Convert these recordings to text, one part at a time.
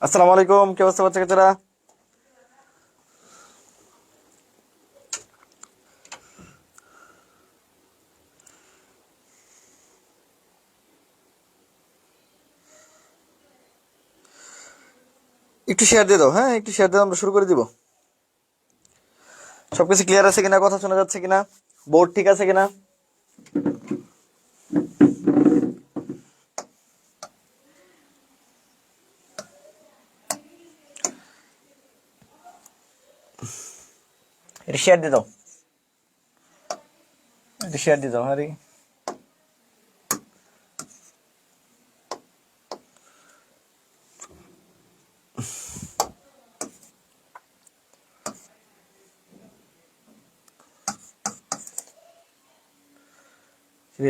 আসসালামু আলাইকুম, কি অবস্থা বাচ্চা কাচ্চারা? একটু শেয়ার দিয়ে দাও, হ্যাঁ একটু শেয়ার দিয়ে দাও, আমরা শুরু করে দিব। সবকিছু ক্লিয়ার আছে কিনা, কথা শোনা যাচ্ছে কিনা, বোর্ড ঠিক আছে কিনা? এটা শেয়ার দিয়ে দাও, এটা শেয়ার দিয়ে দাও, হ্যাঁ রে।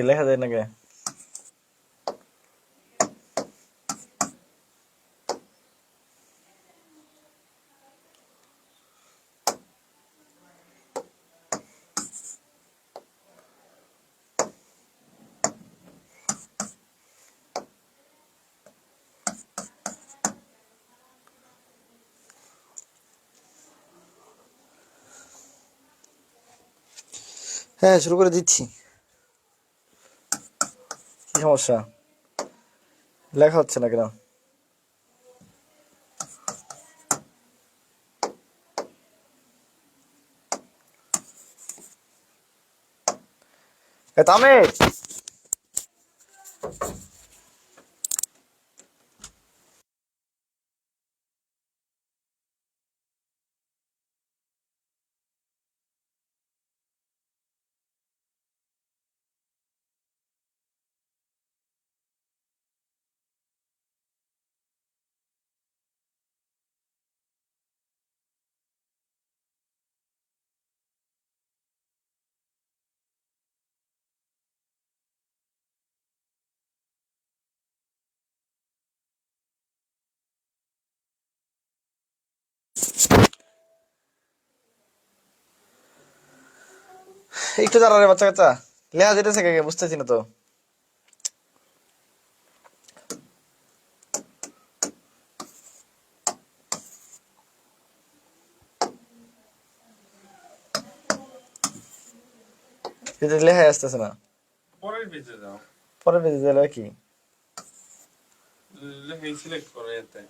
লেখা যায় নাকি? হ্যাঁ শুরু করে দিচ্ছি। কি সমস্যা, লেখা হচ্ছে না কেন? তামের, একটু দাঁড়া রে বাচ্চা কাচ্চা, লেখা যেতেছে কে বুঝতেছি না তো। এটা লেখাই আসতেছে না। পরের পেজে যাও, পরে পেজে দিলে কি? লেখাই সিলেক্ট করো এতে।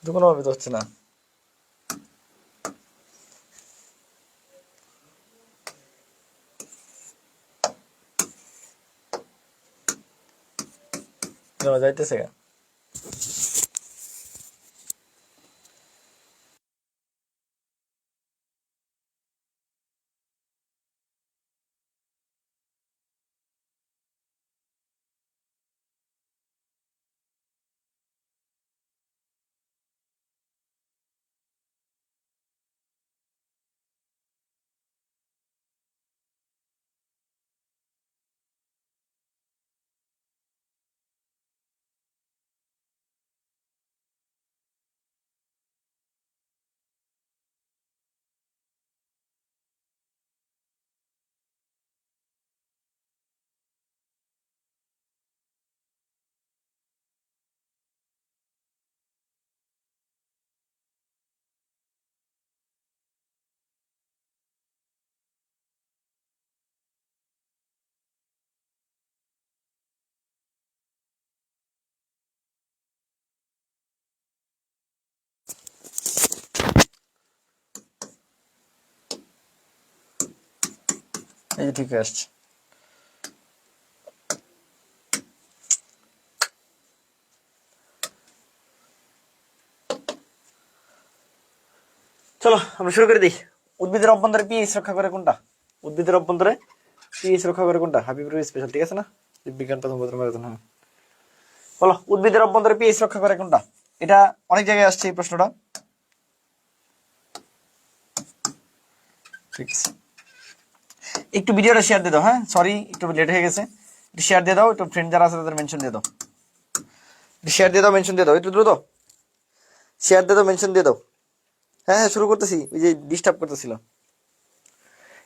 তো কোনোভাবে তো হচ্ছে না। যাইতেছে গা। এই যে ঠিক আসছে। চলো আমরা শুরু করে দিই। উদ্ভিদের অভ্যন্তরে পিএইচ রক্ষা করে কোনটা? উদ্ভিদের অভ্যন্তরে পিএইচ রক্ষা করে কোনটা? হাবিবুর স্পেশাল, ঠিক আছে না? বিজ্ঞান প্রথম পত্র ম্যারাথন, হ্যাঁ। বলো, উদ্ভিদের অভ্যন্তরে পিএইচ রক্ষা করে কোনটা? এটা অনেক জায়গায় আসছে এই প্রশ্নটা। ঠিক আছে, একটু ভিডিওটা শেয়ার দিয়ে দাও, হ্যাঁ সরি একটু লেট হয়ে গেছে, একটু শেয়ার দিয়ে দাও, একটু ফ্রেন্ড যারা আছে তাদের মেনশন দিয়ে দাও, শেয়ার দিয়ে দাও, মেনশন দিয়ে দাও, একটু দ্রুত শেয়ার দিয়ে দাও, মেনশন দিয়ে দাও। হ্যাঁ হ্যাঁ শুরু করতেছি, ওই যে ডিস্টার্ব করতেছিল।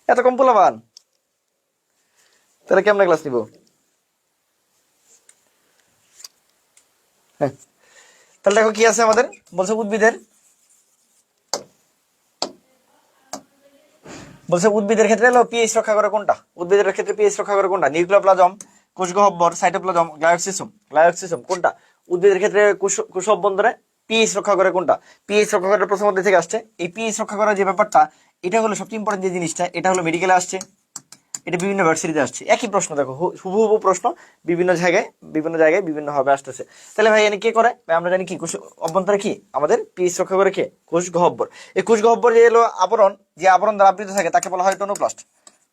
এত কম পোলাবান, তাহলে কেমন ক্লাস নিব? হ্যাঁ তাহলে দেখো কি আছে আমাদের, বলছে উদ্ভিদের ক্ষেত্রে হলো পিএইচ রক্ষা করে কোনটা? উদ্ভিদের ক্ষেত্রে পিএইচ রক্ষা করে কোনটা? নিউক্লিওপ্লাজম, কোষগহ্বর, সাইটোপ্লাজম, গ্লায়োক্সিসম কোনটা? উদ্ভিদের ক্ষেত্রে কোষ অভ্যন্তরে পিএইচ রক্ষা করে কোনটা? পিএইচ রক্ষা করে প্রথম অধ্যায় থেকে আসছে। এই পিএইচ রক্ষা করার যে ব্যাপারটা, এটা হলো সবচেয়ে ইম্পর্টেন্ট যে জিনিসটা, এটা হলো মেডিকেলে আসছে, এটা বিভিন্ন ভার্সিটিতে আসছে। একই প্রশ্ন দেখো, হুবহু প্রশ্ন বিভিন্ন জায়গায় বিভিন্ন ভাবে আসতেছে। তাহলে ভাই এনে কে করে? ভাই আমরা জানি কি কোষ অভ্যন্তরে কি আমাদের পিএইচ রক্ষা করে কে? কোষ গহ্বর। এই কোষ গহ্বর যে হলো আবরণ, যে আবরণ দ্বারা আবৃত থাকে তাকে বলা হয় টোনোপ্লাস্ট।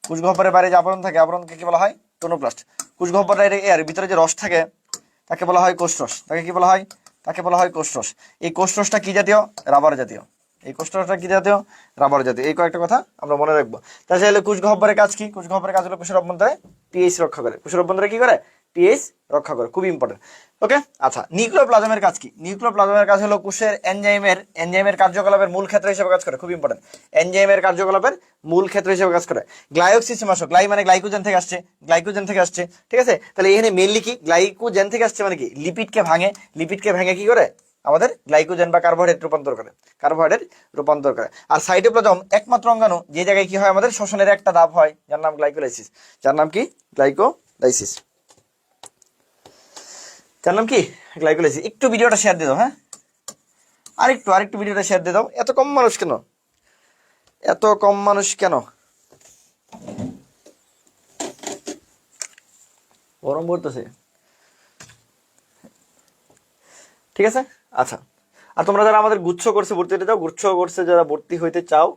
কোষ গহ্বরের বাইরে যে আবরণ থাকে, আবরণকে কি বলা হয়? টোনোপ্লাস্ট। কোষ গহ্বরের এর ভিতরে যে রস থাকে তাকে বলা হয় কোষরস। তাকে কি বলা হয়? তাকে বলা হয় কোষরস। এই কোষরসটা কি জাতীয়? রাবার জাতীয়। এই কোষরসটা কি জাতীয়? রাবার জাতীয়। এই কয়েকটা কথা আমরা মনে রাখবো। তাহলে কোষ গহ্বরের কাজ কি? কোষ গহ্বরের কাজ হলো কোষের অভ্যন্তরে পিএইচ রক্ষা করে। কোষের অভ্যন্তরে কি করে? পিএইচ রক্ষা করে, খুবই ইম্পর্টেন্ট। ওকে আচ্ছা, নিউক্লিওপ্লাজমের কাজ কি? নিউক্লিওপ্লাজমের কাজ হলো কোষের এনজাইমের কার্যকলাপের মূল ক্ষেত্র হিসেবে কাজ করে, খুব ইম্পর্টেন্ট। এনজাইমের কার্যকলাপের মূল ক্ষেত্র হিসেবে কাজ করে। গ্লায়োক্সিসম আসো, গ্লাই মানে গ্লাইকোজেন থেকে আসছে, গ্লাইকোজেন থেকে আসছে, ঠিক আছে? তাহলে এখানে মেইনলি কি গ্লাইকোজেন থেকে আসছে মানে কি লিপিডকে ভেঙে কি করে আমাদের গ্লাইকোজেন বা কার্বোহাইড্রেট রূপান্তর করে। আর সাইটোপ্লাজম একমাত্র অঙ্গাণু যে জায়গায় কি হয় আমাদের শ্বসনের একটা ধাপ হয়, যার নাম গ্লাইকোলাইসিস। যার নাম কি? গ্লাইকোলাইসিস। যার নাম কি? গ্লাইকোলাইসিস। একটু ভিডিওটা শেয়ার দিয়ে দাও, হ্যাঁ আরেকটু ভিডিওটা শেয়ার দিয়ে দাও। এত কম মানুষ কেন? গরম পড়তেছে, ঠিক আছে? আচ্ছা, আর তোমরা যারা আমাদের গুচ্ছ কোর্সে ভর্তি হতে চাও, গুচ্ছ কোর্সে যারা ভর্তি হইতে চাও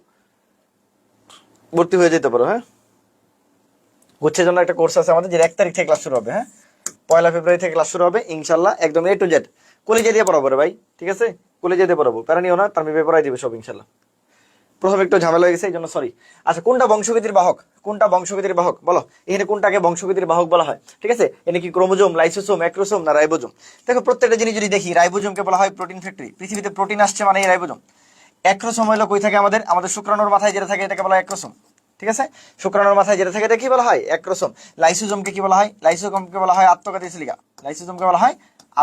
ভর্তি হয়ে যেতে পারো। হ্যাঁ, গুচ্ছের জন্য একটা কোর্স আছে আমাদের, যে 1 তারিখ থেকে ক্লাস শুরু হবে। হ্যাঁ, 1 ফেব্রুয়ারি থেকে ক্লাস শুরু হবে ইনশাল্লাহ, একদম A to Z কলেজে দিয়ে পড়াবো রে ভাই, ঠিক আছে? কলেজে দিয়ে পড়াবো, প্যারা নিও না, তার মেয়ে পড়াই দিবে সব ইনশাল্লাহ। প্রথমে একটু ঝামেলা হয়ে গেছে, এই জন্য সরি। আচ্ছা, কোনটা বংশগতির বাহক বলো? এখানে কোনটাকে বংশগতির বাহক বলা হয়? ঠিক আছে, এখানে কি ক্রোমোজোম, লাইসোসোম, অ্যাক্রোসোম না রাইবোজোম? দেখো প্রত্যেকটা জিনিস যদি দেখি, রাইবোজোমকে বলা হয় প্রোটিন ফ্যাক্টরি। পৃথিবীতে প্রোটিন আসছে মানে এই রাইবোজোম। অ্যাক্রোসোম হলো কই থাকে আমাদের শুক্রাণুর মাথায় যেটা থাকে, এটাকে বলা হয় অ্যাক্রোসোম, ঠিক আছে? শুক্রাণুর মাথায় যেটা থাকে এটা কি বলা হয়? অ্যাক্রোসোম। লাইসোজোমকে কি বলা হয়? লাইসোজোমকে বলা হয়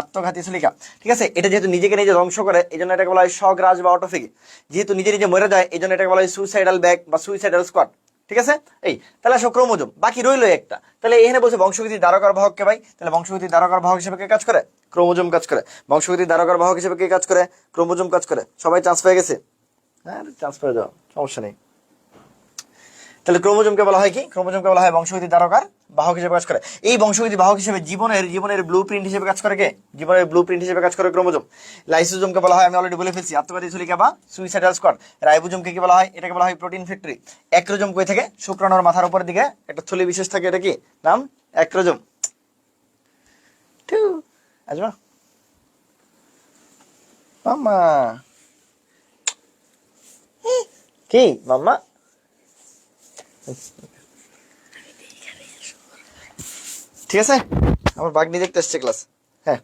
আত্মঘাতী সিলিকা, ঠিক আছে? এটা যেহেতু নিজেকে নিজে ধ্বংস করে, এই জন্য এটাকে বলা হয় স্বগ্রাস বা অটোফেগি। যেহেতু নিজে নিজে মরে যায়, এই জন্য এটাকে বলা হয় সুইসাইডাল ব্যাগ বা সুইসাইডাল স্কোয়াড, ঠিক আছে? এই তাহলে আসো ক্রোমোজোম, বাকি রইলো একটা। তাহলে এখানে বলছে বংশগতির দ্বারকার বাহক কে ভাই? তাহলে বংশগতির দ্বারকার বাহক হিসেবে কে কাজ করে? ক্রোমোজোম কাজ করে। বংশগতির দ্বারকার বাহক হিসেবে কে কাজ করে? ক্রোমোজোম কাজ করে। সবাই চান্স পেয়ে গেছে? হ্যাঁ, চান্স পেয়ে যাও, সমস্যা নেই। তাহলে ক্রোমোজোমকে বলা হয় কি? ক্রোমোজোমকে বলা হয় বংশগতির দ্বারকার বাহক হিসেবে কাজ করে। এই বংশগতি বাহক হিসেবে জীবনের ব্লু প্রিন্ট হিসেবে কাজ করে কে? জীবনের ব্লু প্রিন্ট হিসেবে কাজ করে ক্রোমোজোম। লাইসোজোমকে বলা হয়, আমি অলরেডি বলে ফেলছি, আত্মঘাতী থলিকা বা সুইসাইডাল স্কোয়াড। রাইবোজোমকে কি বলা হয়? এটাকে বলা হয় প্রোটিন ফ্যাক্টরি। অ্যাক্রোজোম কই থাকে? শুক্রাণুর মাথার উপরের দিকে একটা থলি বিশেষ থাকে, এটা কি নাম? অ্যাক্রোজোম। আজমা মাম্মা, কি মাম্মা? ঠিক আছে, আমার বাগনি দেখতে এসছে ক্লাস। হ্যাঁ,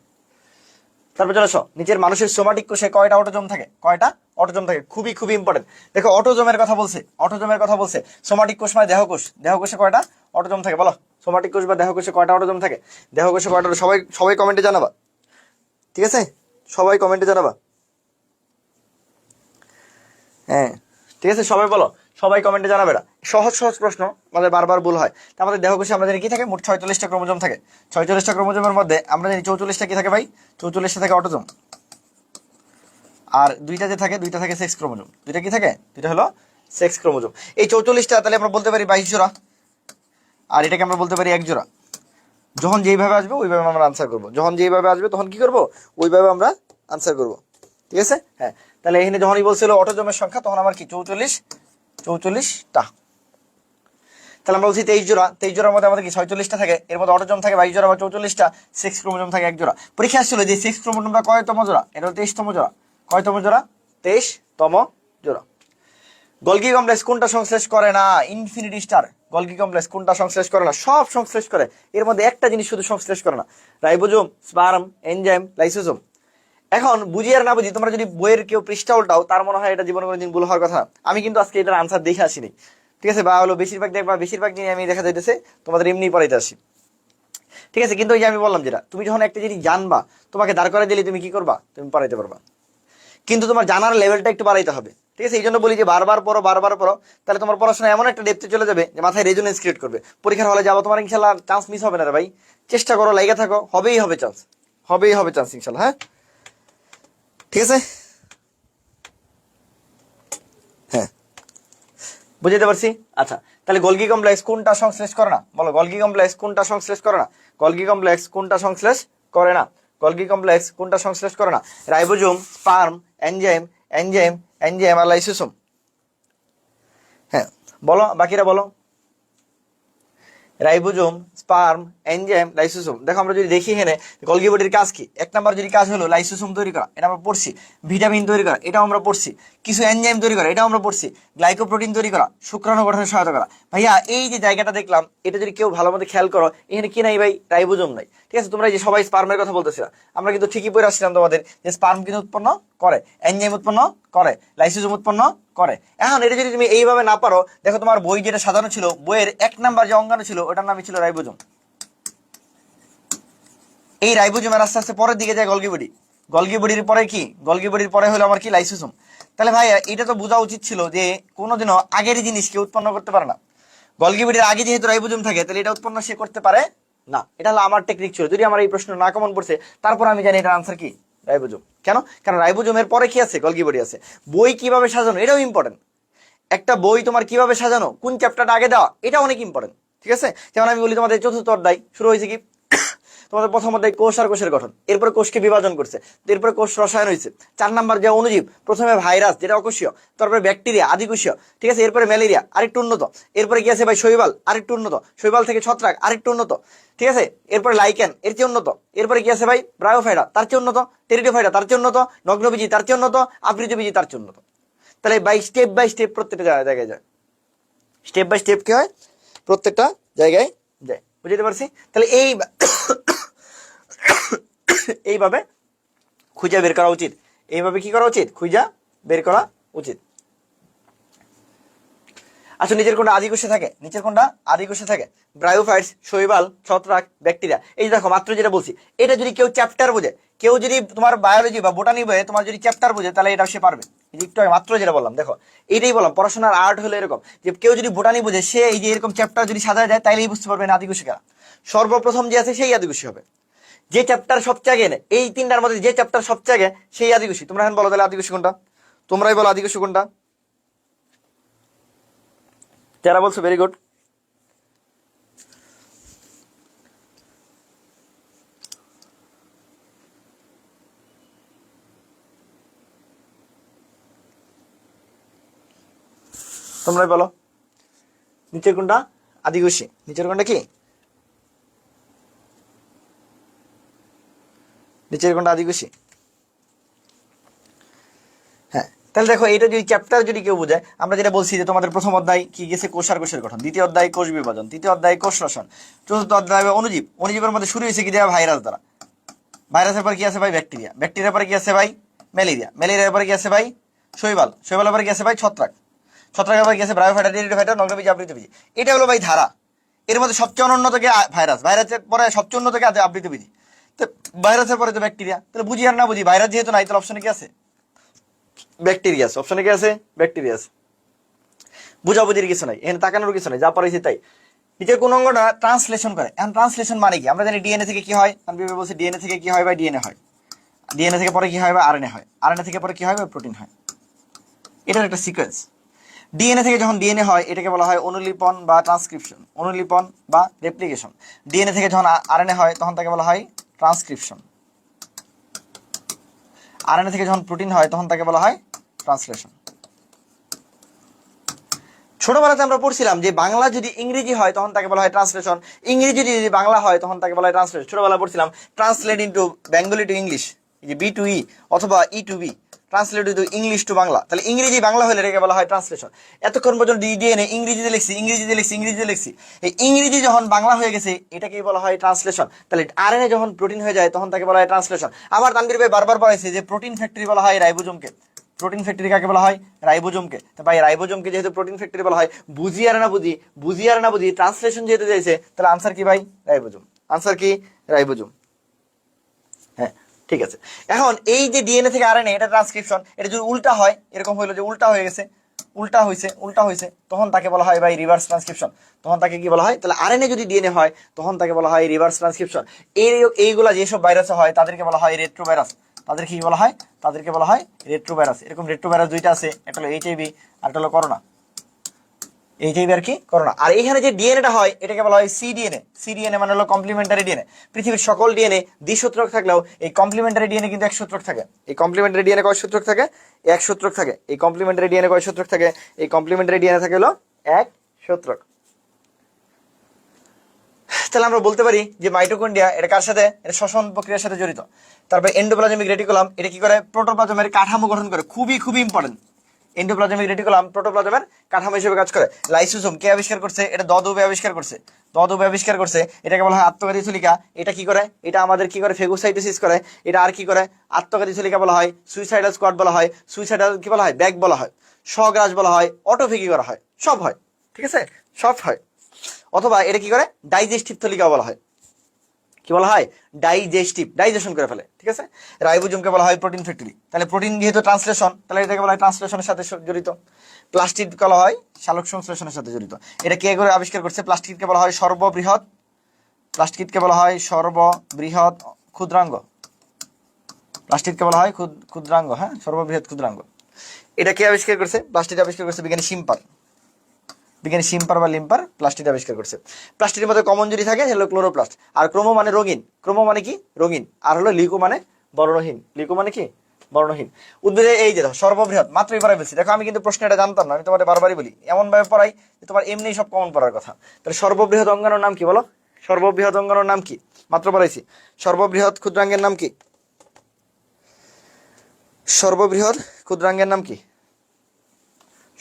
তারপর চলে আসো, নিচের মানুষের সোমাটিক কোষে কয়টা অটোজোম থাকে? খুবই ইম্পর্টেন্ট। দেখো অটোজোমের কথা বলছে। সোমাটিক কোষ মানে দেহকোষে কয়টা অটোজোম থাকে বলো? সোমাটিক কোষ বা দেহকোষে কয়টা অটোজোম থাকে? দেহকোষে কয়টা? সবাই কমেন্টে জানাবা, ঠিক আছে? সবাই কমেন্টে জানাবা। হ্যাঁ, ঠিক আছে, সবাই বলো, সবাই কমেন্টে জানাবে। না সহজ প্রশ্ন, আমাদের বারবার ভুল হয়। তা আমাদের দেহকোষে আমরা জানি কি থাকে? মোট 46টা ক্রোমোজোম থাকে। 46টা ক্রোমোজোমের মধ্যে আমরা জানি 44টা কি থাকে ভাই? 44টা থাকে অটোজোম। আর দুইটা থাকে সেক্স ক্রোমোজোম। দুইটা কি থাকে? দুইটা হলো সেক্স ক্রোমোজোম। এই 44টা তাহলে আমরা বলতে পারি 22 জোড়া, আর এটাকে আমরা বলতে পারি 1 জোড়া। যখন যেইভাবে আসবে ওইভাবে আমরা আনসার করবো। তখন কি করবো? ওইভাবে আমরা আনসার করবো, ঠিক আছে? হ্যাঁ, তাহলে এখানে যখনই বলছিল অটোজোমের সংখ্যা, তখন আমার কি 44টা। তাহলে আমরা বলছি 23 জোড়ার মধ্যে আমাদের কি 46টা থাকে, এর মধ্যে অটোজোম থাকে 22 জোড়া বা 44টা, সেক্স ক্রোমোজোম থাকে 1 জোড়া। পরীক্ষা আসছিল যে সেক্স ক্রোমোজোমটা কয়তম জোড়া? এটা হলো 23তম জোড়া। কয়তম জোড়া? 23তম জোড়া। গলগি কমপ্লেক্স কোনটা সংশ্লেষ করে না? Infinity star. গলগি কমপ্লেক্স কোনটা সংশ্লেষ করে না? সব সংশ্লেষ করে, এর মধ্যে একটা জিনিস শুধু সংশ্লেষ করে না, রাইবোজোম, স্পার্ম, এনজাইম, লাইসোজোম। এখন বুঝি আর না বুঝি, তোমরা যদি বইয়ের কেউ পৃষ্ঠা উল্টাও, তার মনে হয় এটা জীবনে কোনোদিন ভুল হওয়ার কথা না। আমি কিন্তু আজকে এটার আনসার দেখে আসিনি, ঠিক আছে, বা হলো বেশিরভাগ দেখবা, বেশিরভাগ দিন আমি দেখা যাইতেছে তোমাদের এমনি পড়াইতে আসি, ঠিক আছে। কিন্তু ওই যে আমি বললাম, যেটা তুমি যখন একটা জিনিস জানবা, তোমাকে দাঁড় করে দিলে তুমি কি করবা? তুমি পড়াইতে পারবা, কিন্তু তোমার জানার লেভেলটা একটু বাড়াইতে হবে, ঠিক আছে। এই জন্য বলি যে বারবার পড়ো, বারবার পড়ো, তাহলে তোমার পড়াশোনা এমন একটা ডেপথে চলে যাবে যে মাথায় রেজোনেন্স ক্রিয়েট করবে। পরীক্ষার হলে যাবো, তোমার ইনশাল্লাহ চান্স মিস হবে না রে ভাই। চেষ্টা করো, লাইগা থাকো, হবেই হবে চান্স, হবেই হবে চান্স ইনশাল্লাহ। হ্যাঁ, ঠিক আছে, হ্যাঁ, বুঝতে পারছি। আচ্ছা, তাহলে গলগি কমপ্লেক্স কোনটা সংশ্লেষ করে না? বলো, গলগি কমপ্লেক্স কোনটা সংশ্লেষ করে না? গলগি কমপ্লেক্স কোনটা সংশ্লেষ করে না? গলগি কমপ্লেক্স কোনটা সংশ্লেষ করে না? Ribosome, sperm, enzyme, enzyme, enzyme আর লাইসোসোম। হ্যাঁ, বলো, বাকিরা বলো। Ribosome, sperm, enzyme, lysosome. দেখো আমরা যদি দেখি এখানে গলগি বডির কাজ কি, এক নাম্বার যদি কাজ হলো লাইসোসোম তৈরি করা, এটা আমরা পড়ছি। ভিটামিন তৈরি করা, এটাও আমরা পড়ছি। কিছু এনজাইম তৈরি করা, এটাও আমরা পড়ছি। গ্লাইকোপ্রোটিন তৈরি করা, শুক্রাণু গঠনে সহায়তা করা। ভাইয়া এই যে জায়গাটা দেখলাম, এটা যদি কেউ ভালো মতো খেয়াল করো, এখানে কি নাই ভাই? রাইবোজোম নাই, ঠিক আছে। তোমরা যে সবাই স্পার্মের কথা বলতেছিলা, আমরা কিন্তু ঠিকই পড়ে আসছিলাম তোমাদের যে স্পার্ম কিন্তু উৎপন্ন করে, এনজাইম উৎপন্ন করে, লাইসোসোম উৎপন্ন করে। এখন এটা যদি তুমি এইভাবে না পারো, দেখো তোমার বই যেটা সাজানো ছিল, বইয়ের এক নাম্বার যে অঙ্গাণু ছিল, ওটার নামই ছিল রাইবোজোম। এই রাইবোজোমের আস্তে আস্তে পরের দিকে যায় গলগি বডি। গলগি বডির পরে কি? গলগি বডির পরে হলো আমার কি? লাইসোসোম। তাহলে ভাই এটা তো বোঝা উচিত ছিল যে কোনোদিনও আগের জিনিস কেউ উৎপন্ন করতে পারে না। গলগি বডির আগে যেহেতু রাইবোজোম থাকে, তাহলে এটা উৎপন্ন সে করতে পারে না। এটা হলো আমার টেকনিক ছিল। যদি আমার এই প্রশ্ন না কমন পড়ছে, তারপর আমি জানি এটার আনসার কি? রাইবোজোম। কেন? কারণ রাইবোজোমের পরে কি আছে? গলগি বডি আছে। বই কিভাবে সাজানো, এটাও ইম্পর্টেন্ট। একটা বই তোমার কিভাবে সাজানো, কোন চ্যাপ্টারটা আগে দেওয়া, এটা অনেক ইম্পর্টেন্ট, ঠিক আছে। যেমন আমি বলি, তোমাদের চতুর্থ অধ্যায় শুরু হয়েছে কি? তোমাদের প্রথম অধ্যায় কোষ আর কোষের গঠন, এরপরে কোষকে বিভাজন করছে, এরপরে কোষ রসায়ন হয়েছে। 4 নাম্বার যে অণুজীব, প্রথমে ভাইরাস যেটা অকোষীয়, তারপরে ব্যাকটেরিয়া আদিকোষীয়, ঠিক আছে, এরপরে ম্যালেরিয়া আরেকটু উন্নত, এরপরে কি আছে ভাই? শৈবাল আরেকটু উন্নত, শৈবাল থেকে ছত্রাক আরেকটু উন্নত, ঠিক আছে, এরপরে লাইকেন এর চেয়ে উন্নত, এরপরে কি আছে ভাই? ব্রায়োফাইটা তার চেয়ে উন্নত, টেরিডোফাইটা তার চেয়ে উন্নত, নগ্নবীজি তার চেয়ে উন্নত, আবৃতবীজি তার চেয়ে উন্নত। তাহলে বাই স্টেপ প্রত্যেকটা জায়গায় যায়, স্টেপ বাই স্টেপ কি হয়? প্রত্যেকটা জায়গায় যায়, বুঝতে পারছি। তাহলে এইভাবে খুঁজে বের করা উচিত, এইভাবে কি করা উচিত? খুঁজা বের করা উচিত। আচ্ছা, নিচের কোনটা আদিকোষে থাকে? নিচের কোনটা আদিকোষে থাকে? ব্রায়োফাইটস, শৈবাল, ছত্রাক, ব্যাকটেরিয়া। এই যে দেখো, মাত্র যেটা বলছি, এটা যদি কেউ চ্যাপ্টার বোঝে, কেউ যদি তোমার বায়োলজি বা বোটানি বইয়ে তোমার যদি চ্যাপ্টার বোঝে, তাহলে এটা সে পারবে। একটু মাত্র যেটা বললাম, দেখো এইটাই বললাম, পড়াশোনার আর্ট হলো এরকম যে কেউ যদি বোটানি বোঝে, সে এই যে এরকম চ্যাপ্টার যদি সাজায় যায়, তাইলেই বুঝতে পারবে না আদিকোষে কারা। সর্বপ্রথম যে আছে সেই আদিকোষী হবে। যে চ্যাপ্টার সবচেয়ে আগে, এই তিনটার মধ্যে যে চ্যাপ্টার সবচেয়ে আগে, সেই আদিকোষী। তোমরা এখন বলো তাহলে আদিকোষী কোনটা? তোমরাই বলো আদিকোষী কোনটা? যারা বলছো ভেরি গুড। তোমরাই বলো নিচের কোনটা আদিকোষী, নিচের কোনটা কি? নিচের কোনটা আদিকোষী? হ্যাঁ, তাহলে দেখো এটা যদি চ্যাপ্টার যদি কেউ বোঝায়, আমরা যেটা বলছি যে তোমাদের প্রথম অধ্যায় কি গেছে? কোষ আর কোষের গঠন, দ্বিতীয় অধ্যায় কোষ বিভাজন, তৃতীয় অধ্যায় কোষ রসায়ন, চতুর্থ অধ্যায় অনুজীব। অনুজীবের মধ্যে শুরু হয়েছে কি দেওয়া? ভাইরাস দ্বারা। ভাইরাসের পরে কি আছে ভাই? ব্যাকটেরিয়া। ব্যাকটেরিয়ার পরে কি আছে ভাই? ম্যালেরিয়া। ম্যালেরিয়ার পরে কি আছে ভাই? শৈবাল। শৈবালের পরে কি আছে ভাই? ছত্রাক। ছত্রাকের পরে কি আছে? ব্রায়োফাইটা, টেরিডোফাইটা, নগ্নবীজি, আবৃতবীজি। এটা হলো ভাই ধারা। এর মধ্যে সবচেয়ে অনুন্নত কে? ভাইরাস। ভাইরাসের পরে সবচেয়ে উন্নত কে? আছে আবৃতবীজি। তো ভাইরাসের পরে তো ব্যাকটেরিয়া। তাহলে বুঝি আর না বুঝি, ভাইরাস যেহেতু নাই, তাহলে অপশনে কি আছে? ব্যাকটেরিয়া আছে। অপশনে কি আছে? ব্যাকটেরিয়া আছে। বুঝাবুঝির কিছু নাই, এখানে তাকানোর কিছু নাই, যা পড়াইছি তাই। নিচের কোন অঙ্গটা ট্রান্সলেশন করে? এখন ট্রান্সলেশন মানে কি? আমরা জানি ডিএনএ থেকে কি হয়, আমি বলছি ডিএনএ থেকে কি হয় ভাই? ডিএনএ হয়। ডিএনএ থেকে পরে কি হয়? বা আরএনএ হয়। আরএনএ থেকে পরে কি হয়? বা প্রোটিন হয়। এটার একটা সিকোয়েন্স। ডিএনএ থেকে যখন ডিএনএ হয়, এটাকে বলা হয় অনুলিপন বা ট্রান্সক্রিপশন, অনুলিপন বা রেপ্লিকেশন। ডিএনএ থেকে যখন আরএনএ হয়, তখন তাকে বলা হয় ট্রান্সক্রিপশন। আরএনএ থেকে যখন প্রোটিন হয়, তখন তাকে বলা হয় ট্রান্সলেশন। ছোটবেলাতে আমরা পড়ছিলাম যে বাংলা যদি ইংরেজি হয়, তখন তাকে বলা হয় ট্রান্সলেশন। ইংরেজি যদি বাংলা হয়, তখন তাকে বলা হয় ট্রান্সলেশন। ছোটবেলা পড়ছিলাম translate into Bengali to English, যে বি টু ই অথবা E to B, translate with English to Bangla, তাহলে ইংরেজি বাংলা হলে এটাকে বলা হয় ট্রান্সলেশন। এতক্ষণ পর্যন্ত ডিএনএ ইংরেজিতে লিখছি, ইংরেজিতে লিখছি, এই ইংরেজি যখন বাংলা হয়ে গেছে এটাকেই বলা হয় ট্রান্সলেশন। তাহলে আরএনএ যখন প্রোটিন হয়ে যায় তখন তাকে বলা হয় ট্রান্সলেশন। আবার তানভীর ভাই বারবার পড়াইছে যে প্রোটিন ফ্যাক্টরি বলা হয় রাইবোজোমকে। প্রোটিন ফ্যাক্টরি কাকে বলা হয়? রাইবোজোমকে। তো ভাই রাইবোজোমকে যেহেতু প্রোটিন ফ্যাক্টরি বলা হয়, বুঝি আর না বুঝি ট্রান্সলেশন যেহেতু চাইছে, তাহলে আনসার কি ভাই? রাইবোজোম। আনসার কি? রাইবোজোম। হ্যাঁ, ঠিক আছে। এখন এই যে ডিএনএ থেকে আরএনএ, এটা ট্রান্সক্রিপশন, এটা যদি উল্টা হয়, এরকম হইলো যে উল্টা হয়ে গেছে, উল্টা হয়েছে, তখন তাকে বলা হয় ভাই রিভার্স ট্রান্সক্রিপশন। তখন তাকে কি বলা হয়? তাহলে আরএনএ যদি ডিএনএ হয় তখন তাকে বলা হয় রিভার্স ট্রান্সক্রিপশন। এইগুলা যেসব ভাইরাসে হয় তাদেরকে বলা হয় রেট্রোভাইরাস। তাদেরকে কি বলা হয়? তাদেরকে বলা হয় রেট্রোভাইরাস। এরকম রেট্রোভাইরাস দুইটা আছে, একটা হলো এইচআইভি আর একটা হলো করোনা। এইচআইভি আর কি? করোনা। আর এখানে যে ডিএনএটা হয় এটাকে বলা হয় সিডিএনএ। সিডিএনএ মানে হলো কমপ্লিমেন্টারি ডিএনএ। পৃথিবীর সকল ডিএনএ দ্বিসূত্রক থাকলেও এই কমপ্লিমেন্টারি ডিএনএ কিন্তু একসূত্রক থাকে। এই কমপ্লিমেন্টারি ডিএনএ কয় সূত্রক থাকে? এক সূত্রক থাকে। এই কমপ্লিমেন্টারি ডিএনএ কয় সূত্রক থাকে? এই কমপ্লিমেন্টারি ডিএনএ থাকে হলো এক সূত্রক। তাহলে আমরা বলতে পারি যে মাইটোকন্ড্রিয়া এটা কার সাথে? এটা শ্বসন প্রক্রিয়ার সাথে জড়িত। তারপরে এন্ডোপ্লাজমিক রেটিকুলাম এটা কি করে? প্রোটোপ্লাজমের কাঠামো গঠন করে। খুবই ইম্পর্টেন্ট। এন্ডোপ্লাজমিক রেটিকুলাম প্রোটোপ্লাজমের কাঠামো হিসেবে কাজ করে। লাইসোসোম কে আবিষ্কার করছে? এটা দদবে আবিষ্কার করছে। এটাকে বলা হয় আত্মঘাতী থলিকা। এটা কি করে? এটা আমাদের কি করে? ফেগোসাইটোসিস করে। এটা আর কি করে? আত্মঘাতী থলিকা বলা হয়, সুইসাইডাল স্কোয়াড বলা হয়, সুইসাইডাল কি বলা হয়? ব্যাগ বলা হয়, স্বগ্রাস বলা হয়, অটোফেগি করা হয়, সব হয়। ঠিক আছে, সব হয়। অথবা এটা কি করে? ডাইজেস্টিভ থলিকা বলা হয়। কি বলা হয়? ডাইজেশন করে ফেলে। ঠিক আছে। রাইবোজোমকে বলা হয় প্রোটিন ফ্যাক্টরি। তাহলে প্রোটিন যেহেতু ট্রান্সলেশন, তাহলে এটাকে বলা হয় ট্রান্সলেশনের সাথে জড়িত। প্লাস্টিড বলা হয় সালোক সংশ্লেষণের সাথে জড়িত। এটা কে করে আবিষ্কার করছে? প্লাস্টিডকে বলা হয় সর্ববৃহৎ ক্ষুদ্রাঙ্গ। প্লাস্টিডকে বলা হয় ক্ষুদ্রাঙ্গ। হ্যাঁ, সর্ববৃহৎ ক্ষুদ্রাঙ্গ। এটা কে আবিষ্কার করছে? প্লাস্টিড আবিষ্কার করছে বিজ্ঞানী সিম্পার বা লিম্পার প্লাস্টিড আবিষ্কার করছে। প্লাস্টিডের মধ্যে কমন যদি থাকে হলো ক্লোরোপ্লাস্ট। আর ক্রোমো মানে রঙিন, ক্রোমো মানে কি? রঙিন। আর হলো লিউকো মানে বর্ণহীন। লিউকো মানে কি? বর্ণহীন। উদ্ভিদের এই যে সর্ববৃহৎ, মাত্র এবারে বলছি, দেখো আমি কিন্তু প্রশ্ন এটা জানতাম না, আমি তোমাদের বারবারই বলি, এমন ভাবে পড়াই যে তোমার এমনি সব কমন পড়ার কথা। তাহলে সর্ববৃহৎ অঙ্গাণুর নাম কি বলো? সর্ববৃহৎ অঙ্গাণুর নাম কি? মাত্র পড়াইছি। সর্ববৃহৎ ক্ষুদ্রাঙ্গের নাম কি? সর্ববৃহৎ ক্ষুদ্রাঙ্গের নাম কি?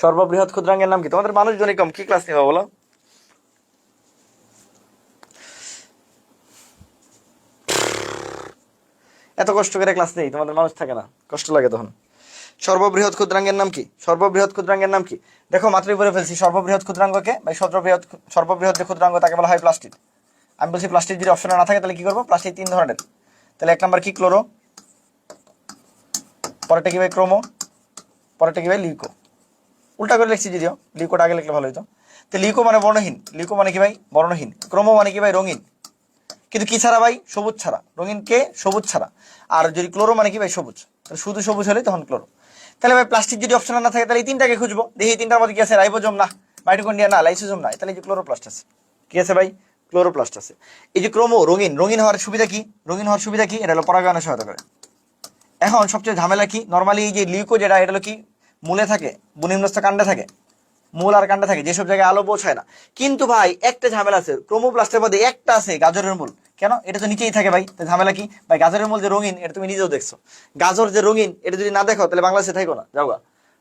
সর্ববৃহৎ ক্ষুদ্রাঙ্গের নাম কি? তোমাদের মানুষজনই কম, কি ক্লাস নিবা বলো? এত কষ্ট করে ক্লাস নেই, তোমাদের মানুষ থাকে না, কষ্ট লাগে তখন। সর্ববৃহৎ ক্ষুদ্রাঙ্গের নাম কি? সর্ববৃহৎ ক্ষুদ্রাঙ্গের নাম কি? দেখো মাত্রই বলে ফেলছি সর্ববৃহৎ ক্ষুদ্রাঙ্গকে, ভাই সর্ববৃহৎ যে ক্ষুদ্রাঙ্গ তাকে বলা হয় প্লাস্টিড। আমি বলছি প্লাস্টিড যদি অপশনে না থাকে তাহলে কি করবো? প্লাস্টিড তিন ধরনের। তাহলে এক নাম্বার কি? ক্লোরো। পরেরটা কি ভাই? ক্রোমো। পরেরটা কি ভাই? লিউকো। উল্টা করে লিখছি যদিও, লিউকোটা আগে লিখলে ভালো হতো। তো লিউকো মানে বর্ণহীন, লিউকো মানে কি ভাই? বর্ণহীন। ক্রোমো মানে কি ভাই? রঙিন। কিন্তু কি ছাড়া ভাই? সবুজ ছাড়া। রঙিন কে? সবুজ ছাড়া। আর যদি ক্লোরো মানে কি ভাই? সবুজ। তাহলে শুধু সবুজ হলে তখন ক্লোরো। তাহলে ভাই প্লাস্টিক যদি অপশন না থাকে তাহলে এই তিনটাকে খুঁজবো, দেখি এই তিনটার মধ্যে কি আছে? রাইবোজোম না, মাইটোকন্ড্রিয়া না, লাইসোজোম না, তাহলে এই যে ক্লোরোপ্লাস্ট আছে। কি আছে ভাই? ক্লোরোপ্লাস্ট আছে। এই যে ক্রোমো রঙিন হওয়ার সুবিধা কি? এটা হলো পরাগায়নে সহায়তা করে। এখন সবচেয়ে ঝামেলা কি? নর্মালি এই যে লিউকো যেটা, এটা হলো কি? মূলে থাকে, নিম্নস্থ কাণ্ডে থাকে, মূল আর কাণ্ডে থাকে, যেসব জায়গায় আলো পৌঁছায় না। কিন্তু ভাই একটা ঝামেলা আছে, ক্রোমোপ্লাস্টের মধ্যে একটা আছে গাজরের মূল। কেন? এটা তো নিচেই থাকে ভাই, ঝামেলা কি ভাই? গাজরের মূল যে রঙিন এটা তুমি নিজেও দেখছো, গাজর যে রঙিন এটা যদি না দেখো তাহলে বাংলাদেশে থাকো না, যাওগা।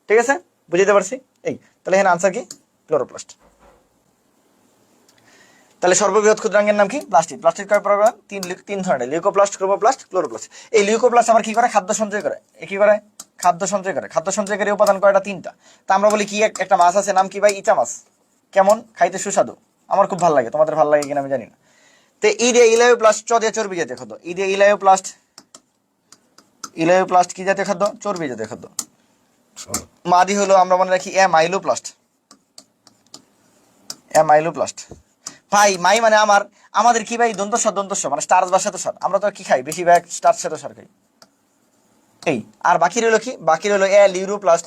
ঠিক আছে, বুঝতে পারছি। এই তাহলে এখানে আনসার কি? ক্লোরোপ্লাস্ট। তাহলে সর্ববৃহৎ ক্ষুদ্রাঙ্গের নাম কি? প্লাস্টিড। প্লাস্টিড কয় প্রকার? তিন ধরনের, লিউকোপ্লাস্ট, ক্রোমোপ্লাস্ট, ক্লোরোপ্লাস্ট। এই লিউকোপ্লাস্ট আবার কি করে? খাদ্য সঞ্চয় করে। কি করে? খাদ্য সঞ্চয়কারী উপাদান কয়টা? তিনটা। তা আমরা বলি কি একটা মাছ আছে, নাম কি ভাই? ইচা মাছ। কেমন খাইতে? সুস্বাদু। আমার খুব ভালো লাগে, তোমাদের ভালো লাগে কিনা আমি জানি না। তো ইলায়োপ্লাস্ট দিয়ে চর্বি জাতীয় খাদ্য। ইলায়োপ্লাস্ট কি জাতীয় খাদ্য? চর্বি জাতীয় খাদ্য। মাদি হলো আমরা মনে রাখি অ্যামাইলোপ্লাস্ট। ভাই মাই মানে আমাদের কি ভাই? দন্তস্ব মানে স্টার্চ বা শ্বেতসার। আমরা তো কি খাই বেশিরভাগ? স্টার্চ শ্বেতসার খাই। এই আর বাকি রইলো কি? বাকি রইলো লিউরোপ্লাস্ট।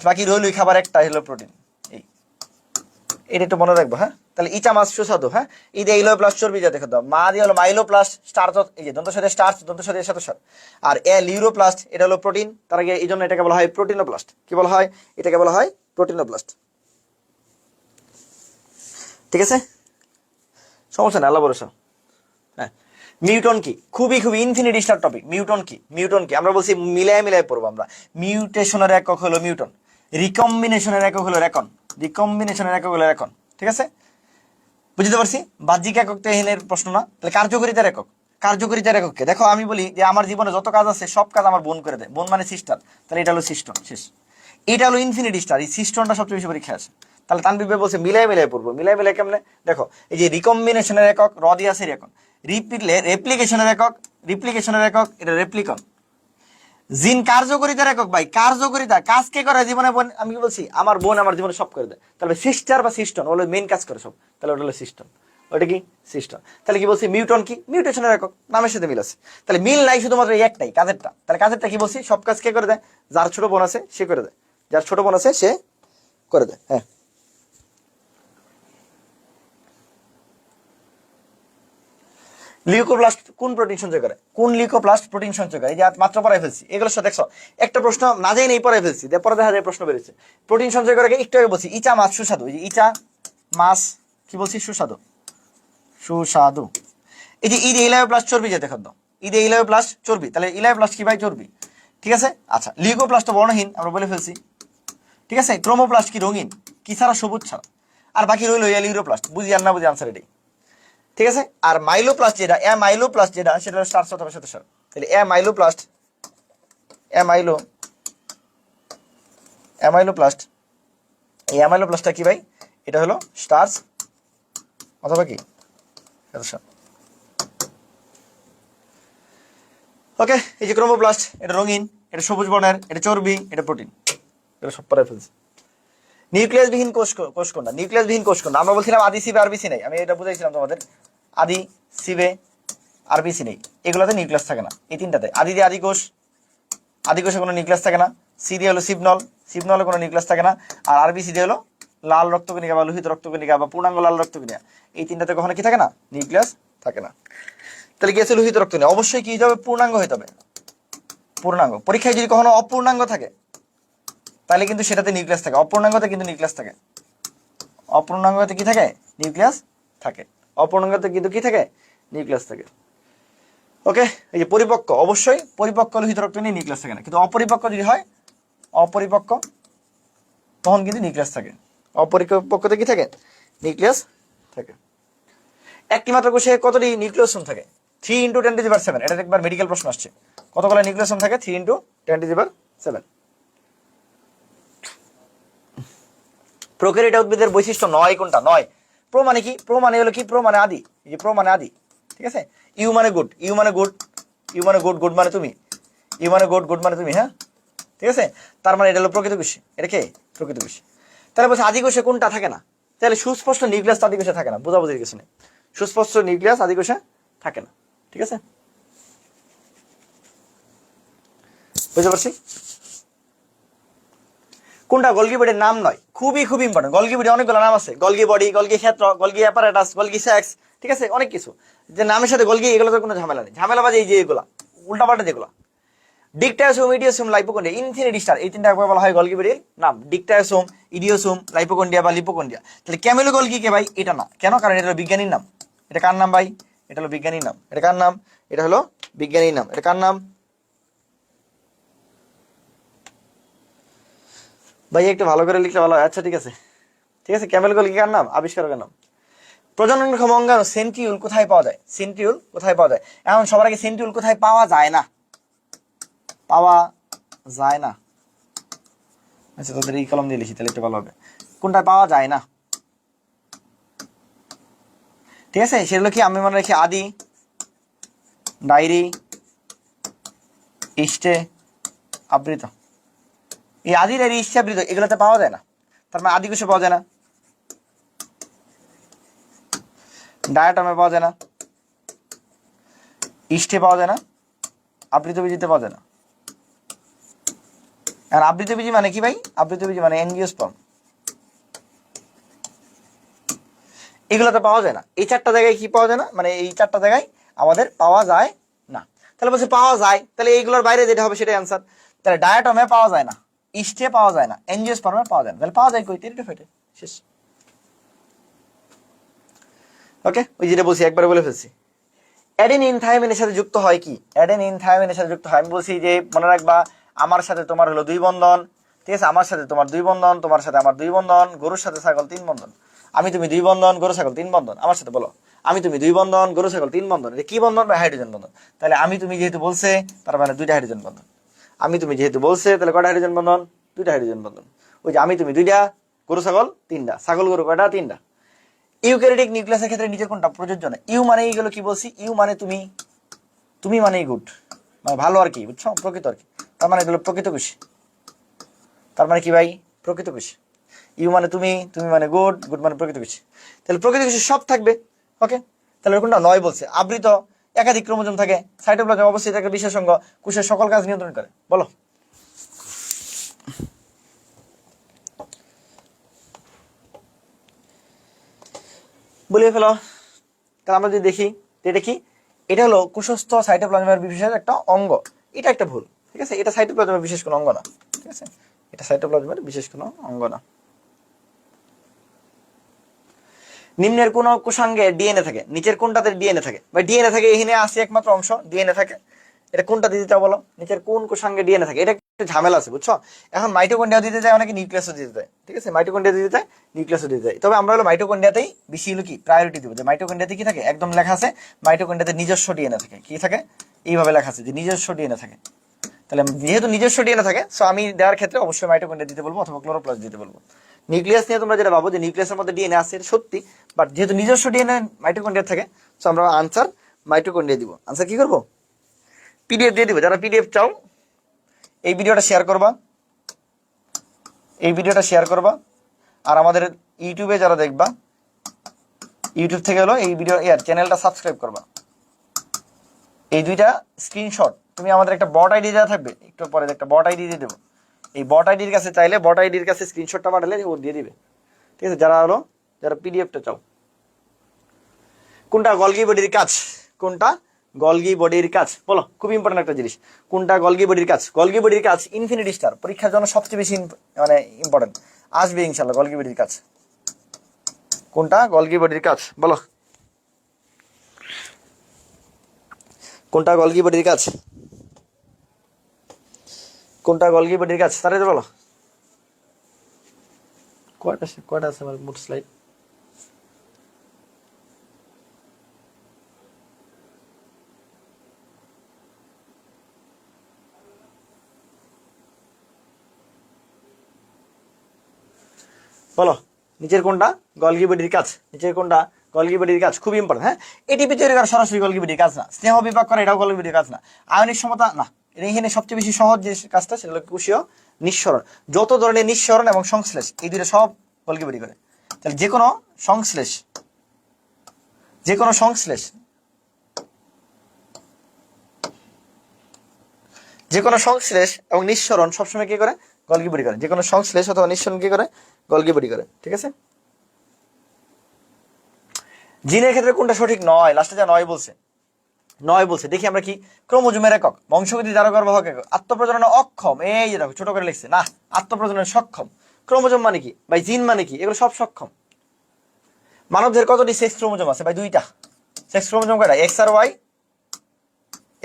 বাকি রইলো খাবার একটা হলো প্রোটিন। এটা একটু মনে রাখবো। হ্যাঁ, তাহলে ইচা মাছ সুস্বাদু। হ্যাঁ, ইলায়োপ্লাস্ট চর্বি জাতীয় খাদ্য। মা দিয়ে হলো মাইলোপ্লাস্ট, স্টার্চ, এই যে দন্তস্বরে স্টার্চ, দন্তস্বরে শ্বেতসার। আর লিউরোপ্লাস্ট এটা হলো প্রোটিন। তার আগে এই জন্য এটাকে বলা হয় প্রোটিনোপ্লাস্ট। কি বলা হয়? এটাকে বলা হয় প্রোটিনোপ্লাস্ট। ঠিক আছে, সমস্যা না, আল্লাহ ভরসা। হ্যাঁ, মিউটন কি? খুবই খুবই ইনফিনিটি স্টার টপিক। মিউটন কি? মিউটন কি? আমরা বলছি মিলায় মিলায় পড়বো আমরা। মিউটেশনের একক হলো মিউটন, রিকম্বিনেশনের একক হলো রেকন, রিকম্বিনেশনের একক হলো রেকন। ঠিক আছে, বুঝতে পারছি। বাহ্যিক একক তো এখানের প্রশ্ন না। তাহলে কার্যকরিতার একক, কার্যকরিতার এককে দেখো, আমি বলি যে আমার জীবনে যত কাজ আছে সব কাজ আমার বোন করে দেয়। বোন মানে সিস্টার, তাহলে এটা হলো সিস্টন। শেষ। এটা হলো ইনফিনিটি স্টার, এই সিস্টনটা সবচেয়ে বেশি পরীক্ষা আসে। তাহলে তানবির ভাই বলছে মিলাই মিলাই পড়বো। মিলাই মিলাই কেমনে? দেখো, এই যে রিকম্বিনেশনের একক রদিয়াসের একক, রেপ্লিকেশনের একক, রিপ্লিকেশনের একক এটা রেপ্লিকন। জিন কার্যকরিতার একক ভাই, কার্যকরিতা কাজ কে করে জীবনে? বোন। আমি কি বলছি আমার বোন আমার জীবনে সব করে দেয়। তাহলে সিস্টার বা সিস্টন হলো মেইন কাজ করে সব, তাহলে ওটা হলো সিস্টন। ওটা কি? সিস্টন। তাহলে কি বলছি? মিউটন কি? মিউটেশনের একক, নামের সাথে মিল আছে। তাহলে মিল নাই শুধুমাত্র একটাই, কাজেরটা। তাহলে কাজেরটা কি বলছি? সব কাজ কে করে দেয়? যার ছোট বোন আছে সে করে দেয়, যার ছোট বোন আছে সে করে দেয়। হ্যাঁ, লিউকোপ্লাস্ট কোন প্রোটিন সঞ্চয় করে? কোন লিউকোপ্লাস্ট প্রোটিন সঞ্চয় করে? এই যে মাত্র পড়াই ফেলছি এগুলো সব দেখছো। একটা প্রশ্ন না যাই নেই পড়াই ফেলছি, পরে দেখা যায় প্রশ্ন বেরিয়েছে। প্রোটিন সঞ্চয় করে একটু আগে বলছি ইচা মাছ সুস্বাদু। এই যে ইচা মাছ কি বলছি? সুস্বাদু, সুস্বাদু। এই যে ইদে ইলায়োপ্লাস্ট চর্বি যেতে খাদ্য, ইদে ইলায়োপ্লাস্ট চর্বি। তাহলে ইলায়োপ্লাস্ট কি ভাই? চর্বি। ঠিক আছে, আচ্ছা। লিউকোপ্লাস্ট বর্ণহীন, আমরা বলে ফেলছি। ঠিক আছে, ক্রোমোপ্লাস্ট কি? রঙিন। কি ছাড়া? সবুজ ছাড়া। আর বাকি রইল ইউরোপ্লাস্ট। বুঝি আর না বুঝি আনসার এটাই। ঠিক আছে, আর মাইলোপ্লাস্ট যেটা, মাইলোপ্লাস্ট যেটা, সেটা স্টার্চ অথবা শ্বেতসার। তাহলে মাইলোপ্লাস্ট, অ্যামাইলোপ্লাস্ট, এই অ্যামাইলোপ্লাস্টটা কি ভাই? এটা হলো স্টার্চ অথবা কি শ্বেতসার। ওকে, এই যে ক্রোমোপ্লাস্ট এটা রঙিন, এটা সবুজ বর্ণের, এটা চর্বি, এটা প্রোটিন। এটা সব পড়ায় ফেলছে। নিউক্লিয়াসবিহীন কোষ কোনটা? নিউক্লিয়াসবিহীন কোষ কোনটা? আমরা বলছিলাম আদি সিবে আরবিসি নেই, আমি এটা বুঝাইছিলাম তোমাদের। আদি সিবে আরবিসি নেই, এগুলোতে নিউক্লিয়াস থাকে না। এই তিনটাতে আদি দিয়ে আদি কোষ, আদি কোষে কোনো নিউক্লিয়াস থাকে না। সি দিয়ে হলো সিবনল, সিবনলে কোনো নিউক্লিয়াস থাকে না। আর আরবিসি দিয়ে হলো লাল রক্তকণিকা বা লোহিত রক্তকণিকা বা পূর্ণাঙ্গ লাল রক্তকণিকা। এই তিনটাতে কখনো কি থাকে না? নিউক্লিয়াস থাকে না। তাহলে কি আছে? লোহিত রক্তকণিকা। অবশ্যই কি হতে হবে? পূর্ণাঙ্গ হতে হবে, পূর্ণাঙ্গ। পরীক্ষায় যদি কখনো অপূর্ণাঙ্গ থাকে তাহলে কিন্তু সেটাতে নিউক্লিয়াস থাকে। অপূর্ণাঙ্গতে কিন্তু নিউক্লিয়াস থাকে, অপূর্ণাঙ্গতে কি থাকে? নিউক্লিয়াস থাকে। অপূর্ণাঙ্গতে কিন্তু কি থাকে? নিউক্লিয়াস থাকে। ওকে, এই যে পরিপক্ক, অবশ্যই পরিপক্ক লোহিত রক্ত নিয়ে নিউক্লিয়াস থাকে না। কিন্তু অপরিপক্ক যদি হয়, অপরিপক্ক, তখন কিন্তু নিউক্লিয়াস থাকে। অপরিপক্কতে কি থাকে? নিউক্লিয়াস থাকে। একটি মাত্র কোষে কতটি নিউক্লিওসোম থাকে? 3 × 10⁷। এটা একবার মেডিকেল প্রশ্ন আসছে। কতগুলো নিউক্লিওসোম থাকে? 3 × 10⁷। প্রোক্যারিওট উদ্ভিদের বৈশিষ্ট্য নয় কোনটা? নয়। প্রো মানে কি? প্রো মানে হলো কি? প্রো মানে আদি। এই যে প্রো মানে আদি। ঠিক আছে, ইউ মানে গুড, ইউ মানে গুড, ইউ মানে গুড, গুড মানে তুমি, ইউ মানে গুড, গুড মানে তুমি। হ্যাঁ, ঠিক আছে, তার মানে এটা হলো প্রকৃত কোষ। এটা কে? প্রকৃত কোষ। তাহলে বলছে আদি কোষে কোনটা থাকে না? তাহলে সুস্পষ্ট নিউক্লিয়াস আদি কোষে থাকে না, বোঝাবুঝির কিছু নেই। সুস্পষ্ট নিউক্লিয়াস আদি কোষে থাকে না। ঠিক আছে, বুঝতে পারছি। কোনটা গলগি বডির নাম নয়? খুবই খুব ইম্পর্টেন্ট। গলগি বডি অনেকগুলো নাম আছে, গলগি বডি, গলগি ক্ষেত্র, গলগি অ্যাপারেটাস, গলগি সেক্স। ঠিক আছে, অনেক কিছু। যে নামের সাথে গলগি, এগুলোতে কোনো ঝামেলা নেই। ঝামেলা বাজে এই যে এগুলা উল্টাপাল্টা যেগুলো। ডিকটায়োসোম, ইডিওসোম, লাইপোকন্ডিয়া, ইনফিনিটি স্টার, এই তিনটা একবার বলা হয় গলগি বডির নাম। ডিকটায়োসোম, ইডিওসোম, লাইপোকন্ডিয়া বা লিপোকন্ডিয়া। তাহলে ক্যামেলো গলগি কে ভাই? এটা না। কেন? কারণ এটা হলো বিজ্ঞানীর নাম। এটা কার নাম ভাই? এটা হলো বিজ্ঞানীর নাম। এটা কার নাম? এটা হলো বিজ্ঞানীর নাম। এটা কার নাম ভাই? একটু ভালো করে লিখলে ভালো হয়। আচ্ছা ঠিক আছে, ঠিক আছে। ক্যামেল গলগি কার নাম? আবিষ্কারকের নাম। প্রজননক্ষম অঙ্গাণু সেন্ট্রিউল কোথায় পাওয়া যায়? সেন্ট্রিউল কোথায় পাওয়া যায়? এখন সবার আগে সেন্ট্রিউল কোথায় পাওয়া যায় না? পাওয়া যায় না। আচ্ছা, তোদের এই কলম দিয়ে লিখি তাহলে একটু ভালো হবে। কোনটায় পাওয়া যায় না? ঠিক আছে, সেগুলো কি আমি মনে রাখি? আদি, ডায়েরি, ইষ্টে, আবৃত। এই আদি, ডায়েরি, ইষ্টে, আবৃত এগুলোতে পাওয়া যায় না। তার মানে আদি কোষে পাওয়া যায় না, ডায়াটমে পাওয়া যায় না, ইষ্টে পাওয়া যায় না, আবৃতবীজিতে পাওয়া যায় না। আর আবৃতবীজি মানে কি ভাই? আবৃতবীজি মানে এনজিওস্পার্ম। এগুলোতে পাওয়া যায় না। এই চারটা জায়গায় কি পাওয়া যায় না? মানে এই চারটা জায়গায় আমাদের পাওয়া যায় না। তাহলে বলছে পাওয়া যায়, তাহলে এইগুলোর বাইরে যেটা হবে সেটাই অ্যান্সার। তাহলে ডায়াটমে পাওয়া যায় না, ইষ্টে পাওয়া যায় না, এনজিওস্পার্মে পাওয়া যায় না। তাহলে পাওয়া যায় কই? টেরিডোফাইটে। শেষ। ওকে, ওই যেটা বলছি একবার বলে ফেলছি। অ্যাডেনিন থায়ামিনের সাথে যুক্ত হয় কি? অ্যাডেনিন থায়ামিনের সাথে যুক্ত হয়, আমি বলছি যে মনে রাখবা আমার সাথে তোমার হলো 2 বন্ধন, ঠিক আছে, আমার সাথে তোমার 2 বন্ধন, তোমার সাথে আমার 2 বন্ধন, গরুর সাথে ছাগল 3 বন্ধন, আমি তুমি 2 বন্ধন, গরু ছাগল 3 বন্ধন। আমার সাথে বলো, আমি তুমি 2 বন্ধন, গরু ছাগল 3 বন্ধন। এটা কি বন্ধন? বা হাইড্রোজেন বন্ধন। তাহলে আমি তুমি যেহেতু বলছে তার মানে 2টা হাইড্রোজেন বন্ধন। আমি তুমি যেহেতু বলছে তাহলে কয়টা হাইড্রোজেন বন্ধন? 2টা হাইড্রোজেন বন্ধন। ওই যে আমি তুমি 2টা, গরু ছাগল 3টা, ছাগল গরু কয়টা? 3টা। ইউক্যারিওটিক নিউক্লিয়াসের ক্ষেত্রে নিচের কোনটা প্রযোজ্য না? ইউ মানে এইগুলো কি বলছি? ইউ মানে তুমি, তুমি মানেই গুড, মানে ভালো আর কি, বুঝছো, প্রকৃত আর কি। তার মানে এগুলো প্রকৃত খুশি। তার মানে কি ভাই? প্রকৃত খুশি। ইউ মানে তুমি, তুমি মানে গুড, গুড মানে প্রকৃত খুশি। তাহলে প্রকৃত খুশি সব থাকবে। ওকে, তাহলে কোনটা নয় বলছে? আবৃত একাধিক ক্রোমোজোম থাকে, সাইটোপ্লাজম অবশ্যই থাকে বিশেষ অঙ্গ, কোষের সকল কাজ নিয়ন্ত্রণ করে। বলো। বলিয়ে ফেলো। তাহলে আমরা যদি দেখি এটা কি, এটা হলো কোষস্থ সাইটোপ্লাজমের বিশেষ একটা অঙ্গ। এটা একটা ভুল, ঠিক আছে, এটা সাইটোপ্লাজমের বিশেষ কোনো অঙ্গ না, ঠিক আছে, এটা সাইটোপ্লাজমের বিশেষ কোনো অঙ্গ না। নিম্নের কোন কোষাঙ্গে ডিএনএ থাকে? নিচের কোনটাতে ডিএনএ থাকে? বা ডিএনএ থাকে এখানে আছে একমাত্র অংশ ডিএনএ থাকে, এটা কোনটা দিতে চাও বলো? নিচের কোন কোষাঙ্গে ডিএনএ থাকে? এটা একটু ঝামেলা আছে, বুঝছো। এখন মাইটোকন্ড্রিয়া দিতে চায়, অনেকে নিউক্লিয়াসও দিতে চায়, ঠিক আছে, মাইটোকন্ড্রিয়া দিতে চায়, নিউক্লিয়াসও দিতে চায়। তবে আমরা হলো মাইটোকন্ড্রিয়াতেই বেশি হলো কি প্রায়োরিটি দেবো, যে মাইটোকন্ড্রিয়াতে কি থাকে একদম লেখা আছে, মাইটোকন্ড্রিয়াতে নিজস্ব ডিএনএ থাকে। কি থাকে? এইভাবে লেখা আছে যে নিজস্ব ডিএনএ থাকে। তাহলে যেহেতু নিজস্ব ডিএনএ থাকে, সো আমি দেওয়ার ক্ষেত্রে অবশ্যই মাইটোকন্ড্রিয়া দিতে বলবো অথবা ক্লোরোপ্লাস্ট দিতে বলবো। নিউক্লিয়াস নিয়ে তোমরা যেটা ভাবো যে নিউক্লিয়াসের মধ্যে ডিএনএ আছে, এটা সত্যি, বাট যেহেতু নিজস্ব ডিএনএ মাইটোকন্ড্রিয়া থাকে, সো আমরা আনসার মাইটোকন্ড্রিয়া দিব। আনসার কি করবো? পিডিএফ দিয়ে দিব। যারা পিডিএফ চাও এই ভিডিওটা শেয়ার করবা, এই ভিডিওটা শেয়ার করবা, আর আমাদের ইউটিউবে যারা দেখবা, ইউটিউব থেকে হলো এই ভিডিও চ্যানেলটা সাবস্ক্রাইব করবা। এই 2টা স্ক্রিনশট তুমি আমাদের একটা বট আইডি দেওয়া থাকবে, একটু পরে একটা বট আইডি দিয়ে দেবো। এই বট আইডির কাছে চাইলে বট আইডির কাছে স্ক্রিনশটটা পাঠালে ও দিয়ে দিবে, ঠিক আছে, যারা পিডিএফটা চাও। কোনটা গলগি বডির কাজ? কোনটা গলগি বডির কাজ? বলো, খুব ইম্পর্টেন্ট একটা জিনিস। কোনটা গলগি বডির কাজ? গলগি বডির কাজ ইনফিনিটি স্টার, পরীক্ষার জন্য সবচেয়ে বেশি মানে ইম্পর্টেন্ট, আসবে ইনশাল্লাহ। গলগি বডির কাজ কোনটা? গলগি বডির কাজ বলো, কোনটা গলগি বডির কাজ? কোনটা গলগি বডির কাজ? তাড়াতাড়ি বলো। কয়টা আছে আমার মোট স্লাইড? বলো, নিচের কোনটা গলগি বডির কাজ? নিচের কোনটা গলগি বডির কাজ? খুব ইম্পর্টেন্ট। হ্যাঁ, এটিপি তৈরি করা সরাসরি গলগি বডির কাজ না, স্নেহ বিভাগ করা এটাও গলগি বডির কাজ না, আয়নিক সমতা না। এখানে সবচেয়ে বেশি সহজ যে কাজটা সেটা হলো কোষীয় নিঃসরণ। যত ধরনের নিঃসরণ এবং সংশ্লেষ এই 2টা সব গলগি বডি করে। তাহলে যে কোনো সংশ্লেষ, যে কোনো সংশ্লেষ, যে কোনো সংশ্লেষ এবং নিঃসরণ সবসময় কি করে? গলগি বডি করে। যে কোনো সংশ্লেষ অথবা নিঃসরণ কি করে? গলগি বডি করে, ঠিক আছে। জিনের ক্ষেত্রে কোনটা সঠিক নয়? লাস্টে যা নয় বলছে, নয় বলছে, দেখি আমরা কি। ক্রোমোজোমের একক, বংশগতি, জারকবাহক একক, আত্মপ্রজননে অক্ষম, এই যে দেখো ছোট করে লিখছে না, আত্মপ্রজননে সক্ষম। ক্রোমোজোম মানে কি ভাই? জিন মানে কি? এগুলো সব সক্ষম। মানবদের কতটি সেক্স ক্রোমোজোম আছে ভাই? 2টা। সেক্স ক্রোমোজোম কয়টা? এক্স আর ওয়াই,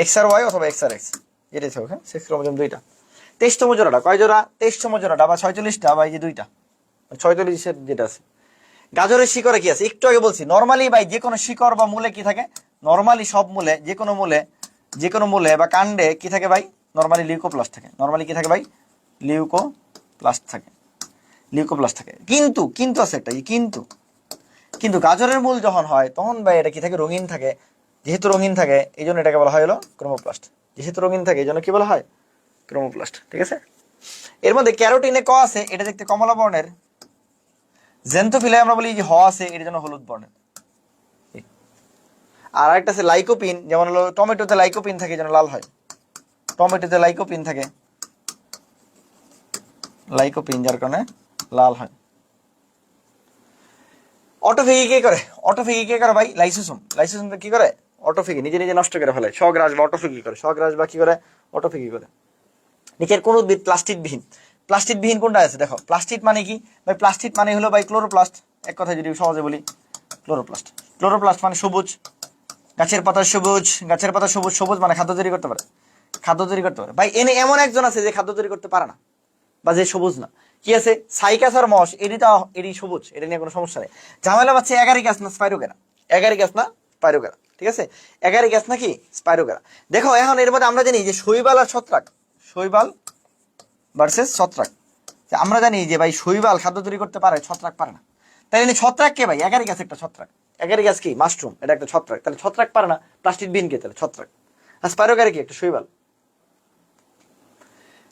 এক্স আর ওয়াই অথবা এক্স আর এক্স, যেটাই থাকুক। হ্যাঁ, সেক্স ক্রোমোজোম 2টা। 23তম জোড়াটা কয় জোড়া? 23তম জোড়াটা বা 46টা বা এই যে 2টা, 46 যেটা আছে। গাজরের শিকড়ে কি আছে? একটু আগে বলছি, নরমালি ভাই যে কোনো শিকড় বা মূলে কি থাকে? নরমালি সব মূলে, যে কোনো মূলে বা কাণ্ডে কি থাকে ভাই? নরমালি লিউকোপ্লাস্ট থাকে। নরমালি কি থাকে ভাই? লিউকোপ্লাস্ট থাকে, লিউকোপ্লাস্ট থাকে। কিন্তু আছে একটা কিন্তু গাজরের মূল যখন হয় তখন ভাই এটা কি থাকে? রঙিন থাকে। যেহেতু রঙিন থাকে এই জন্য এটাকে বলা হয় হলো ক্রোমোপ্লাস্ট। যেহেতু রঙিন থাকে এই জন্য কি বলা হয়? ক্রোমোপ্লাস্ট, ঠিক আছে। এর মধ্যে ক্যারোটিনে ক আছে, এটা দেখতে কমলা বর্ণের। জেন্থোফিলায় আমরা বলি যে হ আছে, এর জন্য হলুদ বর্ণের। আর একটা আছে লাইকোপিন, যেমন হলো টমেটোতে লাইকোপিন থাকে যেন লাল হয়। টমেটোতে লাইকোপিন থাকে, লাইকোপিন যার কারণে লাল হয়। অটোফেগি কে করে? অটোফেগি কে করে ভাই? লাইসোসোম। লাইসোসোম কি করে? অটোফেগি, নিজে নিজে নষ্ট করে ফেলে। স্বগ্রাস বা অটোফেগি করে। স্বগ্রাস বা কি করে? অটোফেগি করে। নিচের কোন উদ্ভিদ প্লাস্টিকবিহীন? প্লাস্টিকবিহীন কোনটা আছে? দেখো, প্লাস্টিক মানে কি ভাই? প্লাস্টিক মানে হলো ভাই ক্লোরোপ্লাস্ট। এক কথায় যদি সহজে বলি, ক্লোরোপ্লাস্ট। ক্লোরোপ্লাস্ট মানে সবুজ, গাছের পাতা সবুজ, গাছের পাতা সবুজ, সবুজ মানে খাদ্য তৈরি করতে পারে, খাদ্য তৈরি করতে পারে। ভাই এনে এমন একজন আছে যে খাদ্য তৈরি করতে পারে না বা যে সবুজ না, কি আছে? সাইকাস আর মস, এটি সবুজ, এটা নিয়ে কোনো সমস্যা নেই। ঝামেলা পাচ্ছে এগারিকাস না স্পাইরোগেরা, এগারিকাস না স্পাইরোগেরা, ঠিক আছে? এগারিকাস নাকি স্পাইরোগেরা। দেখো এখন এর মধ্যে আমরা জানি যে শৈবাল আর ছত্রাক, শৈবাল ভার্সেস ছত্রাক। আমরা জানি যে ভাই শৈবাল খাদ্য তৈরি করতে পারে, ছত্রাক পারে না। তাই ছত্রাক কে ভাই? এগারিকাস একটা ছত্রাক। এগারিকাস কি? মাশরুম, এটা একটা ছত্রাক। তাহলে ছত্রাক পারে না, প্লাস্টিক বিন কে? তাহলে ছত্রাক। আর স্পাইরোগেরা কি? একটা শৈবাল।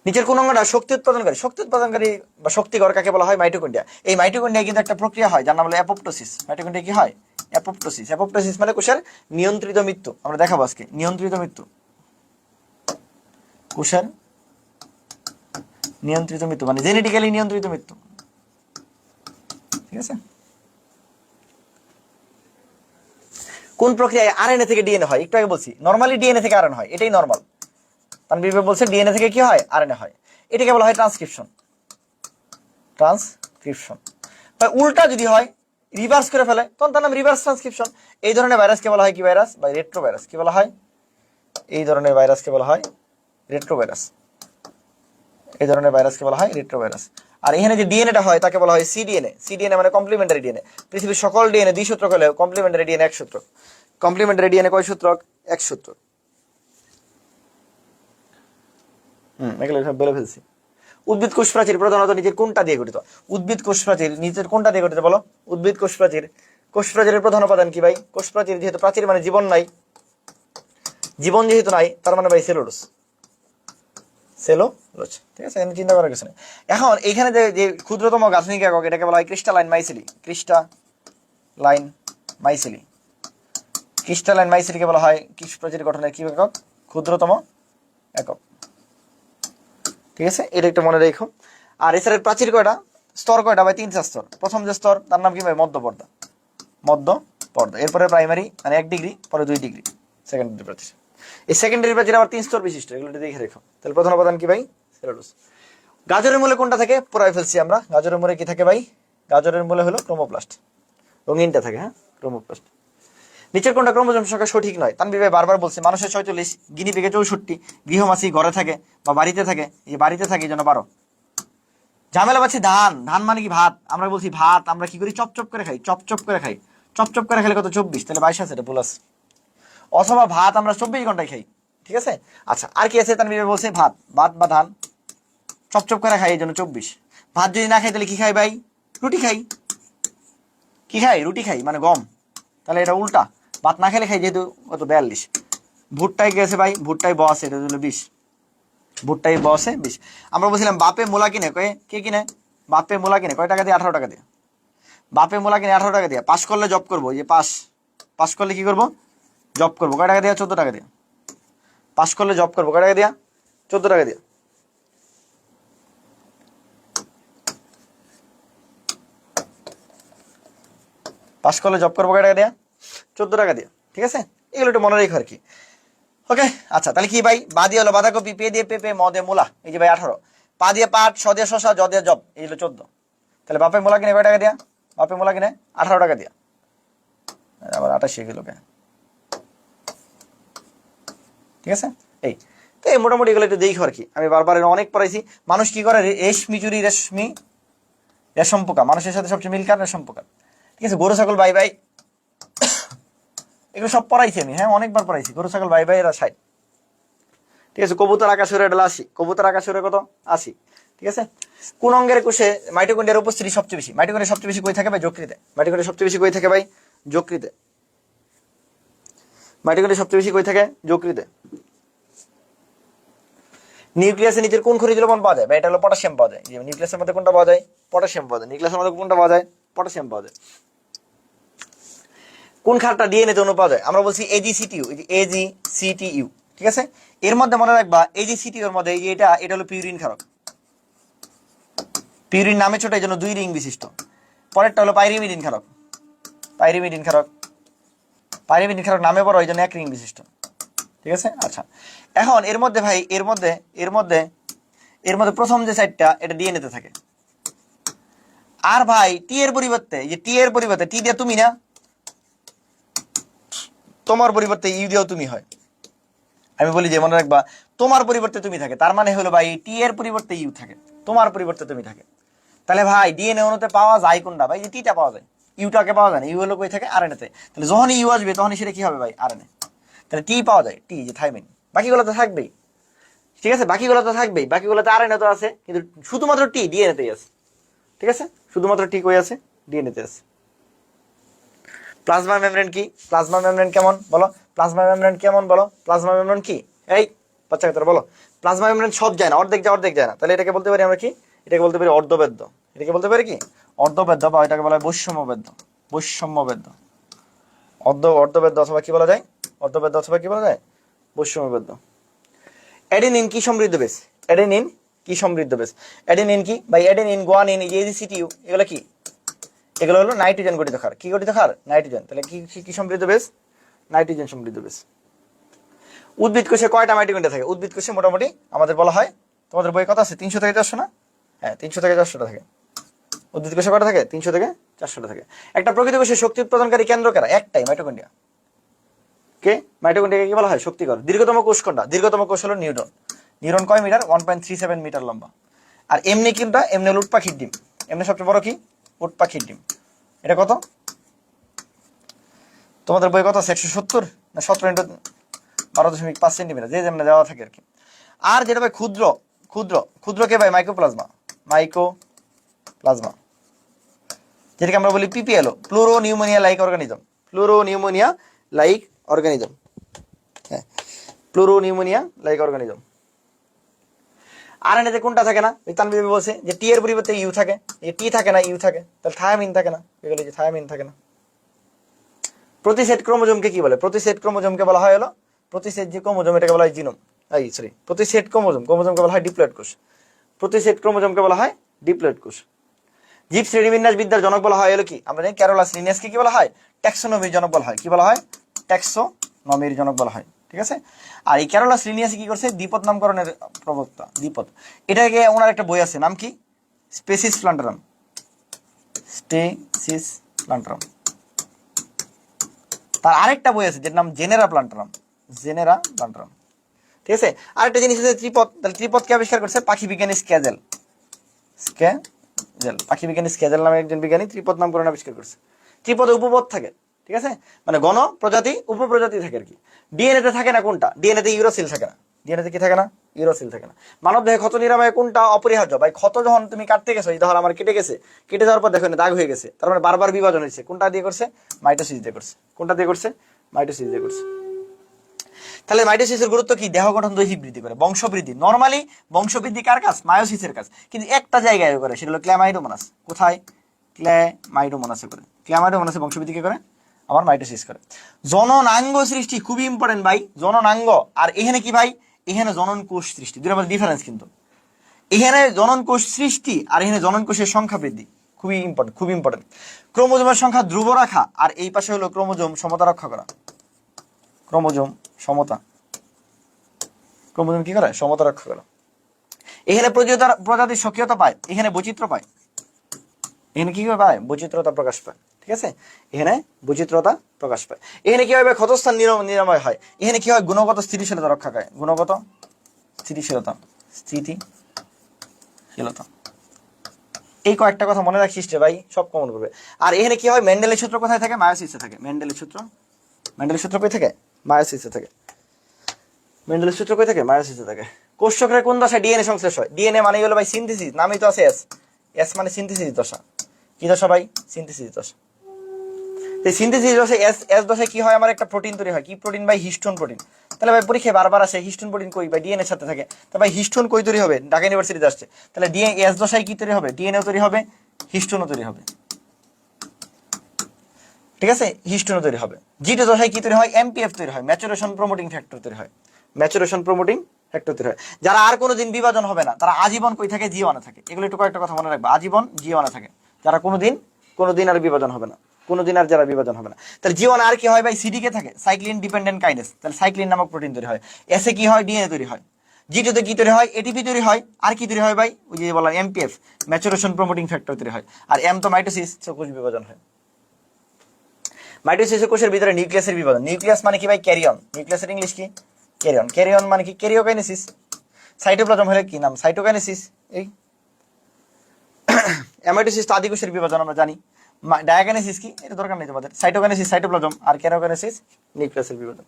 নিচের কোন অঙ্গটা শক্তি উৎপাদনকারী? শক্তি উৎপাদনকারী বা শক্তিকর কাকে বলা হয়? মাইটোকন্ড্রিয়া। এই মাইটোকন্ড্রিয়া কিন্তু একটা প্রক্রিয়া হয় যার নাম হলো অ্যাপোপ্টোসিস। মাইটোকন্ড্রিয়া কি হয়? অ্যাপোপ্টোসিস। অ্যাপোপ্টোসিস মানে কোষের নিয়ন্ত্রিত মৃত্যু। আমরা দেখাবো আজকে নিয়ন্ত্রিত মৃত্যু, কোষের নিয়ন্ত্রিত মৃত্যু মানে জেনেটিক্যালি নিয়ন্ত্রিত মৃত্যু, ঠিক আছে? কোন প্রক্রিয়ায় আরএনএ থেকে ডিএনএ হয়? একটু আগে বলছি নরমালি ডিএনএ থেকে আরএনএ হয়, এটাই নরমাল। তানভীর ভাই বলছে ডিএনএ থেকে কি হয়? আরএনএ হয়। এটাকে বলা হয় ট্রান্সক্রিপশন। ট্রান্সক্রিপশন ভাই উল্টা যদি হয়, রিভার্স করে ফেলে, তখন তার নাম রিভার্স ট্রান্সক্রিপশন। এই ধরনের ভাইরাসকে বলা হয় কি ভাইরাস? বা রেট্রো ভাইরাস। কি বলা হয়? এই ধরনের ভাইরাসকে বলা হয় রেট্রো ভাইরাস। এই ধরনের ভাইরাসকে বলা হয় রেট্রো ভাইরাস। আর এখানে যে ডিএনএটা হয় তাকে বলা হয় সিডিএনএ। সিডিএনএ মানে কমপ্লিমেন্টারি ডিএনএ। পৃথিবীর সকল ডিএনএ দ্বিসূত্রক হলেও কমপ্লিমেন্টারি ডিএনএ এক সূত্রক। কমপ্লিমেন্টারি ডিএনএ কয় সূত্রক? এক সূত্রক। এগুলো সব বলে ফেলছি। উদ্ভিদ কোষ প্রাচীর প্রধানত নিচের কোনটা দিয়ে গঠিত? উদ্ভিদ কোষ প্রাচীর নিচের কোনটা দিয়ে গঠিত বলো? উদ্ভিদ কোষ প্রাচীর। কোষ প্রাচীরের প্রধান উপাদান কি ভাই? কোষ প্রাচীর যেহেতু প্রাচীর মানে জীবন নাই, জীবন যেহেতু নাই তার মানে ভাই সেলুলোজ। সেলুলোজ, ঠিক আছে? চিন্তা করার কিছু নেই। এখন এইখানে যে ক্ষুদ্রতম গাঠনিক একক এটাকে বলা হয় ক্রিস্টালাইন মাইসিলি। ক্রিস্টালাইন মাইসিলি। ক্রিস্টালাইন মাইসিলিকে বলা হয় কোষ প্রাচীর গঠনের কি একক? ক্ষুদ্রতম একক, ঠিক আছে? এটা একটু মনে রেখো। আর এছাড়া প্রাচীর কয়টা? স্তর কয়টা ভাই? 3টা স্তর। প্রথম যে স্তর তার নাম কি ভাই? মধ্যপর্দা। মধ্যপর্দা। এরপরে প্রাইমারি মানে 1 ডিগ্রি, পরে 2 ডিগ্রি সেকেন্ডারি প্রাচীর। এই সেকেন্ডারি প্রাচীর আবার 3 স্তর বিশিষ্ট, এগুলো দেখে রেখো। তাহলে প্রধান উপাদান কি ভাই? সেলুলোজ। গাজরের মূলে কোনটা থাকে? পড়াই ফেলছি আমরা। গাজরের মূলে কি থাকে ভাই? গাজরের মূলে হলো ক্রোমোপ্লাস্ট, রঙিনটা থাকে, হ্যাঁ ক্রোমোপ্লাস্ট। নিচের কোনটা ক্রোমোজোম সংখ্যা সঠিক নয়? তানভীর ভাই বারবার বলছে মানুষের 46, গিনিপিগে 64, গৃহমাছি ঘরে থাকে বা বাড়িতে থাকে, এই যে বাড়িতে থাকে এই জন্য 12। ঝামেলা পাচ্ছি ধান, ধান মানে কি? ভাত। আমরা বলছি ভাত, আমরা কি করি? চপচপ করে খাই, চপচপ করে খাই। চপচপ করে খেলে কত? 24, তাহলে 22 আছে, এটা প্লাস। অথবা ভাত আমরা 24 ঘন্টায় খাই, ঠিক আছে? আচ্ছা আর কি আছে? তানভীর ভাই বলছে ভাত, ভাত বা ধান চপচপ করে খাই এই জন্য 24। ভাত যদি না খাই তাহলে কি খাই ভাই? রুটি খাই। কি খাই? রুটি খাই মানে গম। তাহলে এটা উল্টা, ভাত না খেলে খাই যেহেতু কত? 42। ভুট্টায় গেছে ভাই, ভুট্টায় ব আছে, এটা হলো 20। ভুট্টায় ব আছে 20। আমরা বলছিলাম বাপে মূলা কিনে, কে কিনে? বাপে মূলা কিনে কয় টাকা দিয়ে? 18 টাকা দিয়ে। বাপে মূলা কিনে 18 টাকা দিয়ে। পাস করলে জব করবো, এই যে পাস করলে কি করবো? জব করবো। কয় টাকা দিয়ে? 14 টাকা দিয়ে। পাস করলে জব করবো কয় টাকা দিয়ে? 14 টাকা দিয়ে। পাস করলে জব করবো কয় টাকা দিয়ে? 14 টাকা দিয়ে, ঠিক আছে? এগুলো একটু মনে রেখো আর কি। ওকে আচ্ছা তাহলে কি ভাই? বা দিয়ে হলো বাঁধাকপি, পে দিয়ে পেঁপে, ম দিয়ে মূলা, এই যে ভাই 18। পা দিয়ে পাট, স দিয়ে শশা, জ দিয়ে জব, এই হলো 14। তাহলে বাপে মূলা কিনে কয় টাকা দিয়া? বাপে মূলা কিনে 18 টাকা দিয়া। আবার 28 গেল কে? ঠিক আছে? এই তো এই মোটামুটি এগুলো একটু দেখো আর কি। আমি বারবার অনেক পড়াইছি। মানুষ কি করে? রেশমি রেশম পোকা। মানুষের সাথে সবচেয়ে মিলকার রেশম পোকা, ঠিক আছে? গরু ছাগল বাই বাই, এগুলো সব পড়াইছি আমি, হ্যাঁ অনেকবার পড়াইছি। গরু ছাগল বাই বাই এরা 60, ঠিক আছে? কবুতর আকাশে উড়ে এটা 80। কবুতর আকাশে উড়ে কত? 80, ঠিক আছে? কোন অঙ্গের কোষে মাইটোকন্ড্রিয়ার উপস্থিতি সবচেয়ে বেশি? মাইটোকন্ড্রিয়া সবচেয়ে বেশি কই থাকে ভাই? যকৃতে। মাইটোকন্ড্রিয়া সবচেয়ে বেশি কই থাকে ভাই? যকৃতে। মাইটোকন্ড্রিয়া সবচেয়ে বেশি কই থাকে? যকৃতে। নিউক্লিয়াসের নিচের কোন খনিজ লবণ পাওয়া যায়? এটা হলো পটাশিয়াম পাওয়া যায়। নিউক্লিয়াসের মধ্যে কোনটা পাওয়া যায়? পটাশিয়াম পাওয়া যায়। নিউক্লিয়াসের মধ্যে কোনটা পাওয়া যায়? পটাশিয়াম পাওয়া যায়। কোন ক্ষারটা ডিএনএ তে অনু পাওয়া যায়? আমরা বলছি এজিসিটিইউ, এজিসিটিইউ, ঠিক আছে? এর মধ্যে মনে রাখবা এজিসিটিইউ এর মধ্যে এটা হলো পিউরিন ক্ষারক। পিউরিন নামে ছোট এই জন্য 2 রিং বিশিষ্ট। পরেরটা হলো পাইরিমিডিন ক্ষারক। পাইরিমিডিন ক্ষারক, পাইরিমিডিন ক্ষারক নামে বড় এই জন্য 1 রিং বিশিষ্ট, ঠিক আছে? আচ্ছা এখন এর মধ্যে ভাই এর মধ্যে প্রথম যে সাইডটা এটা ডিএনএ তে থাকে। আর ভাই টি এর পরিবর্তে, এই যে টি এর পরিবর্তে টি দিয়ে তুমি না, তোমার পরিবর্তে ইউ দিয়েও তুমি হয়। আমি বলি যে মনে রাখবা তোমার পরিবর্তে তুমি থাকে, তার মানে হলো ভাই টি এর পরিবর্তে ইউ থাকে, তোমার পরিবর্তে তুমি থাকে। তাহলে ভাই ডিএনএ অণুতে পাওয়া যায় কোনটা ভাই? যে টিটা পাওয়া যায়, ইউটাকে পাওয়া যায় না। ইউ হলো কই থাকে? আরএনএ তে। তাহলে যখনই ইউ আসবে তখনই সেটা কি হবে ভাই? আরএনএ। তাহলে টি পাওয়া যায়, টি যে থাইমিন। বাকিগুলো তো থাকবেই, ঠিক আছে, বাকিগুলো তো থাকবেই, বাকিগুলোতে আরএনএ তো আছে, কিন্তু শুধুমাত্র টি ডিএনএ তেই আছে, ঠিক আছে, শুধুমাত্র টি কই আছে? ডিএনএ তে আছে। প্লাজমা মেমব্রেন কি? প্লাজমা মেমব্রেন কেমন বলো? প্লাজমা মেমব্রেন কেমন বলো? প্লাজমা মেমব্রেন কি? এই বাচ্চা তোরা বলো। প্লাজমা মেমব্রেন সব যায় না, অর্ধেক যায়, অর্ধেক যায় না। তাহলে এটাকে বলতে পারি আমরা কি? এটাকে বলতে পারি অর্ধবেদ্য। এটাকে বলতে পারি কি? অর্ধবেদ্য, বা এটাকে বলা হয় বৈষম্যবেদ্য। বৈষম্যবেদ্য, অর্ধবেদ্য অথবা কি বলা যায়? অর্ধবেদ্য অথবা কি বলা যায়? বৈষম্যবেদ্য। অ্যাডেনিন কি সমৃদ্ধ বেস? অ্যাডেনিন কি সমৃদ্ধ বেস? অ্যাডেনিন কি ভাই? অ্যাডেনিন, গুয়ানিন, এজিসিটিউ, এগুলো কি? এগুলো হলো নাইট্রোজেন গঠিত ক্ষার। কি গঠিত ক্ষার? নাইট্রোজেন। তাহলে কি কি সমৃদ্ধ বেস? নাইট্রোজেন সমৃদ্ধ বেস। উদ্ভিদ কোষে কয়টা মাইটোকন্ড্রিয়া থাকে? উদ্ভিদ কোষে মোটামুটি আমাদের বলা হয়, তোমাদের বই কত আছে? 300 থেকে 400 না? হ্যাঁ, 300 থেকে 400টা থাকে। উদ্ভিদ কোষে কয়টা থাকে? 300 থেকে 400টা থাকে। একটা প্রকৃত কোষে শক্তি উৎপাদনকারী কেন্দ্র কারা? একটাই, মাইটোকন্ড্রিয়া। কে? মাইটোকন্ড্রিয়াকে কি বলা হয়? শক্তিকর। দীর্ঘতম কোষ কোনটা? দীর্ঘতম কোষ হলো নিউরন। নিউরন কয় মিটার? 1.37 মিটার লম্বা। আর এমনি কোনটা? এমনি হলো উট পাখির ডিম। এমনি সবচেয়ে বড় কি? উট পাখির ডিম। এটা কত? তোমাদের বই কত আছে? 170 না 17 × 12.5 সেন্টিমিটার, যে যেমন দেওয়া থাকে আর কি। আর যেটা ভাই ক্ষুদ্র, ক্ষুদ্র ক্ষুদ্র কে ভাই? মাইক্রোপ্লাজমা। মাইক্রোপ্লাজমা, যেটাকে আমরা বলি PPLO, pleuro pneumonia like organism. Pleuro pneumonia like organism, হ্যাঁ, প্লুরো নিউমোনিয়া লাইক অর্গানিজম। আরএনএতে কোনটা থাকে না? ওই তানভীর বলছে যে টি এর পরিবর্তে ইউ থাকে, এই টি থাকে না, ইউ থাকে। তাহলে থায়ামিন থাকে না, এগুলো যে থায়ামিন থাকে না। প্রতিসেট ক্রোমোজোমকে কি বলে? প্রতিসেট ক্রোমোজোমকে বলা হয় হলো, প্রতিসেট যে ক্রোমোজোম এটাকে বলা হয় জিনোম। প্রতিসেট ক্রোমোজোম, ক্রোমোজোমকে বলা হয় ডিপ্লয়েড কোষ। প্রতিসেট ক্রোমোজোমকে বলা হয় ডিপ্লয়েড কোষ। জীব শ্রেণীবিন্যাস বিদ্যার জনক বলা হয় হলো কি? আমরা জানি ক্যারোলাস লিনিয়াসকে কি বলা হয়? ট্যাক্সোনমির জনক বলা হয়। কি বলা হয়? ট্যাক্সোনমির জনক বলা হয়, ঠিক আছে। আর এই ক্যারোলাস লিনিয়াস কি করছে? দ্বিপদ নামকরণের প্রবক্তা, দ্বিপদ। এটাকে ওনার একটা বই আছে, নাম কি? স্পেসিস প্লান্টারাম। স্পেসিস প্লান্টারাম। তার আরেকটা বই আছে যেটার নাম জেনেরা প্লান্টারাম। জেনেরা প্লান্টারাম, ঠিক আছে। আরেকটা জিনিস আছে ত্রিপদ। তাহলে ত্রিপদ কে আবিষ্কার করছে? পাখি বিজ্ঞানী স্ক্যাজেল। পাখি বিজ্ঞানী স্ক্যাজেল নামে একজন বিজ্ঞানী ত্রিপদ নামকরণ আবিষ্কার করছে। ত্রিপদে উপপদ থাকে, ঠিক আছে, মানে গণ প্রজাতি উপপ্রজাতি থাকে আর কি। ডিএনএ তে থাকে না কোনটা? ডিএনএ তে ইউরোসিল থাকে না। ডিএনএ তে কি থাকে না? ইউরোসিল থাকে না। মানব দেহে ক্ষত নিরাময়ে কোনটা অপরিহার্য? ভাই ক্ষত যখন তুমি কাটতে গেছো, এই ধর আমার কেটে গেছে, কেটে যাওয়ার পর দেখো না দাগ হয়ে গেছে, তার মানে বারবার বিভাজন হয়েছে, কোনটা দিয়ে করছে? মাইটোসিস দিয়ে করছে। কোনটা দিয়ে করছে? মাইটোসিস দিয়ে করছে। তাহলে মাইটোসিসের গুরুত্ব কি? দেহ গঠন দৈহিক বৃদ্ধি করে, বংশবৃদ্ধি। নরমালি বংশবৃদ্ধি কার কাজ? মায়োসিসের কাজ। কিন্তু একটা জায়গায় করে, সেটা হলো ক্ল্যামাইডোমোনাস। কোথায়? ক্ল্যামাইডোমোনাসে করে। ক্ল্যামাইডোমোনাসে বংশবৃদ্ধি কে করে? আমার মাইটোসিস করে। জননাঙ্গ সৃষ্টি খুবই ইম্পর্টেন্ট ভাই, জননাঙ্গ। আর এখানে কি ভাই? এখানে জনন কোষ সৃষ্টি, দুটোর মধ্যে ডিফারেন্স কিন্তু। এখানে জনন কোষ সৃষ্টি আর এখানে জনন কোষের সংখ্যা বৃদ্ধি, খুবই ইম্পর্টেন্ট, খুবই ইম্পর্টেন্ট। ক্রোমোজোমের সংখ্যা ধ্রুব রাখা, আর এই পাশে হলো ক্রোমোজোম সমতা রক্ষা করা। ক্রোমোজোম সমতা, ক্রোমোজোম কি করে? সমতা রক্ষা করা। এখানে প্রজাতির সক্রিয়তা পায়, এখানে বৈচিত্র্য পায়। এখানে কি পায়? বৈচিত্রতা প্রকাশ পায়, ঠিক আছে। এখানে বৈচিত্রতা প্রকাশ পায়। এখানে কি হবে? ক্ষতস্থান নিরাময় হয়। এখানে কি হয়? গুণগত স্থিতিশীলতা রক্ষা পায়। গুণগত স্থিতিশীলতা, স্থিতিশীলতা। এই কয়েকটা কথা মনে রাখিস রে ভাই, সব কমন করবে। আর এখানে কি হয়? মেন্ডেলের সূত্র কোথায় থাকে? মায়োসিসে থাকে। মেন্ডেলের সূত্র, মেন্ডেলের সূত্র কই থাকে? মায়োসিসে থাকে। মেন্ডেলের সূত্র কই থাকে? মায়োসিসে থাকে। কোষ চক্রের কোন দশায় ডিএনএ সংশ্লেষ হয়? ডিএনএ মানে হলো ভাই সিনথেসিস, নামই তো আছে এস। এস মানে সিনথেসিস দশা। কি দশা ভাই? সিনথেসিস দশা। এই সিনথেসিস দশায় এস দশায় কি হয়? আমার একটা প্রোটিন তৈরি হয়। কি প্রোটিন ভাই? Histone protein. তাহলে ভাই পরীক্ষায় বারবার আসে হিস্টোন প্রোটিন কই ভাই? ডিএনএ এর সাথে থাকে। তো ভাই হিস্টোন কই তৈরি হবে? ঢাকা ইউনিভার্সিটিতে আসছে। তাহলে ডিএনএ এস দশায় কি তৈরি হবে? ডিএনএ তৈরি হবে, হিস্টোনও তৈরি হবে, ঠিক আছে, হিস্টোনও তৈরি হবে। জি2 দশায় কি তৈরি হয়? এমপিএফ তৈরি হয়, ম্যাচুরেশন প্রমোটিং ফ্যাক্টর তৈরি হয়। ম্যাচুরেশন প্রমোটিং ফ্যাক্টর তৈরি হয়। যারা আর কোনোদিন বিভাজন হবে না, তারা আজীবন কই থাকে? জি1 থাকে। এগুলো একটু কয়েকটা কথা মনে রাখবে, আজীবন জি1 থাকে। যারা কোনোদিন আর বিভাজন হবে না, কোনোদিন আর যারা বিভাজন হবে না। তাহলে জি1 আর কি হয় ভাই? সিডিকে থাকে, সাইক্লিন ডিপেন্ডেন্ট কাইনেস। তাহলে সাইক্লিন নামক প্রোটিন তৈরি হয়। এসে কি হয়? ডিএনএ তৈরি হয়। জি2 তে কি তৈরি হয়? এটিপি তৈরি হয়। আর কি তৈরি হয় ভাই? ওই যে বললাম এমপিএফ, ম্যাচুরেশন প্রমোটিং ফ্যাক্টর তৈরি হয়। আর এম তো মাইটোসিস, কোষ বিভাজন হয়। মাইটোসিসের কোষের ভিতরে নিউক্লিয়াসের বিভাজন। নিউক্লিয়াস মানে কি ভাই? ক্যারিয়ন। নিউক্লিয়াসের ইংলিশ কি? ক্যারিয়ন। ক্যারিয়ন মানে কি? ক্যারিওকাইনেসিস। সাইটোপ্লাজম হলে কি নাম? সাইটোকাইনেসিস। এই অ্যামাইটোসিস তো আদি কোষের বিভাজন আমরা জানি। ডায়াকাইনেসিস কি? এটা দরকার নেই তোমাদের। সাইটোকাইনেসিস সাইটোপ্লাজম, আর ক্যারিওকাইনেসিস নিউক্লিয়াসের বিভাজন।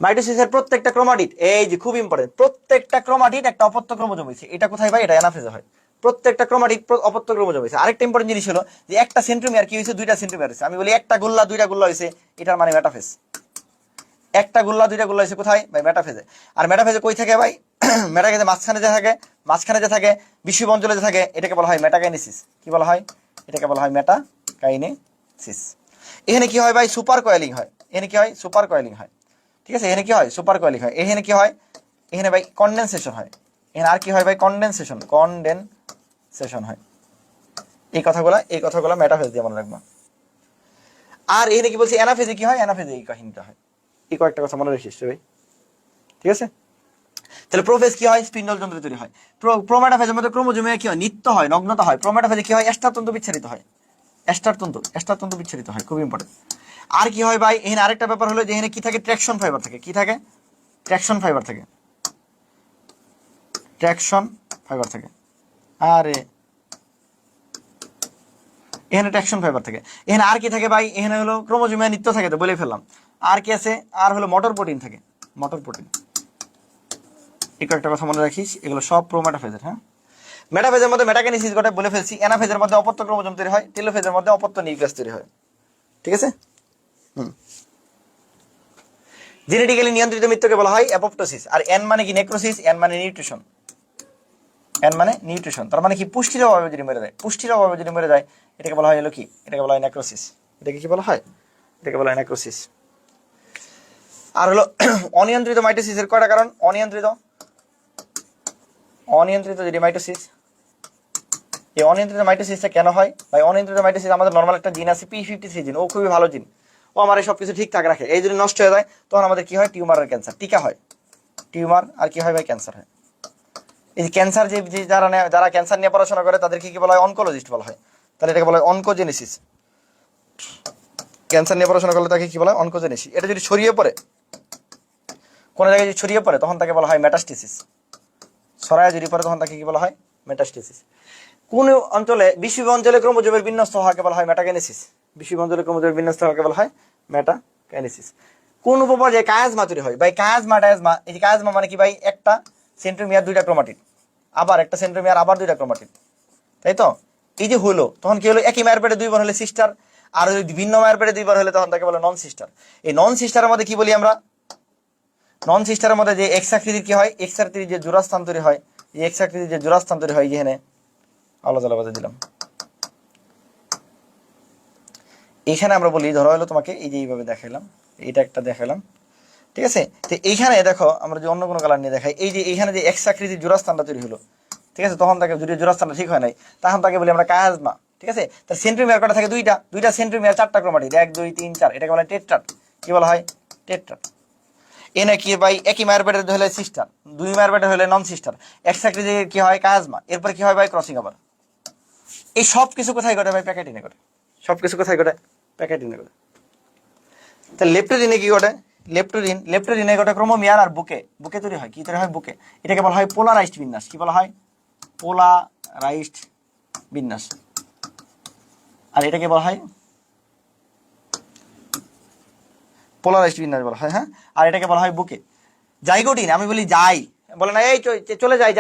মাইটোসিসের প্রত্যেকটা ক্রোমাটিড, এই যে খুব ইম্পর্টেন্ট, প্রত্যেকটা ক্রোমাটিড একটা অপত্য ক্রোমোজোম হয়েছে। এটা কোথায় ভাই? এটা অ্যানাফেজে হয়। প্রত্যেকটা ক্রোমাটিড অপত্য ক্রোমোজোম হয়েছে। আরেকটা ইম্পর্টেন্ট জিনিস হলো যে একটা সেন্ট্রোমিয়ার কি হয়েছে? দুইটা সেন্ট্রোমিয়ার হয়েছে। আমি বলি একটা গোল্লা দুইটা গোল্লা হয়েছে, এটার মানে মেটাফেজ। একটা গোল্লা দুইটা গোল্লা হয়েছে কোথায় ভাই? মেটাফেজে। আর মেটাফেজে কই থাকে ভাই? মেটাফেজে মাঝখানে যে থাকে বিশুব অঞ্চলে যে থাকে, এটাকে বলা হয় মেটাকাইনেসিস। কি বলা হয়? এটাকে বলা হয় মেটাকাইনেসিস। এখানে কি হয় ভাই? সুপার কয়েলিং হয়। এখানে কি হয়? সুপার কয়েলিং হয়। ঠিক আছে, এখানে কি হয়? সুপার কয়েলিং হয়। এখানে কি হয়? এখানে ভাই কনডেনসেশন হয়। এখানে আর কি হয় ভাই? কনডেনসেশন হয়। এই কথাগুলো মেটাফেজ দিয়ে মনে রাখবা। আর এখানে কি বলছি? অ্যানাফেজে কি হয়? অ্যানাফেজে এই কাহিনীটা হয়। এই কয়েকটা কথা মনে রাখিস ভাই, ঠিক আছে? তাহলে প্রোফেজ কি হয়? স্পিন্ডল যন্ত্র তৈরি হয়। প্রোমেটাফেজের মধ্যে ক্রোমোজোমে কি হয়? নিত্য হয়, নগ্নতা হয়। প্রোমেটাফেজে কি হয়? এস্টারতন্তু বিচ্ছারিত হয়। এস্টারতন্তু বিচ্ছারিত হয়, খুব ইম্পর্টেন্ট। আর কি হয় ভাই? এখানে আরেকটা ব্যাপার হলো যে এখানে কি থাকে? ট্র্যাকশন ফাইবার থাকে। কি থাকে? ট্র্যাকশন ফাইবার থাকে। ট্র্যাকশন ফাইবার থাকে। আরে এখানে ট্র্যাকশন ফাইবার থাকে। এখানে আর কি থাকে ভাই? এখানে হলো ক্রোমোজোমে নিত্য থাকে, তো বলে ফেললাম। আর কি আছে? আর হলো মোটর প্রোটিন থাকে। Motor protein. এই কয়েকটা কথা মনে রাখিস, এগুলো সব প্রোমেটাফেজের। হ্যাঁ, মেটাফেজের মধ্যে মেটাকাইনেসিস ঘটে বলে ফেলছি। অ্যানাফেজের মধ্যে অপত্য ক্রোমোজোম তৈরি হয়। টেলোফেজের মধ্যে অপত্য নিউক্লিয়াস তৈরি হয়। ঠিক আছে? জেনেটিক্যালি নিয়ন্ত্রিত মৃত্যুকে বলা হয় অ্যাপোপ্টোসিস। আর এন মানে কি? নেক্রোসিস। এন মানে নিউট্রিশন। তার মানে কি? পুষ্টির অভাবে যদি মরে যায়, এটাকে বলা হয় হলো কি? এটাকে বলা হয় নেক্রোসিস। এটাকে কি বলা হয়? এটাকে বলা হয় নেক্রোসিস। আর হলো অনিয়ন্ত্রিত মাইটোসিসের কয়টা কারণ? অনিয়ন্ত্রিত যদি মাইটোসিস, এই অনিয়ন্ত্রিত মাইটোসিসটা কেন হয় ভাই? অনিয়ন্ত্রিত মাইটোসিস, আমাদের নর্মাল একটা জিন আছে P53 জিন, ও খুবই ভালো জিন, ও আমার সবকিছু ঠিকঠাক রাখে। এই যদি নষ্ট হয়ে যায় তখন আমাদের কি হয়? টিউমার আর ক্যান্সার। টিকা হয় টিউমার, আর কি হয় ভাই? ক্যান্সার হয়। এই যে ক্যান্সার, যে যারা ক্যান্সার নিয়ে পড়াশোনা করে তাদেরকে কি বলা হয়? অনকোলজিস্ট বলা হয়। তাহলে এটাকে বলা হয় অনকোজেনেসিস। ক্যান্সার নিয়ে পড়াশোনা করলে তাকে কি বলা হয়? অনকোজেনেসিস। এটা যদি ছড়িয়ে পড়ে, কোনো জায়গায় যদি ছড়িয়ে পড়ে, তখন তাকে বলা হয় মেটাস্টেসিস। ছড়ায় যদি পড়ে, তখন তাকে কি বলা হয়? মেটাস্টেসিস। কোন অঞ্চলে বিশুব অঞ্চলে ক্রোমোজোমের বিন্যস্ত হওয়াকে বলা হয় মেটাকাইনেসিস। বিশুব অঞ্চলে ক্রোমোজোমের বিন্যস্ত হওয়াকে বলা হয় মেটাকাইনেসিস। কোন উপপর্যায়ে কায়াজমা তৈরি হয় ভাই? ডায়াজমা। এই যে কায়াজমা মানে কি ভাই? একটা সেন্ট্রোমিয়ার দুইটা ক্রোমাটিড, আবার একটা সেন্ট্রোমিয়ার আবার দুইটা ক্রোমাটিড, তাই তো? এই যে হলো, তখন কি হলো? একই মায়ের পেটে দুইবার হলে সিস্টার, আর যদি ভিন্ন মায়ের পেটে দুইবার হলে তখন তাকে বলে নন সিস্টার। এই নন সিস্টারের মধ্যে কি বলি আমরা? নন সিস্টারের মধ্যে যে এক্স আকৃতির কি হয়? এক্স আকৃতির যে জোড়াস্থান তৈরি হয়, এই এক্স আকৃতির যে জোড়াস্থান তৈরি হয়, যেখানে আলাদা বাজে দিলাম, এখানে আমরা বলি, ধরো হলো তোমাকে এই যে এইভাবে দেখাইলাম, এটা একটা দেখাইলাম, ঠিক আছে? তো এইখানে দেখো, আমরা যে অন্য কোনো কালার নিয়ে দেখাই, এই যে এইখানে যে এক্স আকৃতির জোড়াস্থানটা তৈরি হলো, ঠিক আছে? তখন তাকে, যদি জোড়াস্থানটা ঠিক হয় নাই, তখন তাকে বলি আমরা কায়াজমা। ঠিক আছে? তার সেন্ট্রোমিয়ার কটা থাকে? দুইটা সেন্ট্রোমিয়ার, চারটা ক্রোমাটিড, 1 2 3 4, এটাকে বলা হয় টেট্রাড। কি বলা হয়? টেট্রাড। এনে কি ভাই? একই মায়ের পেটে হলে সিস্টার, দুই মায়ের পেটে হলে নন সিস্টার, এক্স আকৃতির কি হয়? কায়াজমা। এরপরে কি হয় ভাই? ক্রসিং আবার। এই সব কিছু কোথায় ঘটে ভাই? প্যাকেটিনে ঘটে। সবকিছু কোথায় ঘটে? প্যাকেটিনে ঘটে। তাহলে লেপ্টোরিনে কি ঘটে? লেপ্টোরিনে ঘটে ক্রোমোমিয়ার আর বুকে তৈরি হয়। কি তৈরি হয়? বুকে। এটাকে বলা হয় পোলারাইজড বিন্যাস। কি বলা হয়? পোলারাইজড বিন্যাস। আর এটাকে বলা হয় পোলারাইজড বিন্যাস বলা হয়। হ্যাঁ, আর এটাকে বলা হয় বুকে। জাইগোটিন, আমি বলি যাই, বলে না এই চলে যাই,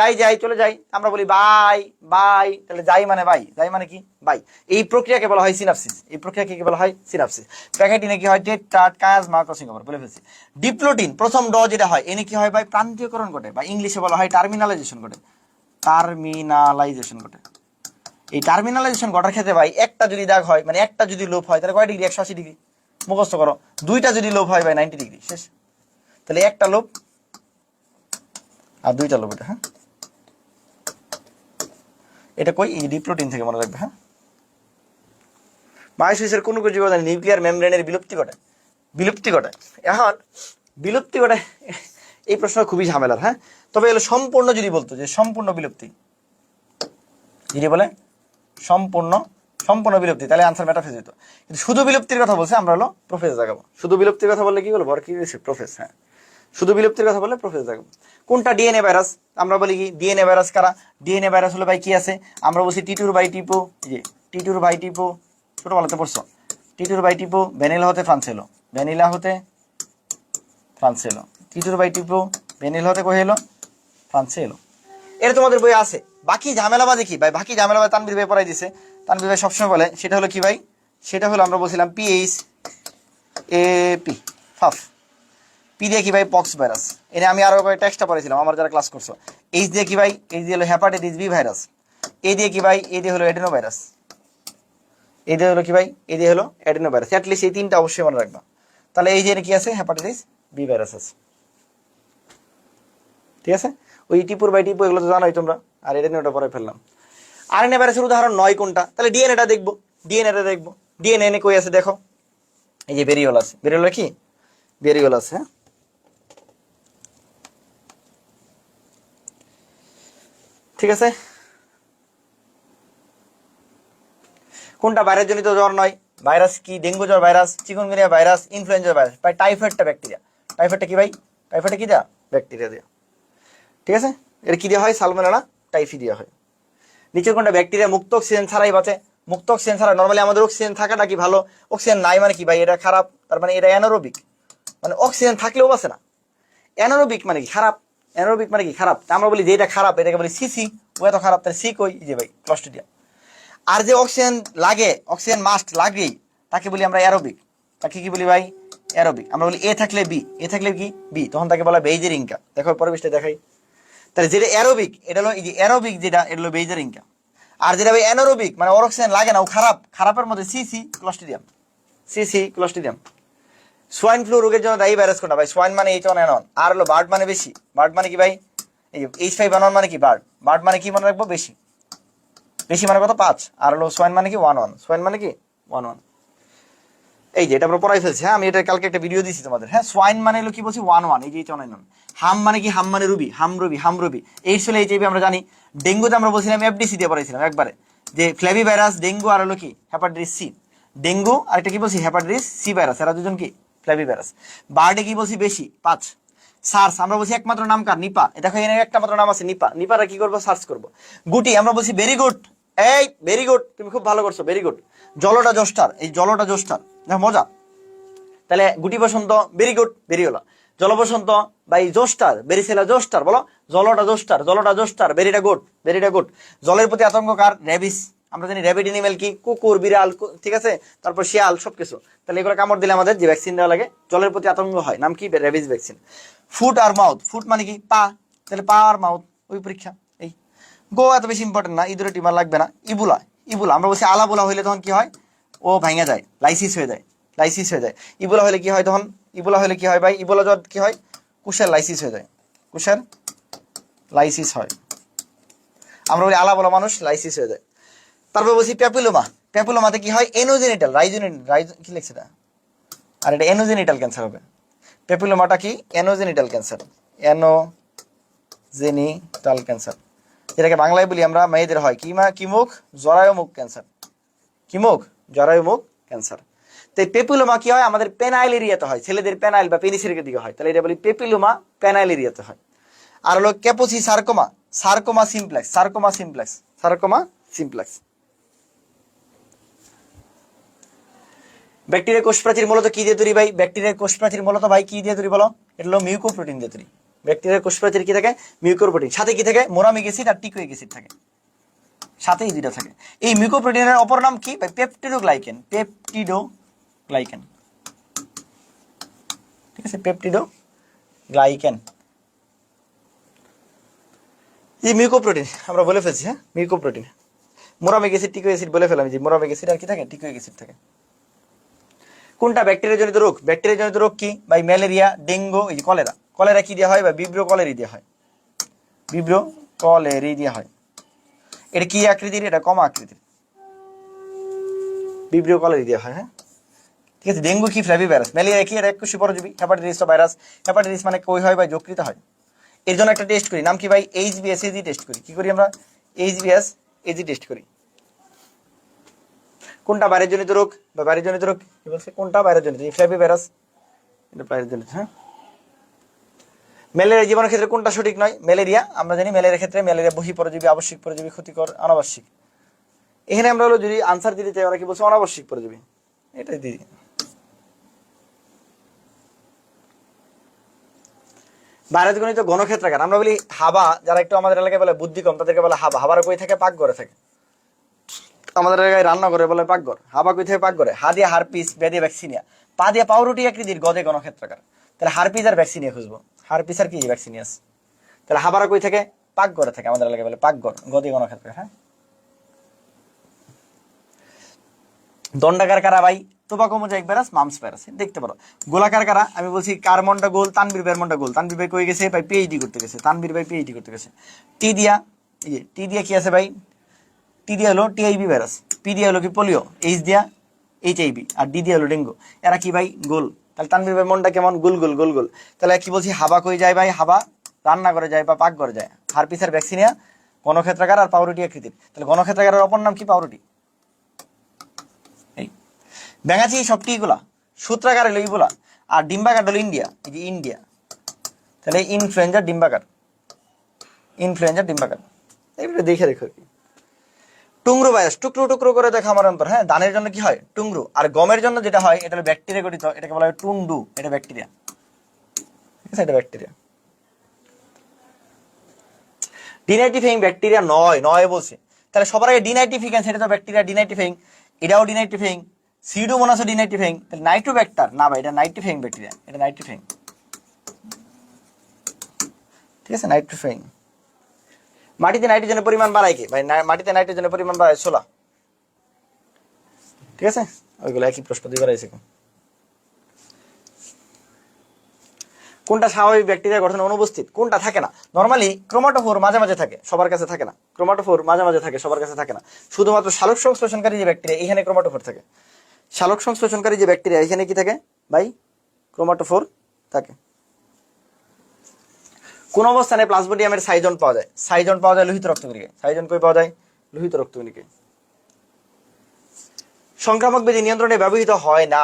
চলে যাই, আমরা বলি বাই। তাহলে যাই মানে বাই, যাই মানে কি? বাই। এই প্রক্রিয়াকে বলা হয় সিনাপসিস। কি বলা হয়? সিনাপসিস। প্যাকেটিনে কি হয়? টেট্রাড, কায়াজমা, ক্রসিং ওভার, বলে ফেলছি। ডিপ্লোটিন, প্রথম ড যেটা হয়, এনে কি হয় ভাই? প্রান্তীয়করণ ঘটে, বা ইংলিশে বলা হয় টার্মিনালাইজেশন ঘটে। এই টার্মিনালাইজেশন ঘটার ক্ষেত্রে ভাই, একটা যদি দাগ হয়, মানে একটা যদি লোপ হয়, তাহলে কয় ডিগ্রি? 180 ডিগ্রি। মুখস্থ করো। দুইটা যদি লোপ হয় ভাই, 90 ডিগ্রি, শেষ। তাহলে একটা লোপ আর দুইটা লোপ, এটা। হ্যাঁ, এটা কই? এই ডিপ্লোটিন থেকে মনে রাখবে। হ্যাঁ, মায়োসিসের কোন কোন জীবাণু নিউক্লিয়ার মেমব্রেনের বিলুপ্তি ঘটে। এখন বিলুপ্তি ঘটে, এই প্রশ্ন খুবই ঝামেলার। হ্যাঁ, তবে এলো সম্পূর্ণ যদি বলতো যে সম্পূর্ণ বিলুপ্তি, যদি বলে সম্পূর্ণ সম্পূর্ণ বিলুপ্তি, তাহলে আনসার মেটাফেজ হতো। কিন্তু শুধু বিলুপ্তির কথা বলছে, আমরা হলো প্রোফেজ জাগাবো। শুধু বিলুপ্তির কথা বললে কি বলবো, আর কি প্রোফেজ। হ্যাঁ, শুধু বিলুপ্তির কথা বললে প্রোফেজ জাগাবো। কোনটা ডিএনএ ভাইরাস? আমরা বলি কি ডিএনএ ভাইরাস কারা? ডিএনএ ভাইরাস হলো ভাই কি আছে, আমরা বলছি টিটুর বাই টিপো, যে টিটুর বাই টিপো, ছোটবেলাতে পড়ছো, টিটুর বাই টিপো, ভ্যানিলা হতে ফ্রান্স এলো, ভ্যানিলা হতে ফ্রান্স এলো, টিটুর বাই টিপো, ভ্যানিলা হতে কই এলো, ফ্রান্সে এলো। এটা তোমাদের বই আছে। বাকি ঝামেলাবাদে কি ভাই, বাকি ঝামেলাবাদ তানভীর ভাই পড়াই দিছে, তানভীর ভাই সবসময় বলে, সেটা হলো কি ভাই, সেটা হলো আমরা বলছিলাম পিএইচ এপি ফাফ। পি দিয়ে কি ভাই, পক্স ভাইরাস। এটা আমি আরো কয়েকটা এক্সট্রা পড়েছিলাম আমার যারা ক্লাস করছো। এইচ দিয়ে কি ভাই, এইচ দিয়ে হলো হেপাটাইটিস বি ভাইরাস। এ দিয়ে কি ভাই, এ দিয়ে হলো এডেনো ভাইরাস। এ দিয়ে হলো কি ভাই, এ দিয়ে হলো এডেনো ভাইরাস। অ্যাটলিস্ট এই তিনটা অবশ্যই মনে রাখবা। তাহলে এই যে কি আছে, হেপাটাইটিস বি ভাইরাস আছে, ঠিক আছে। ওই টিপুর বাই টিপু এগুলো তো জানোই তোমরা, আর এডেনোটা পরে ফেললাম। আরএনএ ভাইরাসের উদাহরণ 9 কোনটা? তাহলে ডিএনএটা দেখবো, ডিএনএটা দেখবো। ডিএনএ কই আছে দেখো, এই যে বেরিওল আছে, বেরিওল কি, বেরিওল আছে। হ্যাঁ, ঠিক আছে। কোনটা ভাইরাস জনিত জ্বর নয়? ভাইরাস কি, ডেঙ্গু জ্বর virus, chikungunya virus, influenza virus. ভাই টাইফয়েডটা ব্যাকটেরিয়া, টাইফয়েডটা কি ভাই, টাইফয়েডটা কি দেয়া, ব্যাকটেরিয়া দেয়া, ঠিক আছে। এটা কি দেওয়া হয়, সালমোনেলা টাইফি দেওয়া হয়। নিচের কোনটা ব্যাকটেরিয়া মুক্ত অক্সিজেন ছাড়াই বাঁচে? মুক্ত অক্সিজেন ছাড়া, নর্মালি আমাদের অক্সিজেন থাকাটা কি ভালো, অক্সিজেন নাই মানে কি ভাই, এটা খারাপ, তার মানে এটা অ্যানারোবিক, মানে অক্সিজেন থাকলেও বাঁচে না। অ্যানারোবিক মানে কি, খারাপ, অ্যানারোবিক মানে কি খারাপ। তা আমরা বলি যে এটা খারাপ, এটাকে বলি সিসি, ও এত খারাপ, তাহলে সি কই, যে ভাই ক্লস্ট্রিডিয়াম। আর যে অক্সিজেন লাগে, অক্সিজেন মাস্ট লাগেই, তাকে বলি আমরা অ্যারোবিক। তাকে কি বলি ভাই, অ্যারোবিক। আমরা বলি এ থাকলে বি, এ থাকলে কি বি, তখন তাকে বলা বেইজের ইনকা। দেখো পরিবেশটা দেখাই। তাহলে যেটা অ্যারোবিক, এটা হলো এই যে অ্যারোবিক, যেটা এটা হলো বেইজের ইনকা। আর যেটা ভাই অ্যানারোবিক মানে ওর অক্সিজেন লাগে না, ও খারাপ, খারাপের মধ্যে CC Clostridium, CC Clostridium. Swine flu রোগের জন্য দায়ী ভাইরাস কোনটা ভাই? সোয়াইন মানে H1N1, আর হলো বার্ড মানে বেশি। বার্ড মানে কি ভাই, এই যে H5N1 মানে কি বার্ড, বার্ড মানে কি মনে রাখবো, বেশি। বেশি মানে কত, 5। আর হলো সোয়াইন মানে কি 1 1, সোয়াইন মানে কি 1 1। এই যে এটা আমরা পড়াই ফেলছি। হ্যাঁ, আমি এটা কালকে একটা ভিডিও দিয়েছি তোমাদের। হ্যাঁ, সোয়াইন মানে হলো কি বলছি 1 1, এই যে H1N1। হাম মানে কি, হাম মানে রুবি, হাম রুবি, হাম রুবি। এইডস হলে এইচআইভি আমরা জানি। ডেঙ্গুতে আমরা বলছিলাম এফডিসি দিয়ে পড়াইছিলাম একবারে, যে ফ্ল্যাভি ভাইরাস, ডেঙ্গু আর হলো কি হেপাটাইটিস সি। ডেঙ্গু আর একটা কি বলছি, হেপাটাইটিস সি ভাইরাস, এরা দুজন কি ফ্ল্যাভি ভাইরাস। বার্ডে কি বলছি, বেশি 5। সার্স আমরা বলছি একমাত্র নাম কার, নিপা। দেখো এখানে একটা মাত্র নাম আছে, নিপা। নিপাটা কি করবো, সার্চ করবো। গুটি আমরা বলছি ভেরি গুড, এই ভেরি গুড, তুমি খুব ভালো করছো, ভেরি গুড। জলটা জোস্টার, এই জলটা জোস্টার, দেখো মজা। তাহলে গুটি বসন্ত ভেরি গুড, বেরিওলা। জল বসন্ত বাই জোস্টার, বেরিসেলা জোস্টার, বলো জলটা জোস্টার, জলটা জোস্টার, বেরিটা গুড, বেরিটা গুড। জলের প্রতি আতঙ্ক কার, র্যাবিস। আমরা জানি র্যাবিড এনিমেল কি, কুকুর, বিড়াল, ঠিক আছে, তারপর শিয়াল, সবকিছু। তাহলে এগুলো কামড় দিলে আমাদের যে ভ্যাকসিন দেওয়া লাগে, জলের প্রতি আতঙ্ক হয়, নাম কি, র্যাবিস ভ্যাকসিন। ফুট আর মাউথ, ফুট মানে কি পা, তাহলে পা আর মাউথ ওই পরীক্ষা। এই গো এত বেশি ইম্পর্টেন্ট না, ইঁদুরের টিমার লাগবে না। ইবুলা, ইবুলা আমরা বলছি আলাবোলা হইলে তখন কি হয়, ও ভাঙা যায়, লাইসিস হয়ে যায়, লাইসিস হয়ে যায়। ইবোলা হলে কি হয় তখন, ইবোলা হলে কি হয় ভাই, ইবোলা জ্বর কি হয়, কুশের লাইসিস হয়ে যায়, কুশের লাইসিস হয়। আমরা বলি আলাবোলা মানুষ লাইসিস হয়ে যায়। তারপর বলছি প্যাপিলোমা, প্যাপিলোমাতে কি হয়, এনোজেনিটাল, কি লিখছে এটা, আর এটা এনোজেনিটাল ক্যান্সার হবে। প্যাপিলোমাটা কি, এনোজেনিটাল ক্যান্সার, এনোজেনিটাল ক্যান্সার, যেটাকে বাংলায় বলি আমরা মেয়েদের হয় কি, কি মুখ, জরায়ু মুখ ক্যান্সার, কি মুখ, জরায়ু মুখ ক্যান্সার। তো এই পেপিলোমা কি হয়, আমাদের পেনাইল এরিয়াতে হয়, ছেলেদের পেনাইল বা পেনিসের দিকে হয়, তাহলে এটা বলি পেপিলোমা পেনাইল এরিয়াতে হয়। আর হলো ক্যাপোসি sarcoma, sarcoma simplex, sarcoma simplex, sarcoma simplex. ব্যাকটেরিয়ার কোষ প্রাচীর মূলত কি দিয়ে তৈরি ভাই, ব্যাকটেরিয়ার কোষ প্রাচীর মূলত ভাই কি দিয়ে তৈরি বলো, এটা হলো মিউকোপ্রোটিন দিয়ে তৈরি। ব্যাকটেরিয়ার কোষ প্রাচীর কি থাকে, মিউকোপ্রোটিন, সাথে কি থাকে, মোরামিক অ্যাসিড আর টিকোইক অ্যাসিড থাকে, সাথেই দুইটা থাকে। এই মিউকোপ্রোটিনের অপর নাম কি ভাই, পেপটিডোগ্লাইকেন, পেপটিডোগ্লাইকেন, ঠিক আছে, পেপটিডোগ্লাইকেন। এই মিউকোপ্রোটিন আমরা বলে ফেলছি। হ্যাঁ, মিউকোপ্রোটিন, মোরামিক অ্যাসিড, টিকোইক অ্যাসিড বলে ফেলাম, যে মোরামিক অ্যাসিড আর কি থাকে, টিকোইক অ্যাসিড থাকে। কোনটা ব্যাকটেরিয়া জনিত রোগ, ব্যাকটেরিয়া জনিত রোগ কি ভাই, ম্যালেরিয়া, ডেঙ্গু, এই যে কলেরা। কলেরা কি দেওয়া হয় বা বিব্রো কলেরি দেওয়া হয়, বিব্রো কলেরি দেওয়া হয়। এটা কি আকৃতির, এটা কমা আকৃতির, বিব্রিও কলেরি দেওয়া হয়। হ্যাঁ, ঠিক আছে। ডেঙ্গু কি, ফ্ল্যাভি ভাইরাস। ম্যালেরিয়া কি, এটা এককোষী পরজীবী। হেপাটাইটিস ভাইরাস, হেপাটাইটিস মানে কই হয় ভাই, যকৃত হয়। এর জন্য একটা টেস্ট করি, নাম কি ভাই, HbS AG টেস্ট করি। কি করি আমরা, HbS AG টেস্ট করি। কোনটা বাইরের জনিত রোগ বা বাইরের জনিত রোগ কি বলছে, কোনটা বাইরের জনিত, ফ্ল্যাপি ভাইরাস এটা বাইরের জনিত। হ্যাঁ, ম্যালেরিয়া জীবাণুর ক্ষেত্রে কোনটা সঠিক নয়? ম্যালেরিয়া, আমরা জানি ম্যালেরিয়ার ক্ষেত্রে ম্যালেরিয়া বহি পরজীবী, আবশ্যিক পরজীবী, ক্ষতিকর, অনাবশ্যিক। এখানে আমরা হলো যদি আনসার দিতে চাই, ওরা কি বলছে, অনাবশ্যিক পরজীবী, এটাই দিই। ভাইরাস গণিত ঘনক্ষেত্রাকার, আমরা বলি হাবা, যারা একটু আমাদের এলাকায় বলে বুদ্ধি কম তাদেরকে বলে হাবা। হাবার কই থাকে? পাকঘরে থাকে। আমাদের এলাকায় রান্না করে বলে পাকঘর। হাবা কই থেকে? পাকঘরে। হা দিয়ে হারপিস, বে দিয়ে ভ্যাকসিনিয়া, পা দিয়ে পাউরুটি আকৃতির, গদে ঘনক্ষেত্রাকার। তাহলে হারপিস আর ভ্যাকসিনিয়া খুঁজবো, হারপিস আর কি ভ্যাকসিনিয়াস। তাহলে হাবারা কই থাকে? পাকঘরে থাকে, আমাদের এলাকায় বলে পাকঘর, গদে ঘনক্ষেত্রাকার। হ্যাঁ, দণ্ডাকার কারা ভাই? Tobacco mosaic virus, mum's virus. দেখতে পারো। গোলাকার কারা? আমি বলছি কার মনটা গোল, তানবীর ভাইয়ের মনটা গোল। তানবীর ভাই কই গেছে ভাই? পিএইচডি করতে গেছে। তানবীর ভাই পিএইচডি করতে গেছে। টি দিয়া, এই যে টি দিয়া কি আছে ভাই? টি দিয়া হলো টিআইবি ভাইরাস, পি দিয়া হলো কি পোলিও, এইচ দিয়া এইচআইভি, আর ডি দিয়া হলো ডেঙ্গু। এরা কি ভাই? গোল। তাহলে তানবীর ভাই মনটা কেমন? গোল গোল গোল গোল। তাহলে কি বলছি, হাবা কই যায় ভাই? হাবা রান্না করে যায় বা পাক করে যায়। হারপিসের ভ্যাকসিনিয়া ঘনক্ষেত্রাকার আর পাউরুটি আকৃতির। তাহলে ঘনক্ষেত্রাকারের অপর নাম কি? পাউরুটি। এই ব্যাঙাচি সবটি গুলা, সূত্রাকার হলো ইগুলা, আর ডিম্বাকার হলো ইন্ডিয়া, এই যে ইন্ডিয়া। তাহলে ইনফ্লুয়েঞ্জা ডিম্বাকার, ইনফ্লুয়েঞ্জা ডিম্বাকার। এইগুলো দেখে দেখো। টুংরু ভাইরাস, টুকরো টুকরো করে দেখা আমার অন্তর। হ্যাঁ, ধানের জন্য কি হয়? টুংরু। আর গমের জন্য যেটা হয় এটা হলো ব্যাকটেরিয়া গঠিত, এটাকে বলা হয় টুন্ডু, এটা ব্যাকটেরিয়া। ঠিক আছে, এটা ব্যাকটেরিয়া। ডিনাইট্রিফাইং ব্যাকটেরিয়া নয়, নয় বলছে। তাহলে সবার আগে ডিনাইট্রিফিকেন্স, এটা তো ব্যাকটেরিয়া ডিনাইট্রিফাইং, এটাও ডিনাইট্রিফাইং, সিউডোমোনাসও ডিনাইট্রিফাইং। তাহলে নাইট্রোব্যাক্টার না ভাই, এটা নাইট্রিফাইং ব্যাকটেরিয়া, এটা নাইট্রিফাইং। ঠিক আছে, নাইট্রিফাইং। মাটিতে নাইট্রোজেনের পরিমাণ বাড়ায় কি ভাই? মাটিতে নাইট্রোজেনের পরিমাণ বাড়ায় ছোলা। ঠিক আছে, ওইগুলো একই প্রশ্ন দুইবার আইছে। কোনটা স্বাভাবিক ব্যাকটেরিয়া গঠনে অনুপস্থিত, কোনটা থাকে না? নরমালি ক্রোমাটোফোর মাঝে মাঝে থাকে, সবার কাছে থাকে না। ক্রোমাটোফোর মাঝে মাঝে থাকে, সবার কাছে থাকে না। শুধুমাত্র সালোক সংশ্লেষণকারী যে ব্যাকটেরিয়া, এখানে ক্রোমাটোফোর থাকে। সালোক সংশ্লেষণকারী যে ব্যাকটেরিয়া, এখানে কি থাকে ভাই? ক্রোমাটোফোর থাকে। কোন অবস্থানে প্লাজমোডিয়ামের সাইজন পাওয়া যায়? সাইজন পাওয়া যায় লোহিত রক্তকণিকায়। সাইজন কই পাওয়া যায়? লোহিত রক্তকণিকায়। সংক্রামক ব্যাধি নিয়ন্ত্রণে ব্যবহৃত হয় না।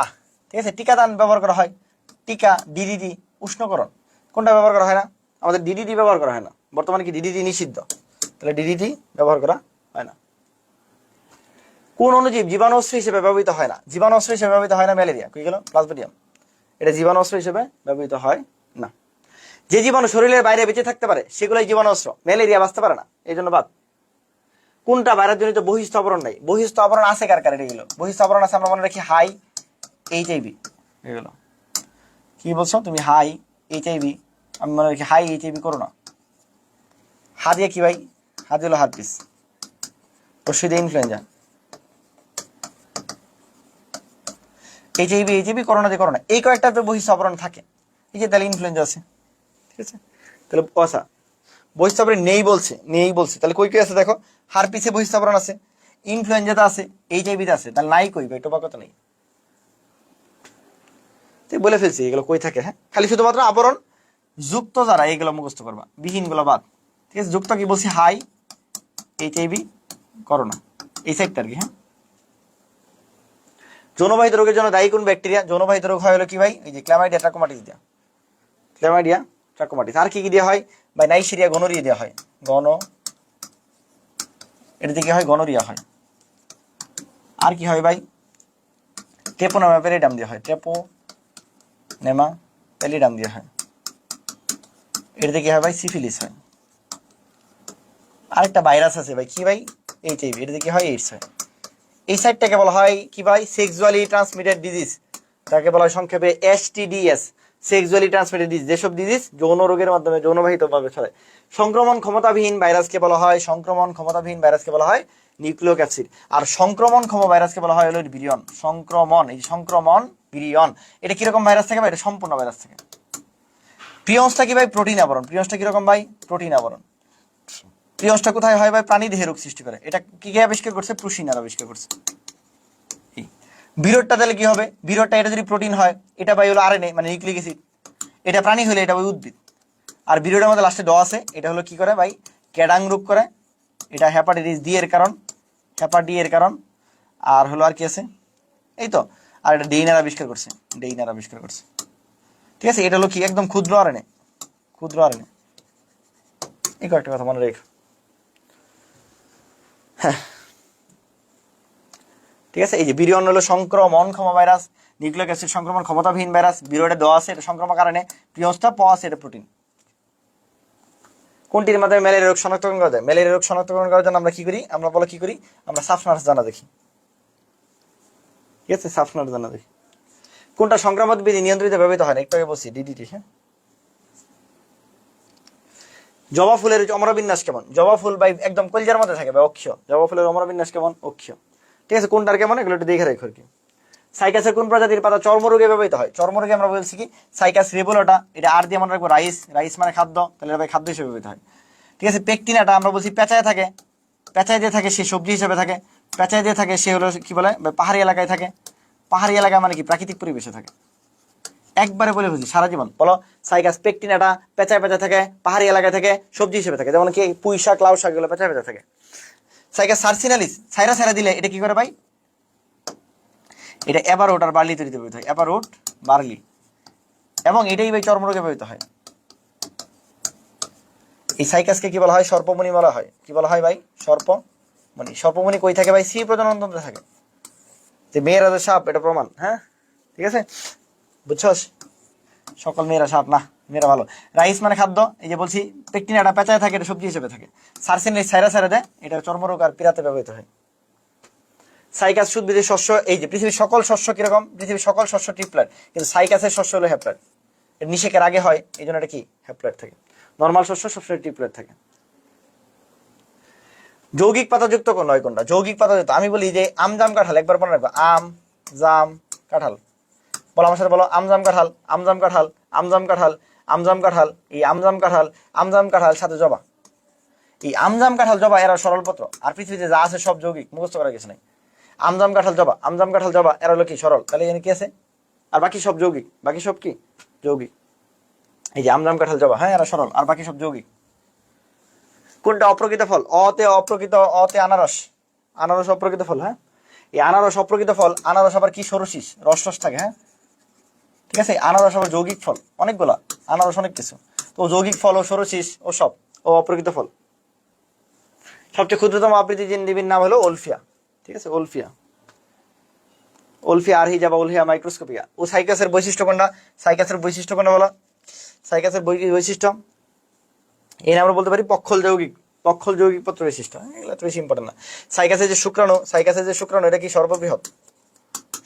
ঠিক আছে, টিকাদান ব্যবহার করা হয়। টিকা, ডিডিটি, উষ্ণকরণ, কোনটা ব্যবহার করা হয় না? আমাদের ডিডিটি ব্যবহার করা হয় না। বর্তমানে কি ডিডিটি নিষিদ্ধ? তাহলে ডিডিটি ব্যবহার করা হয় না। কোন অণুজীব জীবাণু অস্ত্র হিসেবে ব্যবহৃত হয় না? জীবাণু অস্ত্র হিসেবে ব্যবহৃত হয় না ম্যালেরিয়া, কই গেল? প্লাজমোডিয়াম, এটা জীবাণু অস্ত্র হিসেবে ব্যবহৃত হয় না। যে জীবাণু শরীরের বাইরে বেঁচে থাকতে পারে সেগুলোই জীবাণু অস্ত্র। ম্যালেরিয়া বাঁচতে পারে না, এই জন্য বাদ। কোনটা ভাইরাস জনিত বহিস্থ আবরণ নাই? বহিস্থ আবরণ আছে কার কার? এগুলো বহিস্থ আবরণ আছে, আমরা মনে রাখি হাই এইচআইভি। এগুলো কি বলছো তুমি? হাই এইচআইভি, আমি মনে রাখি হাই এইচআইভি করোনা। হা দিয়ে কি ভাই? হা দিয়ে হলো হারপিস, রশ্মি দিয়ে ইনফ্লুয়েঞ্জা, এইচআইভি, এইচআইভি, করোনা দিয়ে করোনা। এই কয়েকটা তো বহিস্থ আবরণ থাকে। এই যে তাহলে ইনফ্লুয়েঞ্জা আছে। ঠিক আছে, তাহলে আচ্ছা বহিস্থ আবরণ নেই বলছে, নেই বলছে, তাহলে কই কই আছে দেখো? হারপিসে বহিস্থ আবরণ আছে, ইনফ্লুয়েঞ্জাতে আছে, এইচআইভিতে আছে, তাহলে নাই কই ভাই? টোবাকোতে নেই। বলে ফেলছি এগুলো কই থাকে। হ্যাঁ, খালি শুধুমাত্র আবরণ যুক্ত যারা এইগুলো মুখস্থ করবা, বিহীন গুলো বাদ। ঠিক আছে, যুক্ত কি বলছি? হাই এইচআইভি, করোনা, এই সাইডটা আর কি। হ্যাঁ, যৌনবাহিত রোগের জন্য দায়ী কোন ব্যাকটেরিয়া? যৌনবাহিত রোগ হয় হলো কি ভাই? এই যে ক্ল্যামাইডিয়া ট্রাকোমাটিস দিয়া, ক্ল্যামাইডিয়া ট্রাকোমাটিস। আর কি কি দেওয়া হয় ভাই? নাইসেরিয়া, গনোরিয়া দেওয়া হয়। এটা থেকে হয় গনোরিয়া হয়। আর কি হয় ভাই? ট্রেপোনেমা প্যালিডাম দেওয়া হয়, ট্রেপোনেমা প্যালিডাম দেওয়া হয়। এটা থেকে হয় ভাই সিফিলিস হয়। আরেকটা ভাইরাস আছে ভাই, কি ভাই? এইচআইভি, এটা থেকে হয় এইডস হয়। এই সাইডটাকে বলা হয় কি ভাই? সেক্সুয়ালি ট্রান্সমিটেড ডিজিজ, তাকে বলা হয় সংক্ষেপে এসটিডিএস, সেক্সুয়ালি ট্রান্সমিটেড ডিজিজ। যেসব ডিজিজ যৌন রোগের মাধ্যমে যৌনবাহিত ভাবে ছড়ায়। সংক্রমণ ক্ষমতাবিহীন ভাইরাসকে বলা হয়, সংক্রমণ ক্ষমতাবিহীন ভাইরাসকে বলা হয় নিউক্লিয়ক অ্যাসিড। আর সংক্রমণ ক্ষম ভাইরাসকে বলা হয় হলো ভিরিয়ন। সংক্রমণ, এই সংক্রমণ ভিরিয়ন। এটা কিরকম ভাইরাস থাকে ভাই? এটা সম্পূর্ণ ভাইরাস থাকে। প্রিয়ন্সটা কি ভাই? প্রোটিন আবরণ। প্রিয়ন্সটা কিরকম ভাই? প্রোটিন আবরণ। প্রিয়ন্সটা কোথায় হয় ভাই? প্রাণী দেহে রোগ সৃষ্টি করে। এটা কি কে আবিষ্কার করছে? প্রুশিনার আবিষ্কার করছে। বিরোধটা তাহলে কি হবে? বিরোধটা, এটা যদি প্রোটিন হয়, এটা ভাই হলো আরএনএ মানে নিউক্লিক অ্যাসিড। এটা প্রাণী হলে এটা ভাই উদ্ভিদ। আর বিরোধের মধ্যে লাস্টে ড আছে, এটা হলো কি করে ভাই? ক্যাডাং রোগ করে। এটা হেপাটাইটিস ডি এর কারণ, হেপা ডি এর কারণ। আর হলো আর কি আছে, এই তো। আর এটা ডেইনার আবিষ্কার করছে, ডেইনার আবিষ্কার করছে। ঠিক আছে, এটা হলো কি একদম ক্ষুদ্র আরএনএ, ক্ষুদ্র আরএনএ। এই কয়েকটা কথা মনে রেখো। হ্যাঁ, ঠিক আছে। এই যে বিরিয়ন হলো সংক্রমণক্ষম ভাইরাস, নিউক্লিক অ্যাসিড সংক্রমণ ক্ষমতাবিহীন ভাইরাস, বিরোডে দেওয়া আছে এটা সংক্রমণ কারণে, প্রিয়স্তা প আছে এটা প্রোটিন। কোনটির মাধ্যমে ম্যালেরিয়া রোগ শনাক্তকরণ করা যায়? ম্যালেরিয়া রোগ শনাক্তকরণ করার জন্য আমরা কি করি? আমরা বলো কি করি? আমরা সাফনার্স জানা দেখি। ঠিক আছে, সাফনার্স জানা দেখি। কোনটা সংক্রামক বিধি নিয়ন্ত্রিত ব্যবহৃত হয় না? একটু আগে বলছি ডিডিটি। হ্যাঁ, জবা ফুলের অমরবিন্যাস কেমন? জবা ফুল ভাই একদম কলজার মধ্যে থাকে ভাই, অক্ষীয়। জবা ফুলের অমরবিন্যাস কেমন? অক্ষীয়। ঠিক আছে, কোনটার কেমন এগুলো একটু দেখে রেখো আর কি। সাইকাসের কোন প্রজাতির পাতা চর্মরোগে ব্যবহৃত হয়? চর্মরোগে আমরা বলছি কি সাইকাস রেবুলাটা, এটা আর দিয়ে মনে রাখবো রাইস, রাইস মানে খাদ্য, তাহলে এটা ভাই খাদ্য হিসেবে ব্যবহৃত হয়। ঠিক আছে, পেকটিনাটা আমরা বলছি পেঁচায় থাকে, পেঁচায় দিয়ে থাকে সে সবজি হিসেবে থাকে, পেঁচায় দিয়ে থাকে সে হলো কি বলে পাহাড়ি এলাকায় থাকে। পাহাড়ি এলাকা মানে কি প্রাকৃতিক পরিবেশে থাকে। একবারে বলে বুঝি সারা জীবন বলো, সাইকাস পেকটিনাটা পেঁচায় পেঁচা থাকে, পাহাড়ি এলাকায় থাকে, সবজি হিসেবে থাকে, যেমন কি পুঁই শাক, লাউ শাক, এগুলো পেঁচায় পেঁচা থাকে। সাইকাস সার্সিনালিস ছাইরা ছাইরা দিলে এটা কি করে ভাই? এটা অ্যাবারোট আর বার্লি তৈরিতে ব্যবহৃত হয়, অ্যাবারোট বার্লি, এবং এটাই ভাই চর্মরোগে ব্যবহৃত হয়। এই সাইকাসকে কি বলা হয়? সর্পমণি বলা হয়। কি বলা হয় ভাই? সর্পমণি। সর্পমণি কই থাকে ভাই? স্ত্রী প্রজনন তন্ত্রে থাকে। যে মেয়েরা যে সাপ, এটা প্রমাণ। হ্যাঁ, ঠিক আছে, বুঝছস? সকল মেয়েরা সাপ না, মেয়েরা ভালো। রাইস মানে খাদ্য, এই যে বলছি পেকটিনাটা পেঁচায় থাকে, এটা সবজি হিসেবে থাকে। সার্সিনালিস ছাইরা ছাইরা দেয়, এটা চর্মরোগ আর পীড়াতে ব্যবহৃত হয়। সাইকাস উদ্ভিদের শস্য, এই যে পৃথিবীর সকল শস্য কিরকম? পৃথিবীর সকল শস্য ট্রিপ্লয়েড, কিন্তু সাইকাসের শস্য হলো হ্যাপ্লয়েড। এটা নিষেকের আগে হয়, এই জন্য এটা কি হ্যাপ্লয়েড থাকে। নর্মাল শস্য সবসময় ট্রিপ্লয়েড থাকে। যৌগিক পাতাযুক্ত কোন নয় কোনটা? যৌগিক পাতাযুক্ত আমি বলি যে আম জাম কাঁঠাল, একবার মনে রাখবো, আম জাম কাঁঠাল। বলো আমার সাথে, বলো আম জাম কাঁঠাল, আম জাম কাঁঠাল, আম জাম কাঁঠাল, আম জাম কাঁঠাল, এই আম জাম কাঁঠাল, আম জাম কাঁঠাল সাথে জবা। এই আম জাম কাঁঠাল জবা এরা সরলপত্র, আর পৃথিবীতে যা আছে সব যৌগিক, মুখস্থ করার কিছু নাই। আমজাম কাঁঠাল জবা, আমজাম কাঁঠাল জবা এরা হলো কি সরল, তাহলে এখানে কি আছে? আর বাকি সব যৌগিক, বাকি সব কি যৌগিক। এই যে আমজাম কাঁঠাল জবা, হ্যাঁ এরা সরল, আর বাকি সব যৌগিক। কোনটা অপ্রকৃত ফল? অতে অপ্রকৃত, অতে আনারস, আনারস অপ্রকৃত ফল। হ্যাঁ, এই আনারস অপ্রকৃত ফল। আনারস আবার কি সরসিস, রস রস থাকে। হ্যাঁ, ঠিক আছে, আনারস আবার যৌগিক ফল অনেকগুলা, আনারস অনেক কিছু। তো যৌগিক ফল ও সরসিস ও সব ও অপ্রকৃত ফল। সবচেয়ে ক্ষুদ্রতম আকৃতির জীবীর নাম হলো ওলফিয়া। ঠিক আছে, ওলফিয়া, ওলফিয়া আরহিজা বা ওলফিয়া মাইক্রোস্কোপিয়া। ও সাইকাসের বৈশিষ্ট্য কোনটা? সাইকাসের বৈশিষ্ট্য কোনটা বলো? সাইকাসের বৈশিষ্ট্য এই আমরা বলতে পারি পক্ষল যৌগিক, পক্ষল যৌগিক পত্র বৈশিষ্ট্য। এগুলো তো বেশি ইম্পর্টেন্ট না। সাইকাসের যে শুক্রাণু, সাইকাসের যে শুক্রাণু এটা কি সর্ববৃহৎ,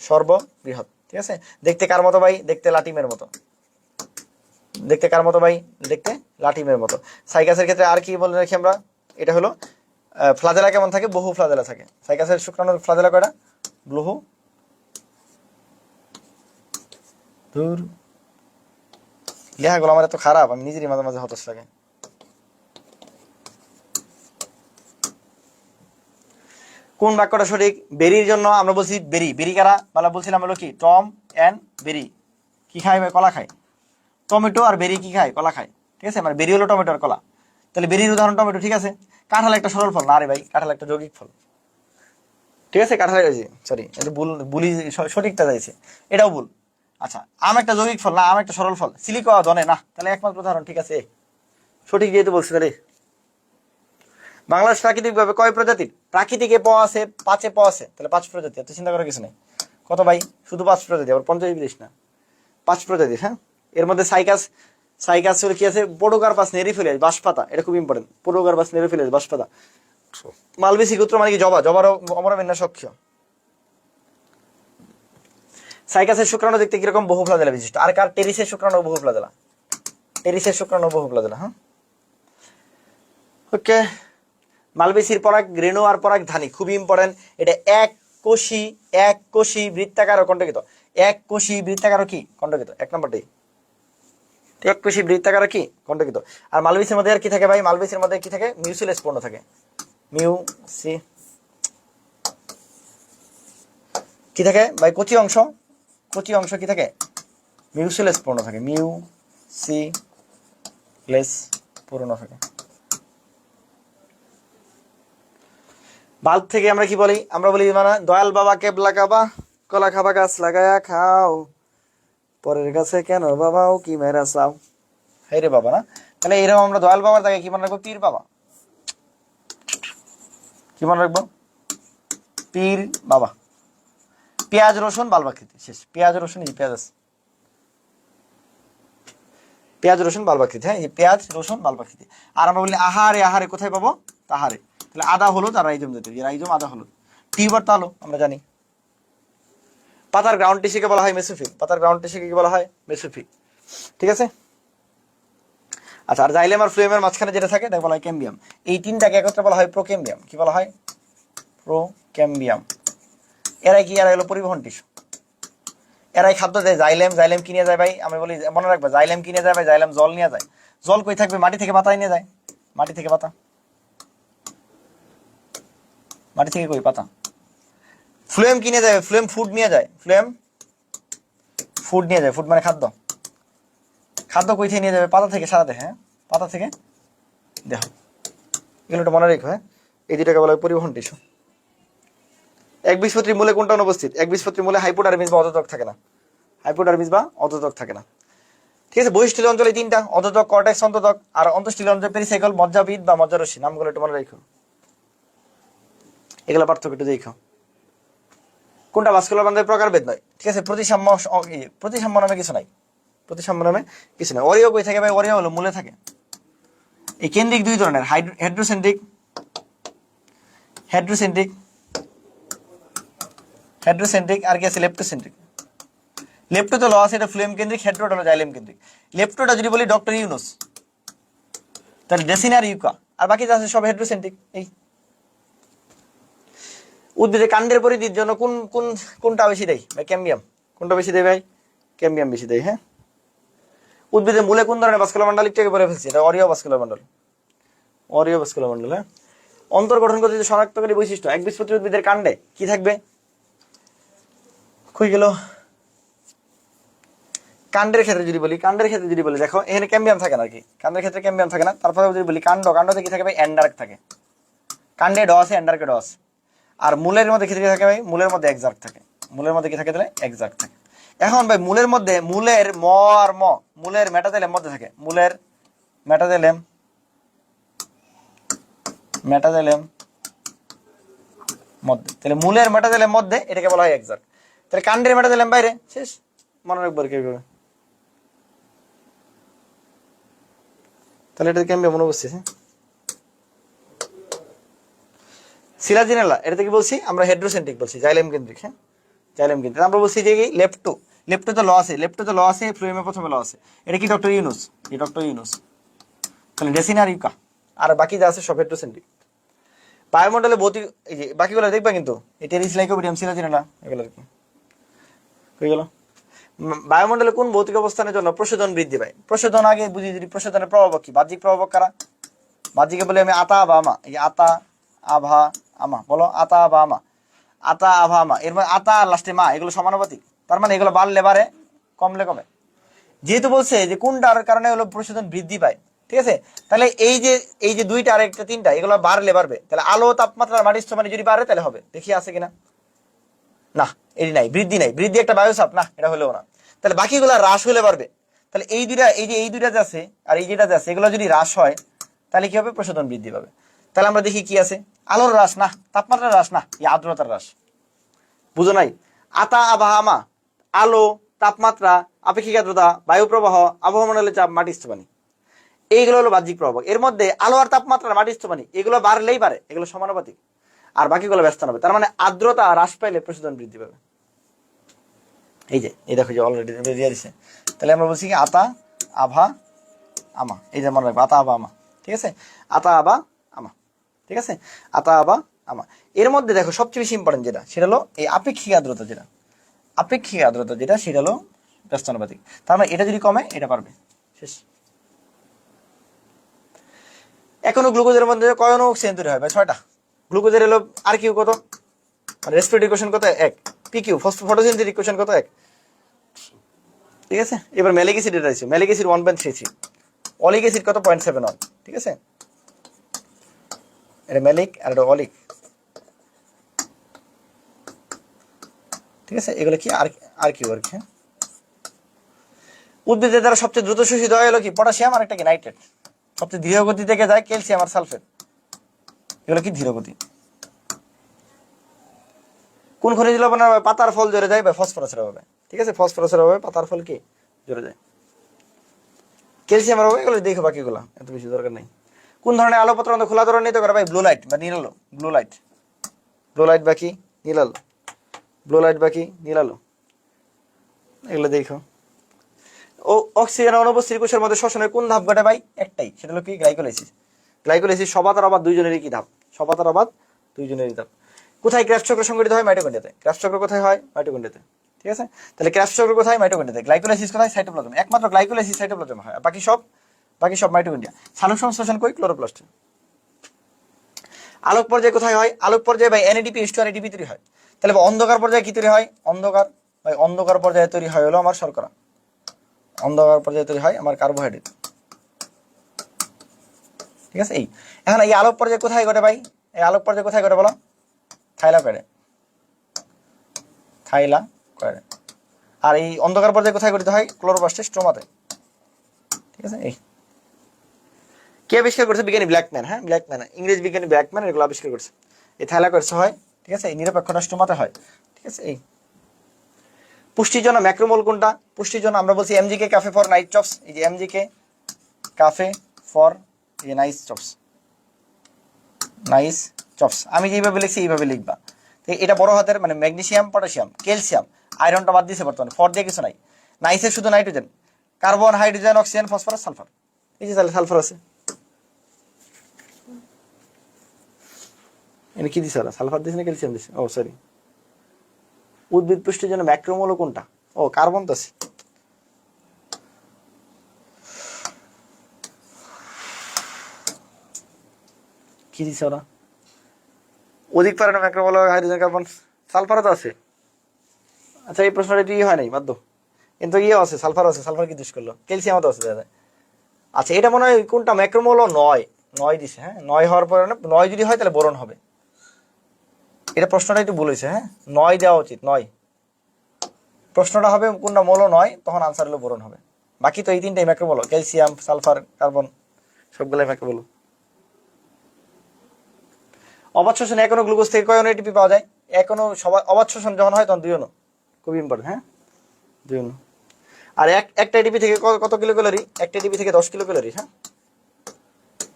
সর্ববৃহৎ। ঠিক আছে, দেখতে কার মতো ভাই? দেখতে লাটিমের মতো। দেখতে কার মতো ভাই? দেখতে লাটিমের মতো। সাইকাসের ক্ষেত্রে আর কি বলে রাখি আমরা, এটা হলো ফ্লাজেলা কেমন থাকে? বহু ফ্লাজেলা থাকে। সাইকাসের শুক্রাণুর ফ্লাজেলা কয়টা? বহু। দূর লেখাগুলো আমার এত খারাপ, আমি নিজেরই মাঝে মাঝে হতাশ লাগে। কোন বাক্যটা সঠিক? বেরির জন্য আমরা বলছি বেরি, বেরি কারা বলা বলছিলাম হলো কি টম অ্যান্ড বেরি। কি খায় ভাই? কলা খায়। টমেটো আর বেরি কি খায়? কলা খায়। ঠিক আছে, মানে বেরি হলো টমেটো আর কলা, তাহলে বেরির উদাহরণ টমেটো। ঠিক আছে, কাঁঠাল একটা সরল ফল না রে ভাই, কাঁঠাল একটা যৌগিক ফল। ঠিক আছে, কাঁঠাল, সরি এটা ভুল, বুলি সঠিকটা চাইছে, এটাও ভুল। আচ্ছা, আম একটা যৌগিক ফল না, আম একটা সরল ফল। সিলিকো ধনে না, তাহলে একমাত্র উদাহরণ। ঠিক আছে, সঠিক যেহেতু বলছি তাহলে। বাংলাদেশ প্রাকৃতিকভাবে কয় প্রজাতির? প্রাকৃতিকে প আছে, পাঁচে প আছে, তাহলে 5 প্রজাতি, এত চিন্তা করার কিছু নেই। কত ভাই? শুধু 5 প্রজাতি, আবার 50 বিদেশ না, 5 প্রজাতির। হ্যাঁ, এর মধ্যে সাইকাস, সাইকাস কি আছে? পোডোকার্পাস নেরিফিলিয়াস বাঁশপাতা, এটা খুব ইম্পর্টেন্ট। পোডোকার্পাস নেরিফিলিয়াস বাঁশপাতা। মালবেসি গোত্র মানে কি জবা, জবারও অমরবিন্যাস অক্ষীয়। সাইকাসের শুক্রাণু দেখতে কিরকম? বহু ফ্লাজেলা বিশিষ্ট। আর কার? টেরিসের শুক্রাণু বহু ফ্লাজেলা, টেরিসের শুক্রাণু বহু ফ্লাজেলা। হ্যাঁ, ওকে। মালবেসির পরাগ রেণু আর পরাগ ধানী খুবই ইম্পর্টেন্ট। এটা এক কোষী বৃত্তাকার ও কণ্টকিত। এক কোষী বৃত্তাকার কি কণ্টকিত, 1 নম্বরটাই। এক কোষী বৃত্তাকার কি কণ্টকিত। আর মালবেসির মধ্যে আর কি থাকে ভাই? মালবেসির মধ্যে কি থাকে? মিউসিলেস পূর্ণ থাকে। মিউসি কি থাকে ভাই? কচি অংশ, কচি অংশ কি থাকে? মিউসিলেস পূর্ণ থাকে, মিউসিলেস পূর্ণ থাকে। বাল্ব থেকে আমরা কি বলি? আমরা বলি মানে দয়াল বাবা কেবলা কাবা, কলা খাবা গাছ লাগায়া খাও, পরের কাছে কেন বাবাও কি মেরা চাও। হাই রে বাবা না, তাহলে এরকম আমরা দয়াল বাবার জায়গায় কি মনে রাখবো? পীর বাবা। কি মনে রাখবো? পীর বাবা। পেঁয়াজ রসুন বালবাকৃতি, শেষ। পেঁয়াজ রসুন, এই পেঁয়াজ আছে, পেঁয়াজ রসুন বালবাকৃতি। হ্যাঁ, এই পেঁয়াজ রসুন বালবাকৃতি। আর আমরা বলি আহারে, আহারে কোথায় পাবো? তাহারে। তাহলে আদা হলুদ আর রাইজম জাতীয়, রাইজম আদা হলুদ। টিউবার তালো আমরা জানি। পাতার গ্রাউন্ড টিস্যুকে বলা হয় মেসোফিল, পাতার গ্রাউন্ড টিস্যুকে কি বলা হয়? মেসোফিল। ঠিক আছে। আচ্ছা, আর জাইলেম আর ফ্লোয়েমের মাঝখানে যেটা থাকে তাকে বলা হয় ক্যাম্বিয়াম। এই তিনটাকে একত্রে বলা হয় প্রোক্যাম্বিয়াম। কি বলা হয়? প্রোক্যাম্বিয়াম। এরাই কি? এরা হলো পরিবহন টিস্যু। এরাই খাদ্য দেয়। জাইলেম, জাইলেম কিনে যায় ভাই, আমি বলি মনে রাখবে, জাইলেম কিনে যায় ভাই, জাইলেম জল নিয়ে যায়। জল কই থাকবে? মাটি থেকে পাতায় নিয়ে যায়, মাটি থেকে পাতা, মাটি থেকে কই পাতা। ফ্লোয়েম কিনে যায়, ফ্লোয়েম ফুড নিয়ে যায়, ফ্লোয়েম ফুড নিয়ে যায়, ফুড মানে খাদ্য। খাদ্য কই থেকে নিয়ে যাবে? পাতা থেকে, সারা দেহ। হ্যাঁ, পাতা থেকে দেহ। এগুলো মনে রেখো। হ্যাঁ, এই দুটাকে বলা হয় পরিবহন টিস্যু। একবীজপত্রীর মূলে কোনটা অনুপস্থিত? একবীজপত্রীর মূলে হাইপোডার্মিস বা অধোত্বক থাকে না, হাইপোডার্মিস বা অধোত্বক থাকে না। ঠিক আছে। বহিষ্ঠিল অঞ্চলে তিনটা: অধোত্বক, কর্টেক্স, অন্ততক। আর অন্তঃস্থিল অঞ্চলে পেরিসাইকেল, মজ্জাবিদ বা মজ্জারশ্মি। নামগুলো একটু মনে রেখো, এগুলো পার্থক্য একটু দেখো। কোনটা ভাস্কুলার বান্ডেলের প্রকারভেদ নয়। ঠিক আছে। প্রতিসাম্য, প্রতিসাম্য নামে কিছু নাই, প্রতিসাম্য নামে কিছু নাই। অরিও কই থাকে ভাই? অরিও হলো মূলে থাকে। এই কেন্দ্রিক দুই ধরনের, হেড্রোসেন্ট্রিক, হেড্রোসেন্ট্রিক, হেড্রোসেন্ট্রিক, আর কি আছে? লেপ্টোসেন্ট্রিক। লেপ্টো তো ল আছে, এটা ফ্লোয়েম কেন্দ্রিক। হেড্রোটা হলো জাইলেম কেন্দ্রিক। লেপ্টোটা যদি বলি ডক্টর ইউনুস, তাহলে ডেসিনা আর ইউকা, আর বাকি যা আছে সব হেড্রোসেন্ট্রিক। এই উদ্ভিদের কাণ্ডের পরিধির জন্য কোন কোন কোনটা বেশি দেয় ভাই? ক্যাম্বিয়াম। কোনটা বেশি দেয় ভাই? ক্যাম্বিয়াম বেশি দেয়। হ্যাঁ। উদ্ভিদের মূলে কোন ধরনের ভাস্কুলার বান্ডল? একটু বলে ফেলছি, এটা Oreo vascular bundle, Oreo vascular bundle. হ্যাঁ। অন্তর্গঠনগত যে শনাক্তকারী বৈশিষ্ট্য, একবীজপত্রী উদ্ভিদের কাণ্ডে কি থাকবে? কই গেল? কাণ্ডের ক্ষেত্রে যদি বলি, কাণ্ডের ক্ষেত্রে যদি বলি, দেখো এখানে ক্যাম্বিয়াম থাকে না আর কি, কাণ্ডের ক্ষেত্রে ক্যাম্বিয়াম থাকে না। তারপরে যদি বলি কাণ্ড, কাণ্ডতে কি থাকে ভাই? অ্যান্ডার্ক থাকে। কাণ্ডে ড আছে, অ্যান্ডার্কে ড আছে। আর মূলের মধ্যে ক্ষেত্রে থাকে ভাই? মূলের মধ্যে এক্সার্ক থাকে। মূলের মধ্যে কি থাকে? তাহলে এক্সার্ক থাকে। এখন ভাই মূলের মধ্যে, মূলের ম আর ম, মূলের মেটাজেলেম মধ্যে থাকে, মূলের মেটাজেলেম, মেটাজেলেম মধ্যে। তাহলে মূলের মেটাজেলেম মধ্যে, এটাকে বলা হয় এক্সার্ক। তাহলে কাণ্ডের মেটাজেলেম বাইরে, শেষ। মনে রাখবো কি করে? তাহলে এটা ক্যাম্বিয়াম অনুপস্থিত। সিলাজিনেলা, এটা কি বলছি আমরা? হেড্রোসেন্ট্রিক বলছি, জাইলেম কেন্দ্রিক। হ্যাঁ, জাইলেম কেন্দ্রিক। আমরা বলছি যে কি? লেপ্টো, লেপ্টো তো ল আছে, লেপ্টো তো ল আছে, ফ্লোয়েমে প্রথমে ল আছে। এটা কি? ডক্টর ইউনুস, এই ডক্টর ইউনুস। তাহলে ডেসিনা আর ইউকা, আর বাকি যা আছে সব হেড্রোসেন্ট্রিক। বায়ুমণ্ডলে ভৌতিক, এই যে বাকিগুলো দেখবা কিন্তু, এই টেরিস, লাইকোপিডিয়াম, সিলাজিনেলা, এগুলো আর কি। হয়ে গেল। বায়ুমণ্ডলে কোন ভৌতিক অবস্থানের জন্য প্রশোধন বৃদ্ধি পায়? প্রশোধন আগে বুঝি যদি, প্রশোধনের প্রভাবক কি? বাহ্যিক প্রভাবক কারা? বাহ্যিকে বলি আমি আতা বা আমা। এই আতা, আভা, আমা। বলো আতা বা আমা, আতা, আভা, আমা। এর মানে আতা আর লাস্টে মা, এগুলো সমানুপাতিক। তার মানে এগুলো বাড়লে বাড়ে, কমলে কমে। যেহেতু বলছে যে কোনটার কারণে হলো প্রশোধন বৃদ্ধি পায়, ঠিক আছে, তাহলে এই যে দুইটা আর একটা তিনটা, এগুলো বাড়লে বাড়বে। তাহলে আলো, তাপমাত্রা, মাটির স্তরমানি যদি বাড়ে তাহলে হবে। দেখি আছে কিনা? না, এটি নাই। বৃদ্ধি নাই, বৃদ্ধি একটা বায়ুচাপ না, এটা হলেও না। তাহলে বাকিগুলো হ্রাস হলে বাড়বে। তাহলে এই দুইটা, এই দুইটা যে আছে আর এই যেটা যে আছে, এগুলো যদি হ্রাস হয় তাহলে কি হবে? প্রশোধন বৃদ্ধি পাবে। তাহলে আমরা দেখি কি আছে? আলোর হ্রাস না, তাপমাত্রার হ্রাস না, এই আর্দ্রতার হ্রাস। বুঝো নাই? আতা, আভা, আমা, আলো, তাপমাত্রা, আপেক্ষিক আর্দ্রতা, বায়ু প্রবাহ, আবহাওয়া মণ্ডলের চাপ, মাটি স্তরপানি, এইগুলো হলো বাহ্যিক প্রভাবক। এর মধ্যে আলো আর তাপমাত্রা, মাটি স্তরপানি, এগুলো বাড়লেই বাড়ে, এগুলো সমানুপাতিক। আর বাকিগুলো ব্যস্ত হবে। তার মানে আর্দ্রতা হ্রাস পাইলে প্রশোধন বৃদ্ধি পাবে। এই যে এই দেখো যে অলরেডি দিয়ে দিচ্ছে। তাহলে আমরা বলছি কি? আতা, আভা, আমা। এই যে মনে রাখবো, আতা, আভা, আমা। ঠিক আছে, আতা, আভা, আমা। ঠিক আছে, আতা, আভা, আমা। এর মধ্যে দেখো সবচেয়ে বেশি ইম্পর্টেন্ট যেটা, সেটা হলো এই আপেক্ষিক আর্দ্রতা। যেটা আপেক্ষিক আর্দ্রতা, যেটা সেটা হলো ব্যস্তানুপাতিক। তার মানে এটা যদি কমে, এটা পারবে, শেষ। এখনো গ্লুকোজের মধ্যে কয় অণু অক্সিজেন তৈরি হয় ভাই? 6টা। গ্লুকোজের হলো আর কিউ কত? মানে রেসপিরেটরি ইকুয়েশন কত? 1। পি কিউ, ফটোসিনথেটিক ইকুয়েশন কত? 1। ঠিক আছে। এবার ম্যালিক অ্যাসিড, এটা আছে ম্যালিক অ্যাসিড 1.33, অলিক অ্যাসিড কত? 0.71। ঠিক আছে, এটা ম্যালিক আর এটা অলিক। ঠিক আছে, এগুলো কি আর কি ওয়ার্ক। হ্যাঁ, উদ্ভিদের দ্বারা সবচেয়ে দ্রুত শোষিত হয় হলো কি পটাশিয়াম, আর একটা কি নাইট্রেট। সবচেয়ে ধীর গতি থেকে যায় ক্যালসিয়াম আর সালফেট, এগুলো কি ধীর গতি। কোন খনিজ লবণের অভাবে পাতার ফল ঝরে যায় বা ফসফরাসের অভাবে। ঠিক আছে, ফসফরাসের অভাবে পাতার ফল কি ঝরে যায়। ক্যালসিয়ামের অভাবে, এগুলো দেখো, বাকিগুলো এত বেশি দরকার নেই। কোন ধরনের আলো প্রথমত খোলা ধরনের নিতে করে ভাই? ব্লু লাইট বা নীল আলো। ব্লু লাইট, ব্লু লাইট বা কি নীল আলো, ব্লু লাইট বা কি নীল আলো, এগুলো দেখো। ও অক্সিজেন অনুপস্থিত কোষের মধ্যে শ্বসনের কোন ধাপ ঘটে ভাই? একটাই, সেটা হলো কি গ্লাইকোলাইসিস। গ্লাইকোলাইসিস সবাত আর অবাত দুইজনেরই কি ধাপ? সবাত আর অবাত দুইজনেরই ধাপ। কোথায় ক্র্যাফট চক্র সংঘটিত হয়? মাইটোকন্ড্রিয়াতে। ক্র্যাফট চক্র কোথায় হয়? মাইটোকন্ড্রিয়াতে। ঠিক আছে, তাহলে ক্র্যাফট চক্র কোথায়? মাইটোকন্ড্রিয়াতে। গ্লাইকোলাইসিস কোথায়? সাইটোপ্লাজম। একমাত্র গ্লাইকোলাইসিস সাইটোপ্লাজম হয়, বাকি সব মাইটোকন্ড্রিয়া। সালোক সংশ্লেষণ কই? ক্লোরোপ্লাস্টে। আলোক পর্যায়ে কোথায় হয়? আলোক পর্যায়ে ভাই এনএডিপি H2 ADP তৈরি হয়। তাহলে অন্ধকার পর্যায়ে কি তৈরি হয়? অন্ধকার পর্যায়ে তৈরি হয় হলো আমার শর্করা। অন্ধকার পর্যায়ে তৈরি হয় আমার কার্বোহাইড্রেট। ঠিক আছে, এখন এই আলোক পর্যায়ে কোথায় ঘটে ভাই? এই আলোক পর্যায়ে কোথায় ঘটে বলো? থাইলাকয়েডে। আর এই অন্ধকার পর্যায়ে কোথায় ঘটিত হয়? ক্লোরোপ্লাস্টে, স্ট্রোমাতে। ঠিক আছে, কে আবিষ্কার করছে? বিজ্ঞানী ব্ল্যাকম্যান। হ্যাঁ, ব্ল্যাকম্যান, ইংরেজ বিজ্ঞানী ব্ল্যাকম্যান এগুলো আবিষ্কার করছে। এই থাইলাকয়েডে হয়। ঠিক আছে, এই নিরপেক্ষটা স্ট্রোমাতে হয়। ঠিক আছে, পুষ্টির জন্য ম্যাক্রোমোল কোনটা? পুষ্টির জন্য আমরা বলছি এমজিকে কাফে ফর নাইট চপস। এই যে এমজিকে কাফে ফর নাইস চপস, আমি যেভাবে লিখছি এইভাবে লিখবা। এটা বড় হাতের, মানে ম্যাগনেসিয়াম, পটাশিয়াম, ক্যালসিয়াম, আয়রনটা বাদ দিয়েছে বর্তমানে, ফর দিয়ে কিছু নাই। নাইসের শুধু nitrogen, carbon, hydrogen, oxygen, phosphorus, sulphur. এই যে তাহলে সালফার আছে, এনে কি দিছে ওরা? সালফার দিছে না ক্যালসিয়াম দিছে? ও সরি। উদ্ভিদ পুষ্টির জন্য ম্যাক্রোমোল কোনটা? ও কার্বন তো আছে। কি দিছে ওরা? অধিক পরিমাণে ম্যাক্রোমোল, হাইড্রোজেন, কার্বন, সালফারও তো আছে। আচ্ছা, এই প্রশ্নটা একটু হয় নাই, বাধ্য, কিন্তু আছে, সালফার আছে। সালফার কি দোষ করলো? ক্যালসিয়াম তো আছে দাদা। আচ্ছা, এটা মনে হয় কোনটা ম্যাক্রোমোল? 9 দিছে। হ্যাঁ, 9 হওয়ার পরে 9 যদি হয় তাহলে বোরন হবে। এটা প্রশ্নটা একটু ভুল হয়েছে। হ্যাঁ, 9 দেওয়া উচিত। 9 প্রশ্নটা হবে কোনটা মৌল 9, তখন আনসার হলো বোরন হবে। বাকি তো এই তিনটাই ম্যাক্রোমোল, ক্যালসিয়াম, সালফার, কার্বন, সবগুলাই ম্যাক্রোমোল। অবাধ শোষণে এখনো গ্লুকোজ থেকে কয় অণু এটিপি পাওয়া যায়? এখনো সবাই অবাধ শোষণ যখন হয় তখন 2 অণু, খুবই ইম্পর্টেন্ট। হ্যাঁ, 2 অণু। আর একটা এটিপি থেকে কত কিলো ক্যালোরি? একটা এটিপি থেকে 10 কিলো ক্যালোরি। হ্যাঁ,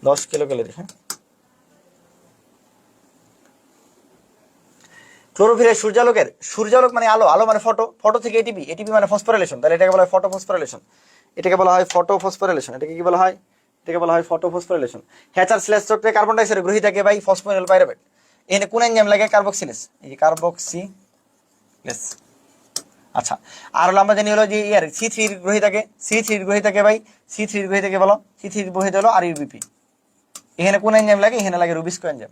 10 কিলো ক্যালোরি। হ্যাঁ, ক্লোরোফিলের সূর্যালোক মানে আলো মানে ফটো থেকে এটিপি মানে ফসফোরাইলেশন, তাহলে এটাকে বলা হয় ফটোফসফোরাইলেশন। এটাকে বলা হয় ফটোফসফোরাইলেশন। এটাকে কি বলা হয়? এটাকে বলা হয় ফটোফসফোরাইলেশন। হ্যাচার স্ল্যাশ চক্রে কার্বন ডাইঅক্সাইড গ্রহীতাকে ভাই ফসফোনিল পাইরুভেট। এখানে কোন এনজাইম লাগে? কার্বক্সিলেজ। এই যে কার্বক্সিলেজ। আচ্ছা, আর হলো আমরা জানি হলো যে C3 গ্রহীতাকে ভাই C3 গ্রহীতাকে বলো, C3 গ্রহীতা হলো আরইউবিপি। এখানে কোন এনজাইম লাগে? এখানে লাগে রুবিস্কো এনজাইম।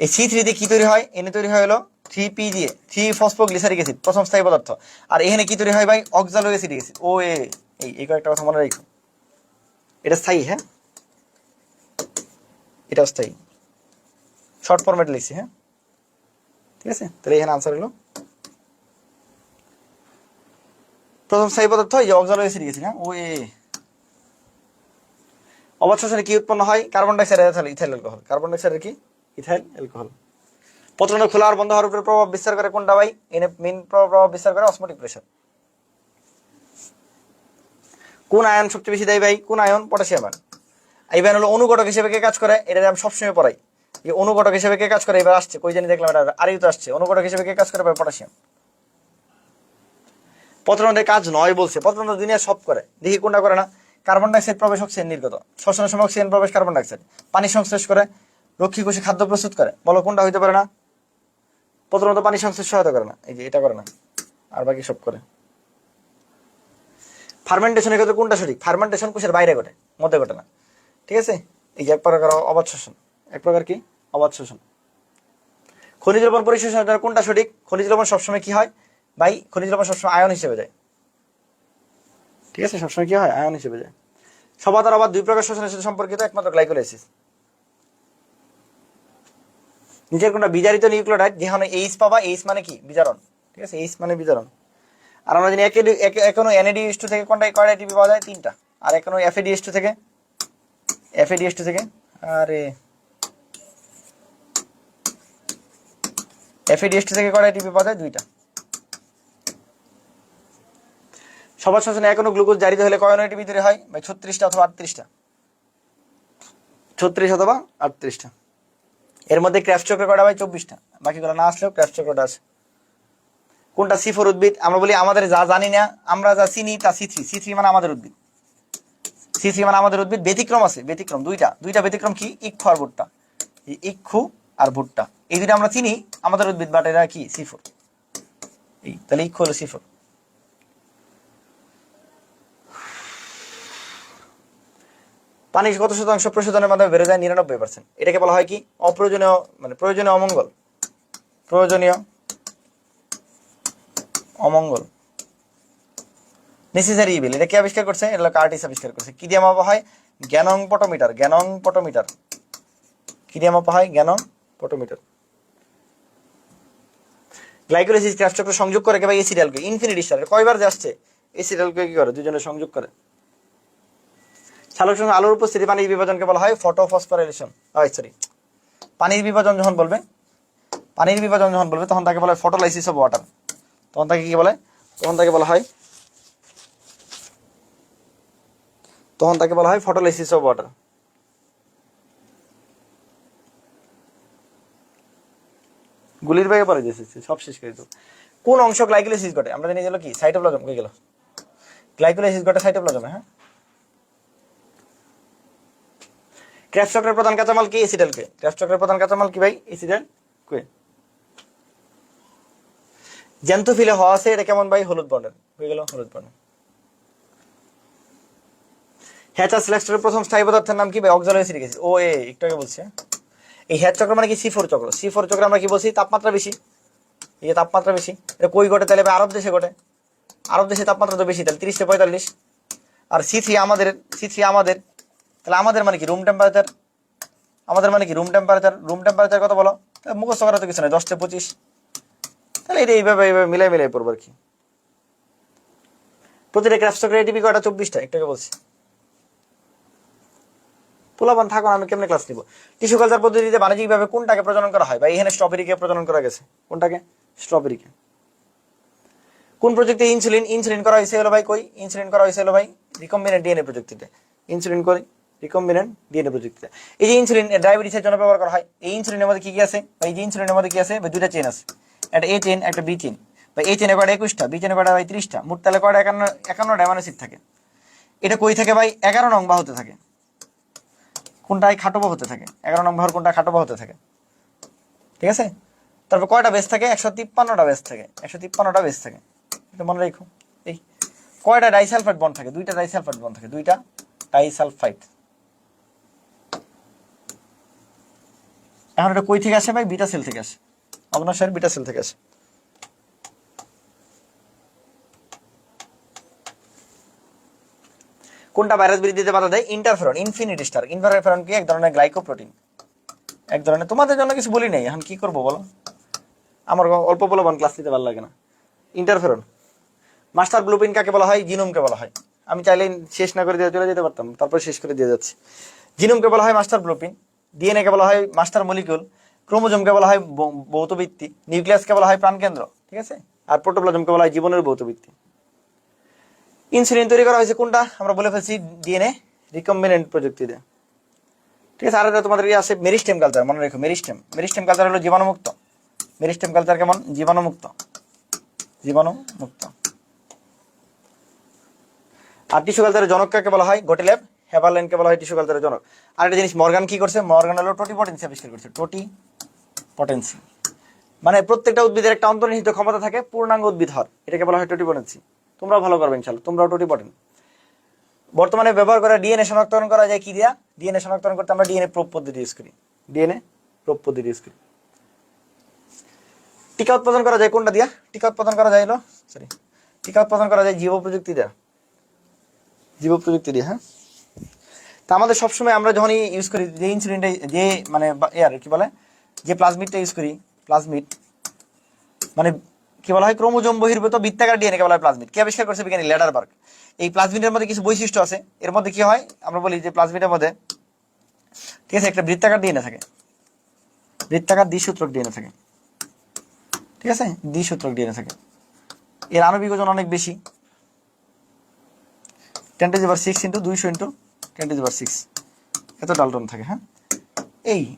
এই C3 দিয়ে কি তৈরি হয়? এনে তৈরি হয় হলো 3P দিয়ে 3 ফসফোগ্লিসারিক অ্যাসিড, প্রথম স্থায়ী পদার্থ। আর এখানে কি তৈরি হয় ভাই? অক্সালোক অ্যাসিডিক অ্যাসিড। ও এই কয়েকটা কথা মনে রাখো, এটা স্থায়ী। হ্যাঁ, এটা স্থায়ী, শর্ট ফরম্যাটে লিখছি। হ্যাঁ, ঠিক আছে, তাহলে এখানে আনসার হলো প্রথম স্থায়ী পদার্থ এই যে অক্সালোক অ্যাসিডিক অ্যাসিড। হ্যাঁ, অবাধ শোষণে কি উৎপন্ন হয়? Carbon dioxide, ethyl alcohol. Carbon ডাইঅক্সাইডের কি? Ethyl alcohol. প্রচন্ড খোলা আর বন্ধ হওয়ার উপরে প্রভাব বিস্তার করে কোনটা ভাই? এনে মেইন প্রভাব বিস্তার করে অসমোটিক প্রেসার। কোন আয়ন সবচেয়ে বেশি দেয় ভাই? কোন আয়ন? Potassium ion. এইবার হলো অনুঘটক হিসেবে কে কাজ করে? এটা আমি সবসময় পড়াই, যে অনুঘটক হিসেবে কে কাজ করে। এবার আসছে, কই জানি দেখলাম, এটা আরই তো আসছে। অনুঘটক হিসেবে কে কাজ করে ভাই? পটাশিয়াম। প্রচলনের কাজ 9 বলছে, প্রচলন দুনিয়া সব করে, দেখি কোনটা করে না? কার্বন ডাইঅক্সাইড প্রবেশ, অক্সিজেন নির্গত। শ্বসনের সময় অক্সিজেন প্রবেশ, কার্বন ডাইঅক্সাইড। পানি সংশ্লেষ করে, রক্ষী কোষে খাদ্য প্রস্তুত করে। বলো কোনটা হইতে পারে না? প্রথমত পানি সংশ্লেষ সহায়তা করে না, এই যে এটা করে না, আর বাকি সব করে। ফার্মেন্টেশনের ক্ষেত্রে কোনটা সঠিক? ফার্মেন্টেশন কোষের বাইরে ঘটে, মধ্যে ঘটে না। ঠিক আছে, এই যে এক প্রকার অবাধ শোষণ। এক প্রকার কি? অবাধ শোষণ। খনিজ লবণ পরিশোষণের জন্য কোনটা সঠিক? খনিজ লবণ সবসময় কি হয় ভাই? খনিজ লবণ সবসময় আয়ন হিসেবে যায়। ঠিক আছে, সবসময় কি হয়? আয়ন হিসেবে যায়। সবাত আর অবাধ 2 প্রকার শোষণের সাথে সম্পর্কিত, একমাত্র গ্লাইকোলাইসিস। নিচের কোনটা বিজারিত নিউক্লিওটাইড? যেখানে এইচ পাবা, এইচ মানে কি? বিজারণ। ঠিক আছে, এইচ মানে বিতরণ। আর আমরা জানি এখনো NADH2 থেকে কয়টা এটিপি পাওয়া যায়? 3টা। আর এখনো FADH2 থেকে আরে FADH2 থেকে কয়টা এটিপি পাওয়া যায়? 2টা। সবার শ্বসনে এখনো গ্লুকোজ জারিত হলে কয় এটিপি তৈরি হয়? ভাই 36টা অথবা 38টা। 36 অথবা 38টা। এর মধ্যে ক্র্যাফট চক্র কয়টা ভাই? 24টা। বাকিগুলো না আসলেও ক্র্যাফট চক্রটা আছে। কোনটা C4 উদ্ভিদ? আমরা বলি আমাদের যা জানি না, আমরা যা চিনি তা C3 মানে আমাদের উদ্ভিদ। C3 মানে আমাদের উদ্ভিদ। ব্যতিক্রম আছে, ব্যতিক্রম দুইটা ব্যতিক্রম কি? ইক্ষু আর ভুট্টা। ইক্ষু আর ভুট্টা এই দুইটা আমরা চিনি আমাদের উদ্ভিদ, বাট এরা কি? C4। এই তাহলে ইক্ষু হলো C4। পানির কত শতাংশ প্রশোধনের মাধ্যমে বেড়ে যায়? 99%। এটাকে বলা হয় কি? অপ্রয়োজনীয় মানে প্রয়োজনীয় অমঙ্গল। প্রয়োজনীয় অমঙ্গল, নেসেসারি ইভিল। এটা কে আবিষ্কার করছে? এটা কার্টিস আবিষ্কার করছে। কি দিয়ে মাপা হয়? গ্যানং পটোমিটার। কি দিয়ে মাপা হয়? গ্যানং পটোমিটার। গ্লাইকোলাইসিস ক্র্যাফট চক্র সংযোগ করে কে ভাই? এসিডালকে। ইনফিনিটি স্টার কয়বার যে আসছে? এসিডালকে কি করে? দুজনে সংযোগ করে। সালোক সঙ্গে আলোর উপস্থিতি পানির বিভাজনকে বলা হয় ফটোফসফোরাইলেশন। সরি, পানির বিভাজন যখন বলবে তখন তাকে বলা হয় ফটোলাইসিস অফ ওয়াটার। তখন তাকে কি বলে? তখন তাকে বলা হয় ফটোলাইসিস অফ ওয়াটার। গুলির ব্যাগে পরে দিয়েছে, সব শেষ করে দিত। কোন অংশ গ্লাইকোলাইসিস ঘটে? আমরা জানি গেল কি? সাইটোপ্লাজম। হয়ে গেল গ্লাইকোলাইসিস ঘটে সাইটোপ্লাজমে। হ্যাঁ, ক্র্যাফট চক্রের প্রধান কাঁচামাল কি? এসিডালকে। ক্র্যাফট চক্রের প্রধান কাঁচামাল কি ভাই? এসিডাল কে। জ্যান্থোফিলে হওয়া আছে, এটা কেমন ভাই? হলুদ বর্ণের। হয়ে গেল হলুদ বর্ণের। হ্যাচার সিলেক্টরের প্রথম স্থায়ী পদার্থের নাম কি ভাই? অক্সালোএসিটিক অ্যাসিড। ও একটু আগে বলছে। এই হ্যাচ চক্র মানে কি? C4 চক্র। C4 চক্র আমরা কি বলছি? তাপমাত্রা বেশি। এই যে তাপমাত্রা বেশি, এটা কই ঘটে? তাহলে আরব দেশে ঘটে। আরব দেশে তাপমাত্রা তো বেশি, তাহলে 30 থেকে 45। আর C3 আমাদের। তাহলে আমাদের মানে কি? Room temperature. রুম টেম্পারেচার কত বলো? মুখস্থ করা তো কিছু নয়, 10 থেকে 25। তাহলে এটা এইভাবে মিলাই পড়বো আর কি। প্রতিটা ক্র্যাফট চক্রের এটিপি কয়টা? 24টা। একটাকে বলছি। পোলাপান থাকুন, আমি কেমনে ক্লাস নিব? টিস্যু কালচার পদ্ধতিতে বাণিজ্যিকভাবে কোনটাকে প্রজনন করা হয়? বা এখানে স্ট্রবেরিকে প্রজনন করা গেছে। কোনটাকে? স্ট্রবেরিকে। কোন প্রযুক্তি ইনসুলিন করা হয়েছে হলো ভাই? কই ইনসুলিন করা হয়েছে হলো ভাই? রিকম্বিনেন্ট ডিএনএ প্রযুক্তিতে। ইনসুলিন করি রিকম্বিনেন্ট ডিএনএ প্রযুক্তিতে। এই যে ইনসুলিন ডায়াবেটিসের জন্য ব্যবহার করা হয়। এই ইনসুলিনের মধ্যে কি কি আছে? বা এই যে ইনসুলিনের মধ্যে কি আছে? বা দুইটা চেন আছে, একটা A চেন একটা B চেন। বা A চেনে কয়টা? 21টা। B চেনে কয়টা ভাই? 30টা। মোট তাহলে কয়টা? 51টা অ্যামাইনো অ্যাসিড থাকে। এটা কই থাকে ভাই? 11 নং বাহুতে থাকে। কোনটাই? খাটো বাহুতে থাকে। 11 নং বাহুর কোনটা? খাটো বাহুতে থাকে। ঠিক আছে। তারপর কয়টা বেস থাকে? 153টা বেস থাকে। 153টা বেস থাকে, এটা মনে রাখো। এই কয়টা ডাইসালফাইড বন্ড থাকে? 2টা ডাইসালফাইড বন্ড থাকে। 2টা ডাইসালফাইড। এখন এটা কই থেকে আসে ভাই? বিটা সেল থেকে আসে। অগ্নাশয়ের বিটা সেল থেকে আসে। কোনটা ভাইরাস বৃদ্ধিতে বাধা দেয়? ইন্টারফেরন। Infinity star. ইন্টারফেরন কি? এক ধরনের গ্লাইকোপ্রোটিন। এক ধরনের। তোমাদের জন্য কিছু বলি নাই, এখন কি করবো বলো? আমার অল্প বলবান ক্লাস নিতে ভালো লাগে না। ইন্টারফেরন। মাস্টার ব্লুপ্রিন্ট কাকে বলা হয়? জিনোমকে বলা হয়। আমি চাইলে শেষ না করে দিয়ে চলে যেতে পারতাম, তারপর শেষ করে দিয়ে যাচ্ছি। জিনোমকে বলা হয় মাস্টার ব্লুপ্রিন্ট। ডিএনএ কে বলা হয় মাস্টার মলিকিউল। ক্রোমোজোমকে বলা হয় ভৌতভিত্তি। নিউক্লিয়াসকে বলা হয় প্রাণকেন্দ্র। ঠিক আছে। আর প্রোটোপ্লাজমকে বলা হয় জীবনের ভৌতভিত্তি। ইনসুলিন তৈরি করা হয়েছে কোনটা? আমরা বলে ফেলছি ডিএনএ রিকম্বিনেন্ট প্রযুক্তিতে। ঠিক আছে। আর এটা তোমাদের আছে মেরিস্টেম কালচার। মনে রেখো, মেরিস্টেম কালচার হলো জীবাণুমুক্ত। মেরিস্টেম কালচার কেমন? জীবাণুমুক্ত। আর টিস্যু কালচারের জনক কাকে বলা হয়? গটেলেব হেভারল্যান্ডকে বলা হয় টিস্যু কালচারের জনক। আর একটা জিনিস মর্গান কি করছে? মর্গান হলো টোটিপটেন্সি আবিষ্কার করছে। টোটিপটেন্সি মানে প্রত্যেকটা উদ্ভিদের একটা অন্তর্নিহিত ক্ষমতা থাকে পূর্ণাঙ্গ উদ্ভিদ হওয়ার, এটাকে বলা হয় টোটিপটেন্সি। তোমরাও ভালো করবে ইনশাআল্লাহ, তোমরাও টোটিপটেন্ট। বর্তমানে ব্যবহার করা ডিএনএ শনাক্তকরণ করা যায় কি দিয়া? ডিএনএ শনাক্তকরণ করতে আমরা ডিএনএ প্রোব পদ্ধতি ইউজ করি। টিকা উৎপাদন করা যায় কোনটা দিয়া? টিকা উৎপাদন করা যায় জীব প্রযুক্তি দিয়ে। হ্যাঁ, তা আমাদের সবসময় আমরা যখন ইউজ করি যে ইনসুলিনটা, যে মানে কি বলে, যে প্লাজমিডটা ইউজ করি, প্লাজমিড মানে কি বলা হয়, ক্রোমোজোম বহির্ভূত বৃত্তাকার ডিএনএ কে বলা হয় প্লাজমিড। কে আবিষ্কার করেছে? বিজ্ঞানী ল্যাডারবার্গ। এই প্লাজমিডের মধ্যে কিছু বৈশিষ্ট্য আছে, এর মধ্যে কি হয় আমরা বলি যে প্লাজমিডের মধ্যে, ঠিক আছে, একটা বৃত্তাকার ডিএনএ থাকে, বৃত্তাকার দ্বিসূত্রক ডিএনএ থাকে, ঠিক আছে, দ্বিসূত্রক ডিএনএ থাকে। এর আণবিক ওজন অনেক বেশি, 10⁶ ইন্টু 200 ইন্টু 10⁶ এত ডালটন থাকে। হ্যাঁ,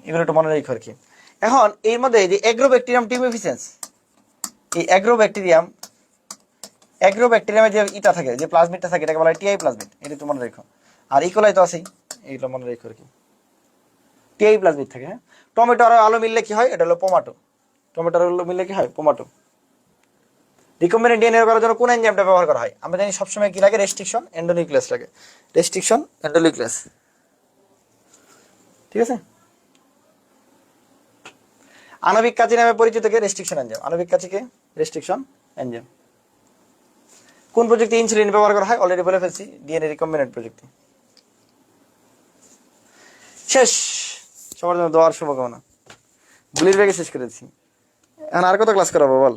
এগুলো একটু মনে রেখো আর কি। এখন এর মধ্যে যে অ্যাগ্রোব্যাকটেরিয়াম টিউমেফিসেন্স, এই অ্যাগ্রোব্যাকটেরিয়ামে যে ইটা থাকে, যে প্লাজমিডটা থাকে, এটাকে বলা হয় টিআই প্লাজমিড, এটা একটু মনে রেখো। আর ইকোলাই তো আছেই, এইগুলো মনে রেখো আর কি, টিআই প্লাজমিড থাকে। হ্যাঁ, টমেটো আর আলু মিললে কি হয়? এটা হলো পোমাটো। টমেটো আর আলু মিললে কি হয়? পোমাটো। রিকম্বিনেন্ট ডিএনএ করার জন্য কোন এনজাইমটা ব্যবহার করা হয়? আমরা জানি সবসময় কি লাগে? রেস্ট্রিকশন এন্ডোনিউক্লিয়াস লাগে, রেস্ট্রিকশন এন্ডোনিউক্লিয়াস, ঠিক আছে। আণবিক কাঁচি নামে পরিচিত কে? Restriction enzyme. আণবিক কাঁচিকে রেস্ট্রিকশন এনজাইম। কোন প্রযুক্তি ইনসুলিন ব্যবহার করা হয়? অলরেডি বলে ফেলছি, ডিএনএ রিকম্বিনেন্ট প্রযুক্তি। শেষ। সবার জন্য দোয়ার শুভকামনা। গুলির ব্যাগে শেষ করেছি। এখন আর কত ক্লাস করাবো বল?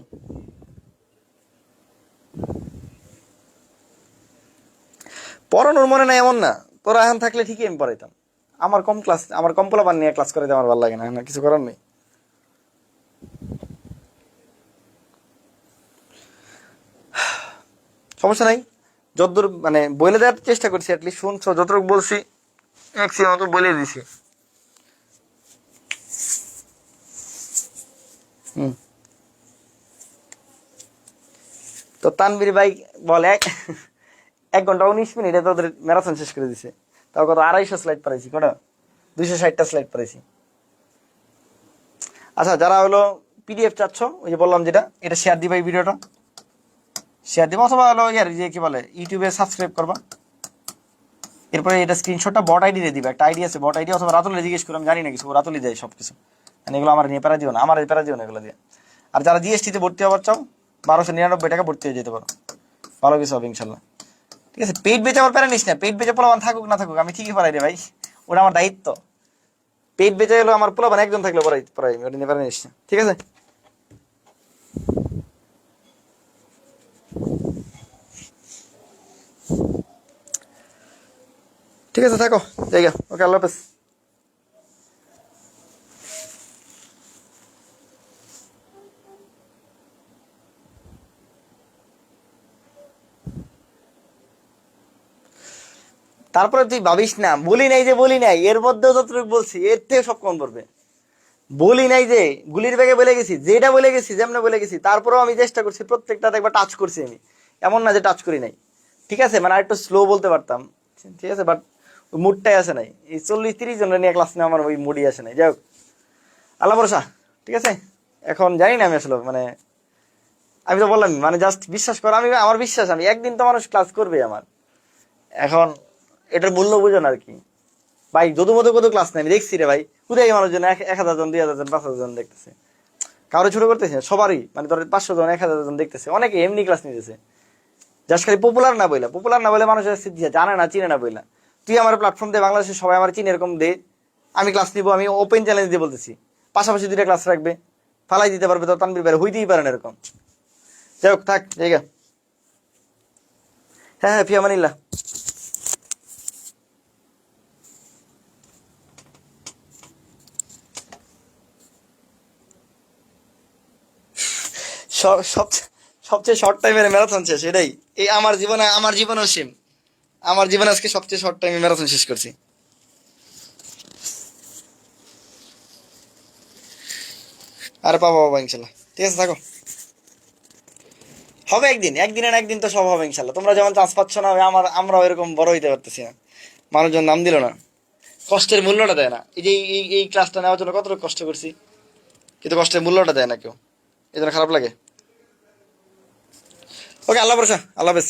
পড়ানোর মনে নাই এমন না, তোরা এখন থাকলে ঠিকই আমি পড়াইতাম। আমার কম পোলাপান নিয়ে ক্লাস করাইতে আমার ভালো লাগে না, না কিছু করার নেই। সমস্যা নাই, যতদূর মানে বলে দেওয়ার চেষ্টা করছি, অ্যাটলিস্ট শুনছো, যতটুকু বলছি ম্যাক্সিমাম তো বলে দিছি। তো তানবীর ভাই বলে 1 ঘন্টা 19 মিনিটে তোদের ম্যারাথন শেষ করে দিছে। তাও কত 250 স্লাইড পড়াইছি, কটা 260টা স্লাইড পড়াইছি। আচ্ছা, যারা হলো পিডিএফ চাচ্ছ, ওই যে বললাম যেটা, এটা শেয়ার দিবা, এই ভিডিওটা শেয়ার দিবা, অথবা হলো ইয়ার যে কি বলে ইউটিউবে সাবস্ক্রাইব করবা। এরপরে এটা স্ক্রিনশটটা বট আইডি দিয়ে দিবা, একটা আইডি আছে বট আইডি, অথবা রাতুলে জিজ্ঞেস করে, আমি জানি না কিছু, রাতুলি দেয় সবকিছু, মানে এগুলো আমার নিয়ে প্যারা দিও না, আমার প্যারা দিও না এগুলো দিয়ে। আর যারা জিএসটিতে ভর্তি হবার চাও, 1299 টাকা ভর্তি হয়ে যেতে পারো, ভালো কিছু হবে ইনশাল্লাহ। ঠিক আছে, পেট বেচে আমার প্যারা নিস না, পেট বেচে পোলাবান থাকুক না থাকুক আমি ঠিকই পড়াই রে ভাই, ওটা আমার দায়িত্ব। পেট বেচে হলো আমার পোলাবান একজন থাকলে পড়াই ওটা নিয়ে প্যারা নিস না, ঠিক আছে। ঠিক আছে, থাকো, জায়গা, ওকে, আল্লাহ হাফেজ। তারপরে তুই ভাবিস না বলি নাই, এর মধ্যেও যতটুকু বলছি এর থেকে সব কম পড়বে। বলি নাই যে গুলির ব্যাগে বলে গেছি, যেটা বলে গেছি, যেমন বলে গেছি, তারপরেও আমি চেষ্টা করছি প্রত্যেকটা একবার টাচ করছি আমি, এমন না যে টাচ করি নাই, ঠিক আছে, মানে আরেকটু স্লো বলতে পারতাম, ঠিক আছে, বাট ওই মুডটাই আসে নাই, এই 40-30 জনের নিয়ে ক্লাস নিয়ে আমার ওই মুডই আসে নাই। যাই হোক, আল্লাহ ভরসা, ঠিক আছে। এখন জানি না আমি আসলে, মানে আমি তো বললাম, মানে জাস্ট বিশ্বাস কর, আমার বিশ্বাস, আমি একদিন তো মানুষ ক্লাস করবে আমার। এখন এটার মূল্য বুঝো না আর কি ভাই, যদু মতো কত ক্লাস নেই আমি দেখছি রে ভাই, কোথায় মানুষজন 1000 জন 2000 জন 5000 জন দেখতেছে, কারো ছোট করতেছে সবারই, মানে ধর 500 জন 1000 জন দেখতেছে, অনেকে এমনি ক্লাস নিতেছে, জাস্ট খালি পপুলার না বলে মানুষের জানে না, চিনে না বইলা। তুই আমার প্ল্যাটফর্ম দে, বাংলাদেশের সবাই আমার চিনে, এরকম দে, আমি ক্লাস নিবো, আমি ওপেন চ্যালেঞ্জ দিয়ে বলতেছি, পাশাপাশি 2টা ক্লাস রাখবে, ফালাই দিতে পারবে, তো তানবির বাইরে হইতেই পারে না এরকম। যাই হোক, থাক জায়গা। হ্যাঁ, ফিয়ামানিল্লাহ। সবচেয়ে শর্ট টাইমের ম্যারাথন শেষ, এটাই এই আমার জীবনেও সেম, আমার জীবনে আজকে সবচেয়ে শর্ট টাইমে ম্যারাথন শেষ করছি। আর পাবো ইনশাল্লাহ, ঠিক আছে, থাকো, হবে একদিন তো সব হবে ইনশাল্লাহ। তোমরা যেমন চান্স পাচ্ছ না, আমরাও এরকম বড় হইতে পারতেছি না, মানুষজন নাম দিল না, কষ্টের মূল্যটা দেয় না। এই যে এই ক্লাসটা নেওয়ার জন্য কতটুকু কষ্ট করছি, কিন্তু কষ্টের মূল্যটা দেয় না কেউ, এই জন্য খারাপ লাগে। ওকে, আল্লাহ ভরসা, আল্লাহ হাফেজ।